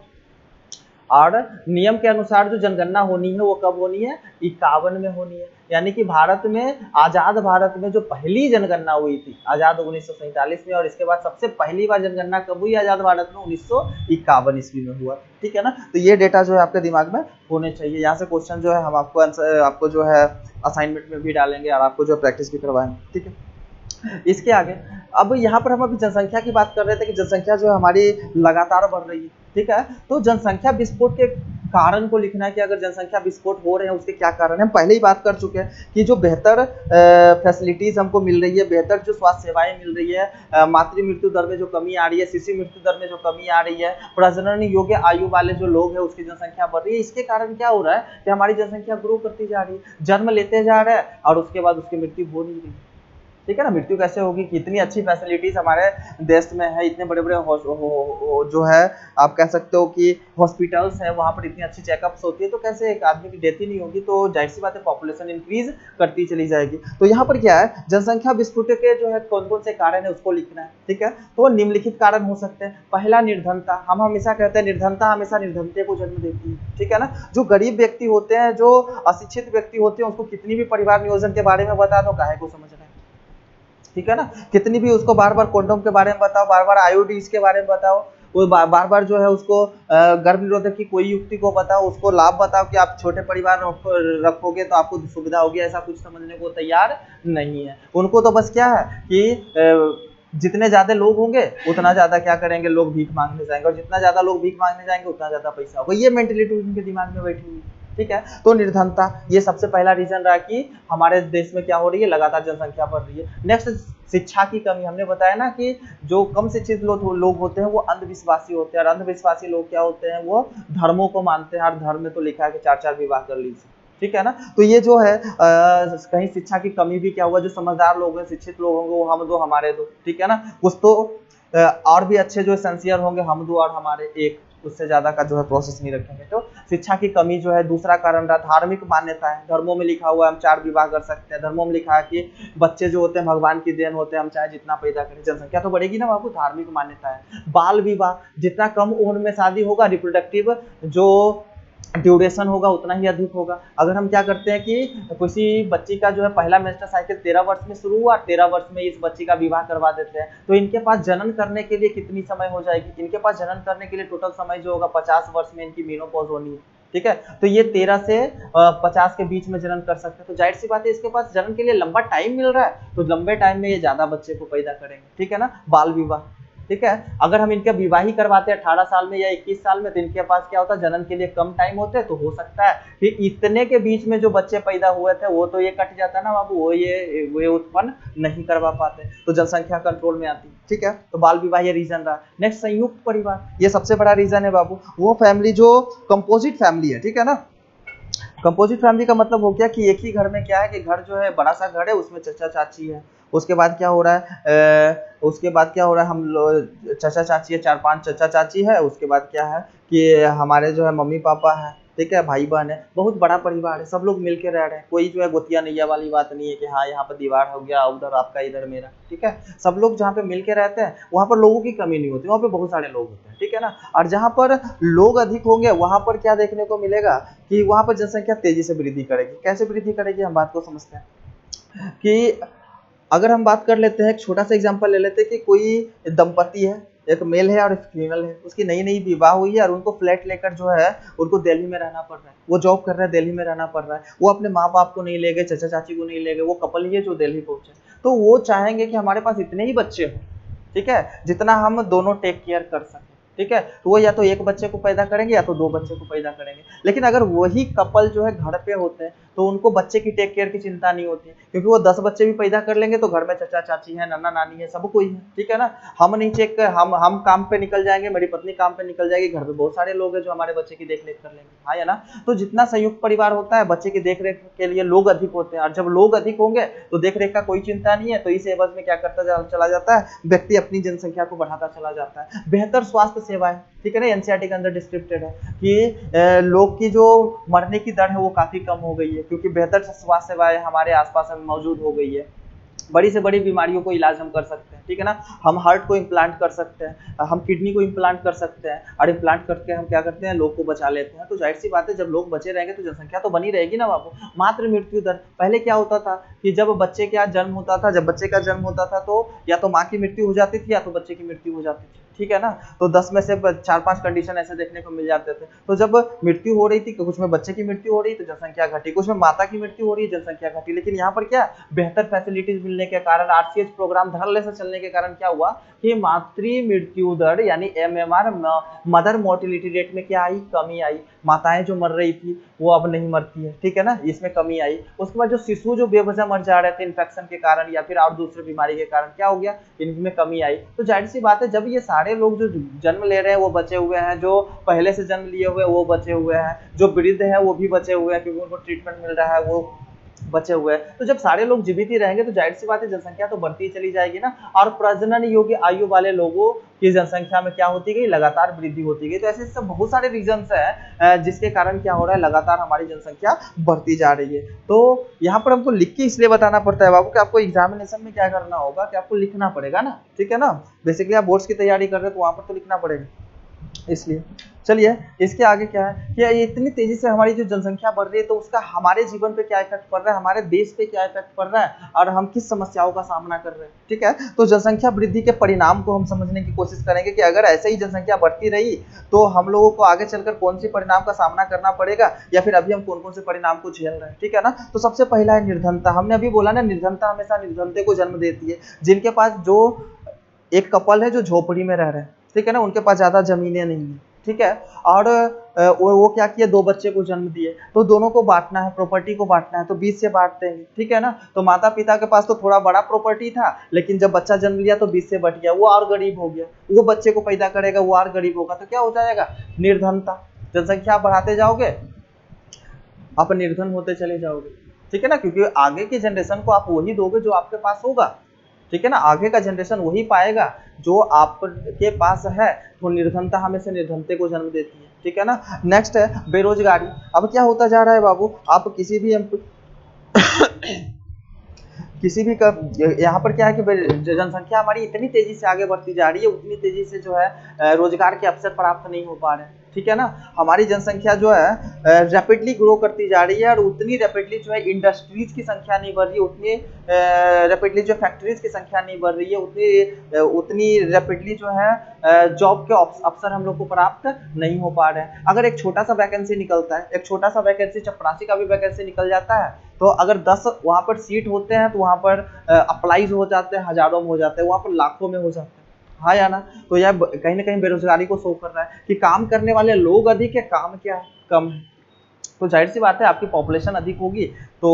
और नियम के अनुसार जो जनगणना होनी है वो कब होनी है, 51 में होनी है। यानी कि भारत में, आजाद भारत में जो पहली जनगणना हुई थी आजाद 1947 में, और इसके बाद सबसे पहली बार जनगणना कब हुई आजाद भारत में, 1951 ईस्वी में हुआ। ठीक है ना। तो ये डेटा जो है आपके दिमाग में होने चाहिए। यहाँ से क्वेश्चन जो है हम आपको आंसर, आपको जो है असाइनमेंट में भी डालेंगे और आपको जो प्रैक्टिस भी करवाएंगे। ठीक है। इसके आगे अब यहाँ पर हम अभी जनसंख्या की बात कर रहे थे कि जनसंख्या जो है हमारी लगातार बढ़ रही है। ठीक है। तो जनसंख्या विस्फोट के कारण को लिखना है कि अगर जनसंख्या विस्फोट हो रहे हैं उसके क्या कारण है। हम पहले ही बात कर चुके हैं कि जो बेहतर फैसिलिटीज हमको मिल रही है, बेहतर जो स्वास्थ्य सेवाएं मिल रही है, मातृ मृत्यु दर में जो कमी आ रही है, शिशु मृत्यु दर में जो कमी आ रही है, प्रजनन योग्य आयु वाले जो लोग हैं उसकी जनसंख्या बढ़ रही है। इसके कारण क्या हो रहा है कि हमारी जनसंख्या ग्रो करती जा रही है, जन्म लेते जा रहा है और उसके बाद उसकी मृत्यु हो नहीं रही। ठीक है ना। मृत्यु कैसे होगी कि इतनी अच्छी फैसिलिटीज हमारे देश में है, इतने बड़े बड़े जो है आप कह सकते हो कि हॉस्पिटल्स है, वहाँ पर इतनी अच्छी चेकअप्स होती है, तो कैसे एक आदमी की डेथ ही नहीं होगी। तो जाहिर सी बात है पॉपुलेशन इंक्रीज करती चली जाएगी। तो यहाँ पर क्या है, जनसंख्या विस्फोट के जो है कौन कौन से कारण है उसको लिखना है। ठीक है। तो निम्नलिखित कारण हो सकते हैं। पहला, निर्धनता। हम हमेशा कहते हैं निर्धनता हमेशा निर्धनते को जन्म देती है। ठीक है ना। जो गरीब व्यक्ति होते हैं, जो अशिक्षित व्यक्ति होते हैं, उसको कितनी भी परिवार नियोजन के बारे में बता दो, काहे को समझ रहे हैं। ठीक है ना। कितनी भी उसको बार बार कोंडोम के बारे में बताओ, बार बार आईओडीज के बारे में बताओ, वो बार बार जो है उसको गर्भ निरोधक की कोई युक्ति को बताओ, उसको लाभ बताओ कि आप छोटे परिवार रखोगे तो आपको सुविधा होगी, ऐसा कुछ समझने को तैयार नहीं है। उनको तो बस क्या है कि जितने ज्यादा लोग होंगे उतना ज्यादा क्या करेंगे, लोग भीख मांगने जाएंगे, और जितना ज्यादा लोग भीख मांगने जाएंगे उतना ज्यादा पैसा होगा। ये मेंटेलिटी उनके दिमाग में बैठी हुई है। ठीक है। तो निर्धनता ये सबसे पहला रीजन रहा कि हमारे देश में क्या हो रही है, लगातार जनसंख्या बढ़ रही है। नेक्स्ट, शिक्षा की कमी। हमने बताया ना कि जो कम शिक्षित लोग होते हैं वो अंधविश्वासी होते हैं, और अंधविश्वासी लोग क्या होते हैं, वो धर्मों को मानते हैं, और धर्म में तो लिखा है कि 4 विवाह कर लीजिए। ठीक है ना। तो ये जो है कहीं शिक्षा की कमी भी क्या हुआ, जो समझदार लोग हैं, शिक्षित लोग होंगे, वो हम दो हमारे दो। ठीक है ना। कुछ तो और भी अच्छे जो सेंसियर होंगे, हम दो और हमारे एक, उससे ज्यादा का जो है प्रोसेस नहीं रखेंगे। तो शिक्षा की कमी जो है दूसरा कारण रहा। धार्मिक मान्यता है, धर्मों में लिखा हुआ है हम 4 विवाह कर सकते हैं, धर्मों में लिखा है कि बच्चे जो होते हैं भगवान की देन होते हैं, हम चाहे जितना पैदा करें, जनसंख्या तो बढ़ेगी ना बाबू। धार्मिक मान्यता है। बाल विवाह, जितना कम उम्र में शादी होगा, रिप्रोडक्टिव जो ड्यूरेशन होगा उतना ही अधिक होगा। अगर हम क्या करते हैं कि किसी बच्ची का जो है पहला मेंस्ट्रुअल साइकिल 13 वर्ष में शुरू हुआ, 13 वर्ष में इस बच्ची का विवाह करवा देते हैं, तो इनके पास जनन करने के लिए कितनी समय हो जाएगी, इनके पास जनन करने के लिए टोटल समय जो होगा 50 वर्ष में इनकी मेनोपॉज होनी है। ठीक है। तो ये 13 से 50 के बीच में जन्म कर सकते हैं। तो जाहिर सी बात है इसके पास जन्म के लिए लंबा टाइम मिल रहा है, तो लंबे टाइम में ये ज्यादा बच्चे को पैदा करेंगे, ठीक है ना। बाल विवाह, ठीक है। अगर हम इनके विवाह ही करवाते हैं 18 साल में या 21 साल में, तो इनके पास क्या होता है, जन्म के लिए कम टाइम होते हैं, तो हो सकता है कि इतने के बीच में जो बच्चे पैदा हुए थे वो तो ये कट जाता है ना बाबू, वो ये उत्पन्न नहीं करवा पाते, तो जनसंख्या कंट्रोल में आती है, ठीक है। तो बाल विवाह ये रीजन रहा। नेक्स्ट, संयुक्त परिवार, ये सबसे बड़ा रीजन है बाबू। वो फैमिली जो कंपोजिट फैमिली है, ठीक है ना। कंपोजिट फैमिली का मतलब हो गया कि एक ही घर में क्या है कि घर जो है बड़ा सा घर है, उसमें चाचा चाची है। उसके बाद क्या हो रहा है, उसके बाद क्या हो रहा है, हम लोग चाचा चाची है, 4-5 चाचा चाची है। उसके बाद क्या है कि हमारे जो है मम्मी पापा है, ठीक है, भाई बहन है, बहुत बड़ा परिवार है, सब लोग मिलके रह रहे हैं। कोई जो है गोतिया नैया वाली बात नहीं है कि हाँ यहाँ पर दीवार हो गया, उधर आपका इधर मेरा, ठीक है। सब लोग जहाँ पे मिलके रहते हैं वहाँ पर लोगों की कमी नहीं होती, वहाँ पे बहुत सारे लोग होते हैं, ठीक है ना। और जहाँ पर लोग अधिक होंगे वहाँ पर क्या देखने को मिलेगा कि वहाँ पर जनसंख्या तेजी से वृद्धि करेगी। कैसे वृद्धि करेगी, हम बात को समझते हैं कि अगर हम बात कर लेते हैं, एक छोटा सा एग्जांपल ले लेते हैं कि कोई दंपति है, एक मेल है और एक फीमेल है, उसकी नई नई विवाह हुई है और उनको फ्लैट लेकर जो है उनको दिल्ली में रहना पड़ रहा है। वो जॉब कर रहे हैं, दिल्ली में रहना पड़ रहा है। वो अपने माँ बाप को नहीं ले गए, चाचा चाची को नहीं ले गए, वो कपल ही है जो दिल्ली पहुंचे। तो वो चाहेंगे कि हमारे पास इतने ही बच्चे हों, ठीक है, जितना हम दोनों टेक केयर कर सकें, ठीक है। तो वो या तो एक बच्चे को पैदा करेंगे या तो 2 बच्चे को पैदा करेंगे। लेकिन अगर वही कपल जो है घर पे होते हैं तो उनको बच्चे की टेक केयर की चिंता नहीं होती है, क्योंकि वो 10 बच्चे भी पैदा कर लेंगे तो घर में चाचा चाची है, नाना नानी है, सब कोई है, ठीक है ना। हम नहीं चेक कर, हम काम पे निकल जाएंगे, मेरी पत्नी काम पे निकल जाएगी, घर पे बहुत सारे लोग हैं जो हमारे बच्चे की देख रेख कर लेंगे, हाँ या ना। तो जितना संयुक्त परिवार होता है बच्चे की देख रेख के लिए लोग अधिक होते हैं, और जब लोग अधिक होंगे तो देख रेख का कोई चिंता नहीं है। तो इस एवज में क्या करता चला जाता है, व्यक्ति अपनी जनसंख्या को बढ़ाता चला जाता है। बेहतर स्वास्थ्य सेवाएं, ठीक है ना, एनसीईआरटी के अंदर डिस्क्रिप्टेड है कि लोग की जो मरने की दर है वो काफी कम हो गई है, क्योंकि बेहतर स्वास्थ्य सेवाएं हमारे आसपास में मौजूद हो गई है। बड़ी से बड़ी बीमारियों को इलाज हम कर सकते हैं, ठीक है ना। हम हार्ट को इम्प्लांट कर सकते हैं, हम किडनी को इम्प्लांट कर सकते हैं, और इम्प्लांट करके हम क्या करते हैं, लोग को बचा लेते हैं। तो जाहिर सी बात है जब लोग बचे रहेंगे तो जनसंख्या तो बनी रहेगी ना बाबू। मातृ मृत्यु दर, पहले क्या होता था कि जब बच्चे का जन्म होता था, तो या तो माँ की मृत्यु हो जाती थी या तो बच्चे की मृत्यु हो जाती थी, ठीक है ना। तो 10 में से 4-5 कंडीशन ऐसे देखने को मिल जाते थे। तो जब मृत्यु हो रही थी, कुछ में बच्चे की मृत्यु हो रही तो जनसंख्या घटी, कुछ में माता की मृत्यु हो रही जनसंख्या घटी। लेकिन यहाँ पर क्या, बेहतर फैसिलिटीज मिलने के कारण, आरसीएच प्रोग्राम धड़ल्ले से चलने के कारण क्या हुआ कि मातृ मृत्यु दर यानी एमएमआर, मदर मोर्टिलिटी रेट में क्या आई, कमी आई। माताएं जो मर रही थी वो अब नहीं मरती है, ठीक है ना, इसमें कमी आई। उसके बाद जो शिशु जो बेवजह मर जा रहे थे इन्फेक्शन के कारण या फिर और दूसरे बीमारी के कारण, क्या हो गया, इनमें कमी आई। तो जाहिर सी बात है जब ये सारे लोग जो जन्म ले रहे हैं वो बचे हुए हैं, जो पहले से जन्म लिए हुए वो बचे हुए हैं, जो वृद्ध है वो भी बचे हुए हैं क्योंकि उनको ट्रीटमेंट मिल रहा है वो बचे हुए हैं। तो जब सारे लोग जीवित ही रहेंगे तो जाहिर सी बात है जनसंख्या तो बढ़ती ही चली जाएगी ना, और प्रजनन योग्य आयु वाले लोगों की जनसंख्या में क्या होती गई, लगातार वृद्धि होती गई। तो ऐसे सब बहुत सारे रीजंस है जिसके कारण क्या हो रहा है, लगातार हमारी जनसंख्या बढ़ती जा रही है। तो यहाँ पर हमको लिख के इसलिए बताना पड़ता है बाबू कि आपको एग्जामिनेशन में क्या करना होगा कि आपको लिखना पड़ेगा ना, ठीक है ना। बेसिकली आप बोर्ड्स की तैयारी कर रहे हो तो वहां पर तो लिखना पड़ेगा, इसलिए। चलिए इसके आगे क्या है कि ये इतनी तेजी से हमारी जो जनसंख्या बढ़ रही है तो उसका हमारे जीवन पे क्या इफेक्ट पड़ रहा है, हमारे देश पे क्या इफेक्ट पड़ रहा है, और हम किस समस्याओं का सामना कर रहे हैं, ठीक है। तो जनसंख्या वृद्धि के परिणाम को हम समझने की कोशिश करेंगे कि अगर ऐसे ही जनसंख्या बढ़ती रही तो हम लोगों को आगे चलकर कौन सी परिणाम का सामना करना पड़ेगा, या फिर अभी हम कौन कौन से परिणाम को झेल रहे हैं, ठीक है ना। तो सबसे पहला है निर्धनता। हमने अभी बोला ना, निर्धनता हमेशा निर्धनते को जन्म देती है। जिनके पास जो एक कपल है जो झोपड़ी में रह रहे हैं, ठीक है ना, उनके पास ज्यादा जमीनें नहीं है, ठीक है, और वो क्या किया, 2 बच्चे को जन्म दिए, तो दोनों को बांटना है, प्रॉपर्टी को बांटना है, तो 20 से बांट देंगे, ठीक है ना। तो माता पिता के पास तो थोड़ा बड़ा प्रॉपर्टी था, लेकिन जब बच्चा जन्म लिया तो 20 से बढ़ गया, वो और गरीब हो गया, वो बच्चे को पैदा करेगा वो और गरीब होगा, तो क्या हो जाएगा, निर्धनता। जनसंख्या बढ़ाते जाओगे आप निर्धन होते चले जाओगे, ठीक है ना, क्योंकि आगे की जनरेशन को आप वही दोगे जो आपके पास होगा, ठीक है ना। आगे का जनरेशन वही पाएगा जो आपके पास है। तो निर्धनता हमेशा निर्धनते को जन्म देती है, ठीक है ना। नेक्स्ट है बेरोजगारी। अब क्या होता जा रहा है बाबू, आप किसी भी यहाँ पर क्या है कि जनसंख्या हमारी इतनी तेजी से आगे बढ़ती जा रही है, उतनी तेजी से जो है रोजगार के अवसर प्राप्त नहीं हो पा रहे हैं, ठीक है ना। हमारी जनसंख्या जो है रैपिडली ग्रो करती जा रही है, और उतनी रैपिडली जो है इंडस्ट्रीज की संख्या नहीं बढ़ रही है, उतनी रैपिडली जो फैक्ट्रीज की संख्या नहीं बढ़ रही है, उतनी रैपिडली जो है जॉब के अवसर हम लोग को प्राप्त नहीं हो पा रहे हैं। अगर एक छोटा सा वैकेंसी निकलता है, एक छोटा सा वैकेंसी, चपरासी का भी वैकेंसी निकल जाता है, तो अगर 10 वहाँ पर सीट होते हैं तो वहाँ पर अप्लाईज हो जाते हैं, हजारों में हो जाते हैं, वहाँ पर लाखों में हो जाते हैं, हाँ या ना। तो यह कहीं ना कहीं बेरोजगारी को शो कर रहा है कि काम करने वाले लोग अधिक है, काम क्या है, कम है। तो जाहिर सी बात है आपकी पॉपुलेशन अधिक होगी तो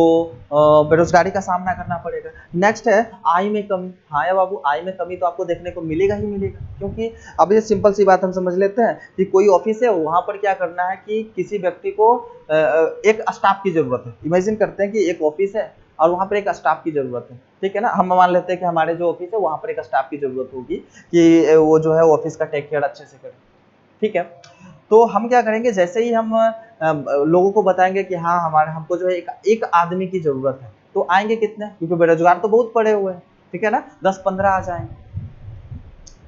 बेरोजगारी का सामना करना पड़ेगा। नेक्स्ट है आय में कमी। हाँ या बाबू, आय में कमी तो आपको देखने को मिलेगा ही मिलेगा, क्योंकि अब ये सिंपल सी बात हम समझ लेते हैं कि कोई ऑफिस है, वहां पर क्या करना है कि किसी व्यक्ति को एक स्टाफ की जरूरत है। इमेजिन करते हैं कि एक ऑफिस है और वहां पर एक स्टाफ की जरूरत है, ठीक है ना। हम मान लेते हैं कि हमारे जो ऑफिस है वहां पर एक स्टाफ की जरूरत होगी कि वो जो है ऑफिस का टेक केयर अच्छे से करे, ठीक है। तो हम क्या करेंगे, जैसे ही हम लोगों को बताएंगे कि हाँ हमारे हमको जो है एक आदमी की जरूरत है, तो आएंगे कितने, क्योंकि बेरोजगार तो बहुत पड़े हुए हैं, ठीक है ना। 10-15 आ जाएंगे,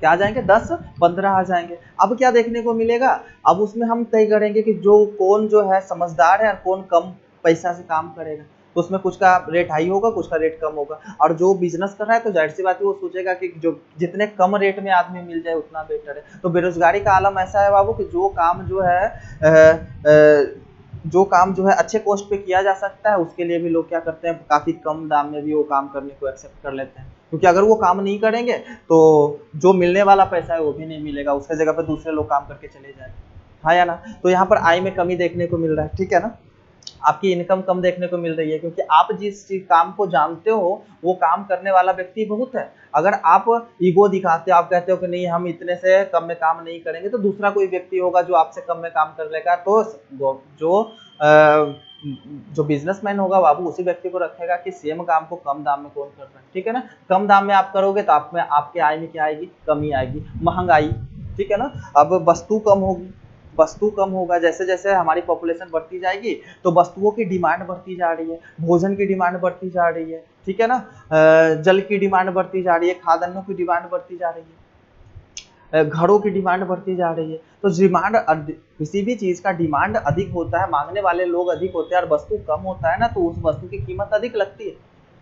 क्या आ जाएंगे, 10-15 आ जाएंगे। अब क्या देखने को मिलेगा, अब उसमें हम तय करेंगे कि जो कौन जो है समझदार है और कौन कम पैसा से काम करेगा। तो उसमें कुछ का रेट हाई होगा, कुछ का रेट कम होगा। और जो बिजनेस कर रहा है तो जाहिर सी बात है वो सोचेगा कि जो जितने कम रेट में आदमी मिल जाए उतना बेटर है। तो बेरोजगारी का आलम ऐसा है बाबू कि जो काम जो है अच्छे कॉस्ट पे किया जा सकता है, उसके लिए भी लोग क्या करते हैं, काफी कम दाम में भी वो काम करने को एक्सेप्ट कर लेते हैं, क्योंकि अगर वो काम नहीं करेंगे तो जो मिलने वाला पैसा है वो भी नहीं मिलेगा, उसके जगह पे दूसरे लोग काम करके चले जाएंगे, हाँ या ना। तो यहाँ पर आय में कमी देखने को मिल रहा है, ठीक है ना। आपकी इनकम कम देखने को मिल रही है, क्योंकि आप जिस चीज काम को जानते हो वो काम करने वाला व्यक्ति बहुत है। अगर आप ईगो दिखाते हो, आप कहते हो कि नहीं हम इतने से कम में काम नहीं करेंगे, तो दूसरा कोई व्यक्ति होगा जो आपसे कम में काम कर लेगा, तो जो बिजनेसमैन होगा बाबू उसी व्यक्ति को रखेगा कि सेम काम को कम दाम में कौन कर रहा है, ठीक है ना। कम दाम में आप करोगे तो आप में आपके आय में क्या आएगी, कमी आएगी, महंगाई, ठीक है ना। अब वस्तु कम होगी, वस्तु कम होगा, जैसे जैसे हमारी पॉपुलेशन बढ़ती जाएगी तो वस्तुओं की डिमांड बढ़ती जा रही है, भोजन की डिमांड बढ़ती जा रही है, ठीक है ना। जल की डिमांड बढ़ती जा रही है, खाद्यान्नों की डिमांड बढ़ती जा रही है, घरों की डिमांड बढ़ती जा रही है। तो डिमांड, किसी भी चीज का डिमांड अधिक होता है, मांगने वाले लोग अधिक होते हैं, और वस्तु कम होता है ना, तो उस वस्तु की कीमत अधिक लगती है।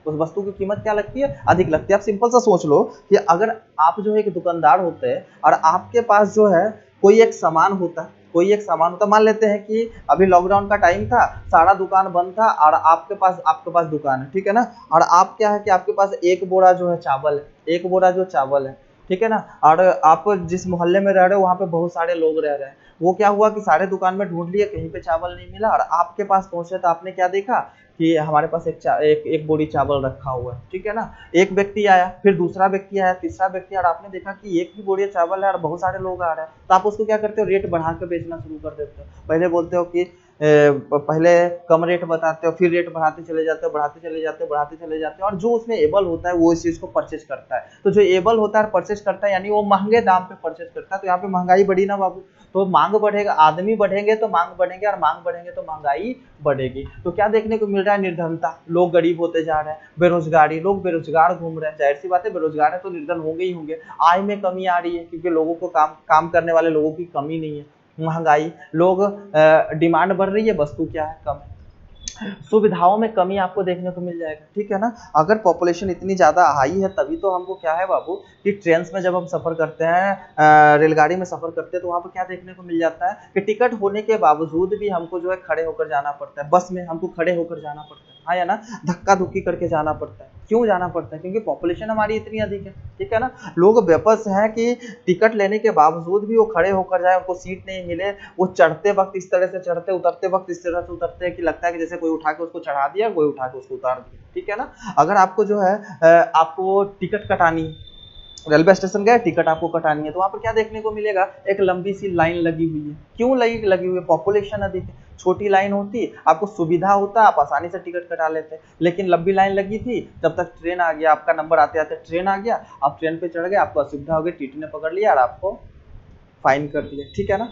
उस वस्तु की कीमत क्या लगती है, अधिक लगती है। आप सिंपल सा सोच लो कि अगर आप जो है एक दुकानदार होते हैं और आपके पास जो है कोई एक सामान होता है, कोई एक सामान होता, मान लेते हैं कि अभी लॉकडाउन का टाइम था, सारा दुकान बंद था और आपके पास दुकान है, ठीक है ना। और आप क्या है कि आपके पास एक बोरा जो है चावल है, एक बोरा जो चावल है, ठीक है ना। और आप जिस मोहल्ले में रह रहे हो वहाँ पे बहुत सारे लोग रह रहे हैं। वो क्या हुआ कि सारे दुकान में ढूंढ लिए, कहीं पे चावल नहीं मिला, और आपके पास पहुंचे तो आपने क्या देखा कि हमारे पास एक बोरी चावल रखा हुआ है, ठीक है ना। एक व्यक्ति आया, फिर दूसरा व्यक्ति आया, तीसरा व्यक्ति, और आपने देखा कि एक ही बोरी चावल है और बहुत सारे लोग आ रहे हैं, तो आप उसको क्या करते हो, रेट बढ़ा के बेचना शुरू कर देते हो। पहले बोलते हो कि पहले कम रेट बताते हो, फिर रेट बढ़ाते चले जाते हो, बढ़ाते चले जाते हो, बढ़ाते चले जाते हो, और जो उसमें एबल होता है वो इस चीज को परचेज करता है। तो जो एबल होता है परचेज करता है, यानी वो महंगे दाम पे परचेज करता है, तो यहाँ पे महंगाई बढ़ी ना बाबू। तो मांग बढ़ेगा, आदमी बढ़ेंगे तो मांग बढ़ेंगे, और मांग बढ़ेंगे तो महंगाई बढ़ेगी। तो क्या देखने को मिल रहा है, निर्धनता, लोग गरीब होते जा रहे हैं, बेरोजगारी, लोग बेरोजगार घूम रहे हैं। जाहिर सी बात है बेरोजगार है तो निर्धन होंगे ही होंगे। आय में कमी आ रही है क्योंकि लोगों को काम करने वाले लोगों की कमी नहीं है। महंगाई, लोग डिमांड बढ़ रही है, वस्तु क्या है, कम है। सुविधाओं में कमी आपको देखने को मिल जाएगा, ठीक है ना। अगर पॉपुलेशन इतनी ज्यादा हाई है तभी तो हमको क्या है बाबू कि ट्रेन में जब हम सफर करते हैं, रेलगाड़ी में सफर करते हैं, तो वहां पर क्या देखने को मिल जाता है कि टिकट होने के बावजूद भी हमको जो है खड़े होकर जाना पड़ता है। बस में हमको खड़े होकर जाना पड़ता है, हाँ या ना, धक्का धुक्की करके जाना पड़ता है। क्यों जाना पड़ता है, क्योंकि पॉपुलेशन हमारी इतनी अधिक है, ठीक है ना। लोग बेबस हैं कि टिकट लेने के बावजूद भी वो खड़े होकर जाए, उनको सीट नहीं मिले, वो चढ़ते वक्त इस तरह से चढ़ते, उतरते वक्त इस तरह से उतरते हैं कि लगता है कि जैसे कोई उठा के उसको चढ़ा दिया, कोई उठा के उसको उतार दिया, ठीक है ना। अगर आपको जो है आपको टिकट कटानी, रेलवे स्टेशन गए, टिकट आपको कटानी है, तो वहां पर क्या देखने को मिलेगा, एक लंबी सी लाइन लगी हुई है। क्यों लगी हुई है, पॉपुलेशन अधिक है। छोटी लाइन होती, आपको सुविधा होता, आप आसानी से टिकट कटा लेते, लेकिन लंबी लाइन लगी थी, जब तक ट्रेन आ गया, आपका नंबर आते आते ट्रेन आ गया, आप ट्रेन पे चढ़ गए, आपको असुविधा हो गई, टीटी ने पकड़ लिया और आपको फाइन कर दिया, ठीक है ना।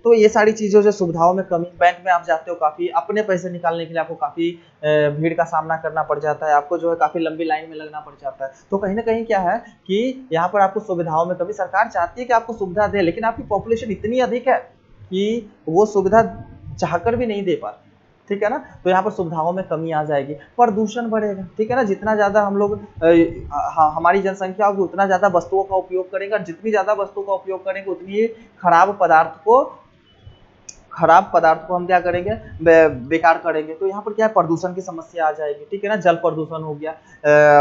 तो ये सारी चीज़ों से सुविधाओं में कमी, बैंक में आप जाते हो काफ़ी अपने पैसे निकालने के लिए आपको काफ़ी भीड़ का सामना करना पड़ जाता है, आपको जो है काफ़ी लंबी लाइन में लगना पड़ जाता है। तो कहीं ना कहीं क्या है कि यहाँ पर आपको सुविधाओं में कभी सरकार चाहती है कि आपको सुविधा दे, लेकिन आपकी पॉपुलेशन इतनी अधिक है कि वो सुविधा चाहकर भी नहीं दे पाती, ठीक है ना। तो यहाँ पर सुविधाओं में कमी आ जाएगी, प्रदूषण बढ़ेगा, ठीक है ना। जितना ज़्यादा हम लोग हमारी जनसंख्या होगी उतना ज़्यादा वस्तुओं का उपयोग करेंगे, और जितनी ज़्यादा वस्तुओं का उपयोग करेंगे उतनी ही खराब पदार्थ को हम क्या करेंगे, बेकार करेंगे। तो यहाँ पर क्या है, प्रदूषण की समस्या आ जाएगी, ठीक है ना। जल प्रदूषण हो गया,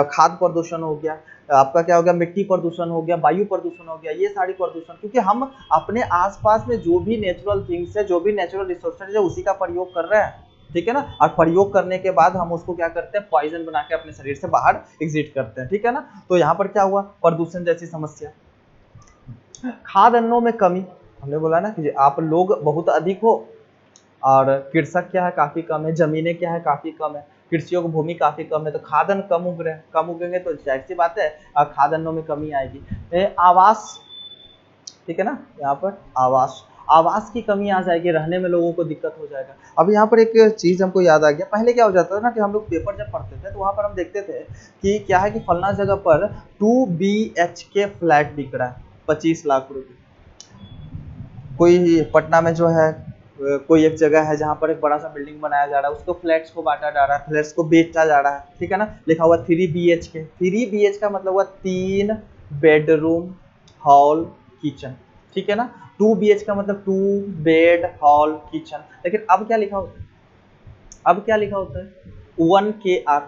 खाद्य प्रदूषण हो गया, आपका क्या हो गया, मिट्टी प्रदूषण हो गया, वायु प्रदूषण हो गया, ये सारी प्रदूषण, क्योंकि हम अपने आसपास में जो भी नेचुरल थिंग्स है, जो भी नेचुरल रिसोर्सेज है उसी का प्रयोग कर रहे हैं, ठीक है ना। और प्रयोग करने के बाद हम उसको क्या करते हैं, पॉइजन बना के अपने शरीर से बाहर एग्जिट करते हैं, ठीक है ना। तो यहाँ पर क्या हुआ, प्रदूषण जैसी समस्या। खाद्य अन्नों में कमी, हमने बोला ना कि आप लोग बहुत अधिक हो और कृषक क्या है, काफी कम है, जमीनें क्या है, काफी कम है, कृषियों की भूमि काफी कम है, तो खाद्यान्न कम उग रहे हैं, कम उगेंगे तो जाहिर सी बात है खाद्यान्नों में कमी आएगी। आवास, ठीक है ना, यहाँ पर आवास की कमी आ जाएगी, रहने में लोगों को दिक्कत हो जाएगा। अब यहाँ पर एक चीज हमको याद आ गया, पहले क्या हो जाता था ना कि हम लोग पेपर जब पढ़ते थे तो वहां पर हम देखते थे कि क्या है कि फलना जगह पर 2 BHK फ्लैट बिक रहा है 25 लाख रुपए। कोई पटना में जो है कोई एक जगह है जहाँ पर एक बड़ा सा बिल्डिंग बनाया जा रहा है, उसको फ्लैट्स को बांटा जा रहा है, फ्लैट्स को बेचा जा रहा है, ठीक है ना। लिखा हुआ 3 BHK, 3 BHK का मतलब हुआ 3 बेडरूम हॉल किचन, ठीक है ना। 2 BHK का मतलब 2 बेड हॉल किचन। लेकिन अब क्या लिखा होता है, अब क्या लिखा होता है 1KR,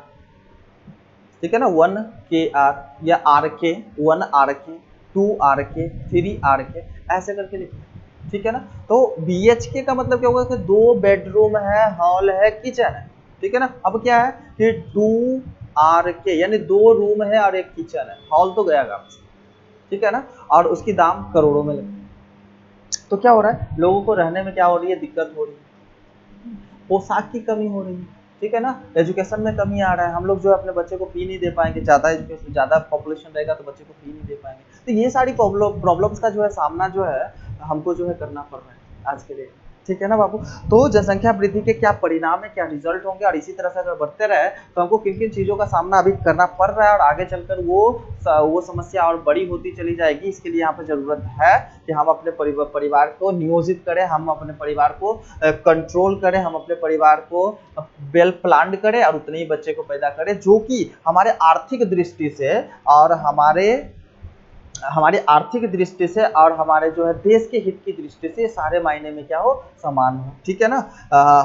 ठीक है ना, 1KR या RK, 1RK, 2RK, 3RK, ऐसे करके लिखा, ठीक है ना। तो BHK का मतलब क्या होगा कि 2 बेडरूम है, हॉल है, किचन है, ठीक है ना। अब क्या है कि 2RK यानी 2 रूम है और एक किचन है, हॉल तो गया काम से, ठीक है ना। और उसकी दाम करोड़ों में लगती है। तो क्या हो रहा है, लोगों को रहने में क्या हो रही है, दिक्कत हो रही है, पोशाक की कमी हो रही है, ठीक है ना। एजुकेशन में कमी आ रहा है, हम लोग जो है अपने बच्चे को फी नहीं दे पाएंगे, ज्यादा एजुकेशन, ज्यादा पॉपुलेशन रहेगा तो बच्चे को फी नहीं दे पाएंगे। तो ये सारी प्रॉब्लम्स का जो है सामना जो है हमको जो है करना पड़ रहा है आज के लिए, ठीक है ना बाबू। तो जनसंख्या वृद्धि के क्या परिणाम है, क्या रिजल्ट होंगे, और इसी तरह से अगर बढ़ते रहे तो हमको किन किन चीजों का सामना अभी करना पड़ रहा है, और आगे चलकर वो समस्या और बड़ी होती चली जाएगी। इसके लिए यहाँ पर जरूरत है कि हम अपने परिवार को नियोजित करें, हम अपने परिवार को कंट्रोल करें, हम अपने परिवार को वेल प्लान्ड करें और उतने ही बच्चे को पैदा करें जो कि हमारे आर्थिक दृष्टि से और हमारी आर्थिक दृष्टि से और हमारे जो है देश के हित की दृष्टि से सारे मायने में क्या हो, समान हो, ठीक है ना।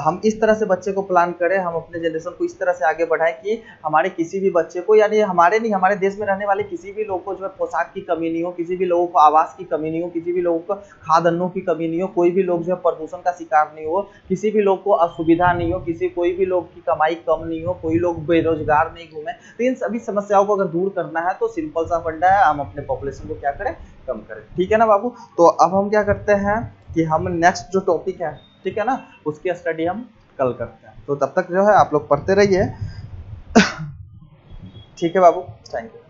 हम इस तरह से बच्चे को प्लान करें, हम अपने जनरेशन को इस तरह से आगे बढ़ाएं कि हमारे किसी भी बच्चे को, यानी हमारे नहीं, हमारे देश में रहने वाले किसी भी लोग को जो है पोशाक की कमी नहीं हो, किसी भी लोगों को आवास की कमी नहीं हो, किसी भी लोगों को खाद्य अन्नों की कमी नहीं हो, कोई भी लोग जो है प्रदूषण का शिकार नहीं हो, किसी भी लोग को असुविधा नहीं हो, कोई भी लोग की कमाई कम नहीं हो, कोई लोग बेरोजगार नहीं घूमे। तो इन सभी समस्याओं को अगर दूर करना है तो सिंपल सा फंडा है, हम अपने पॉपुलेशन को क्या करें, कम करें, ठीक है ना बाबू। तो अब हम क्या करते हैं कि हम नेक्स्ट जो टॉपिक है, ठीक है ना, उसकी स्टडी हम कल करते हैं। तो तब तक जो है आप लोग पढ़ते रहिए। ठीक है बाबू, थैंक यू।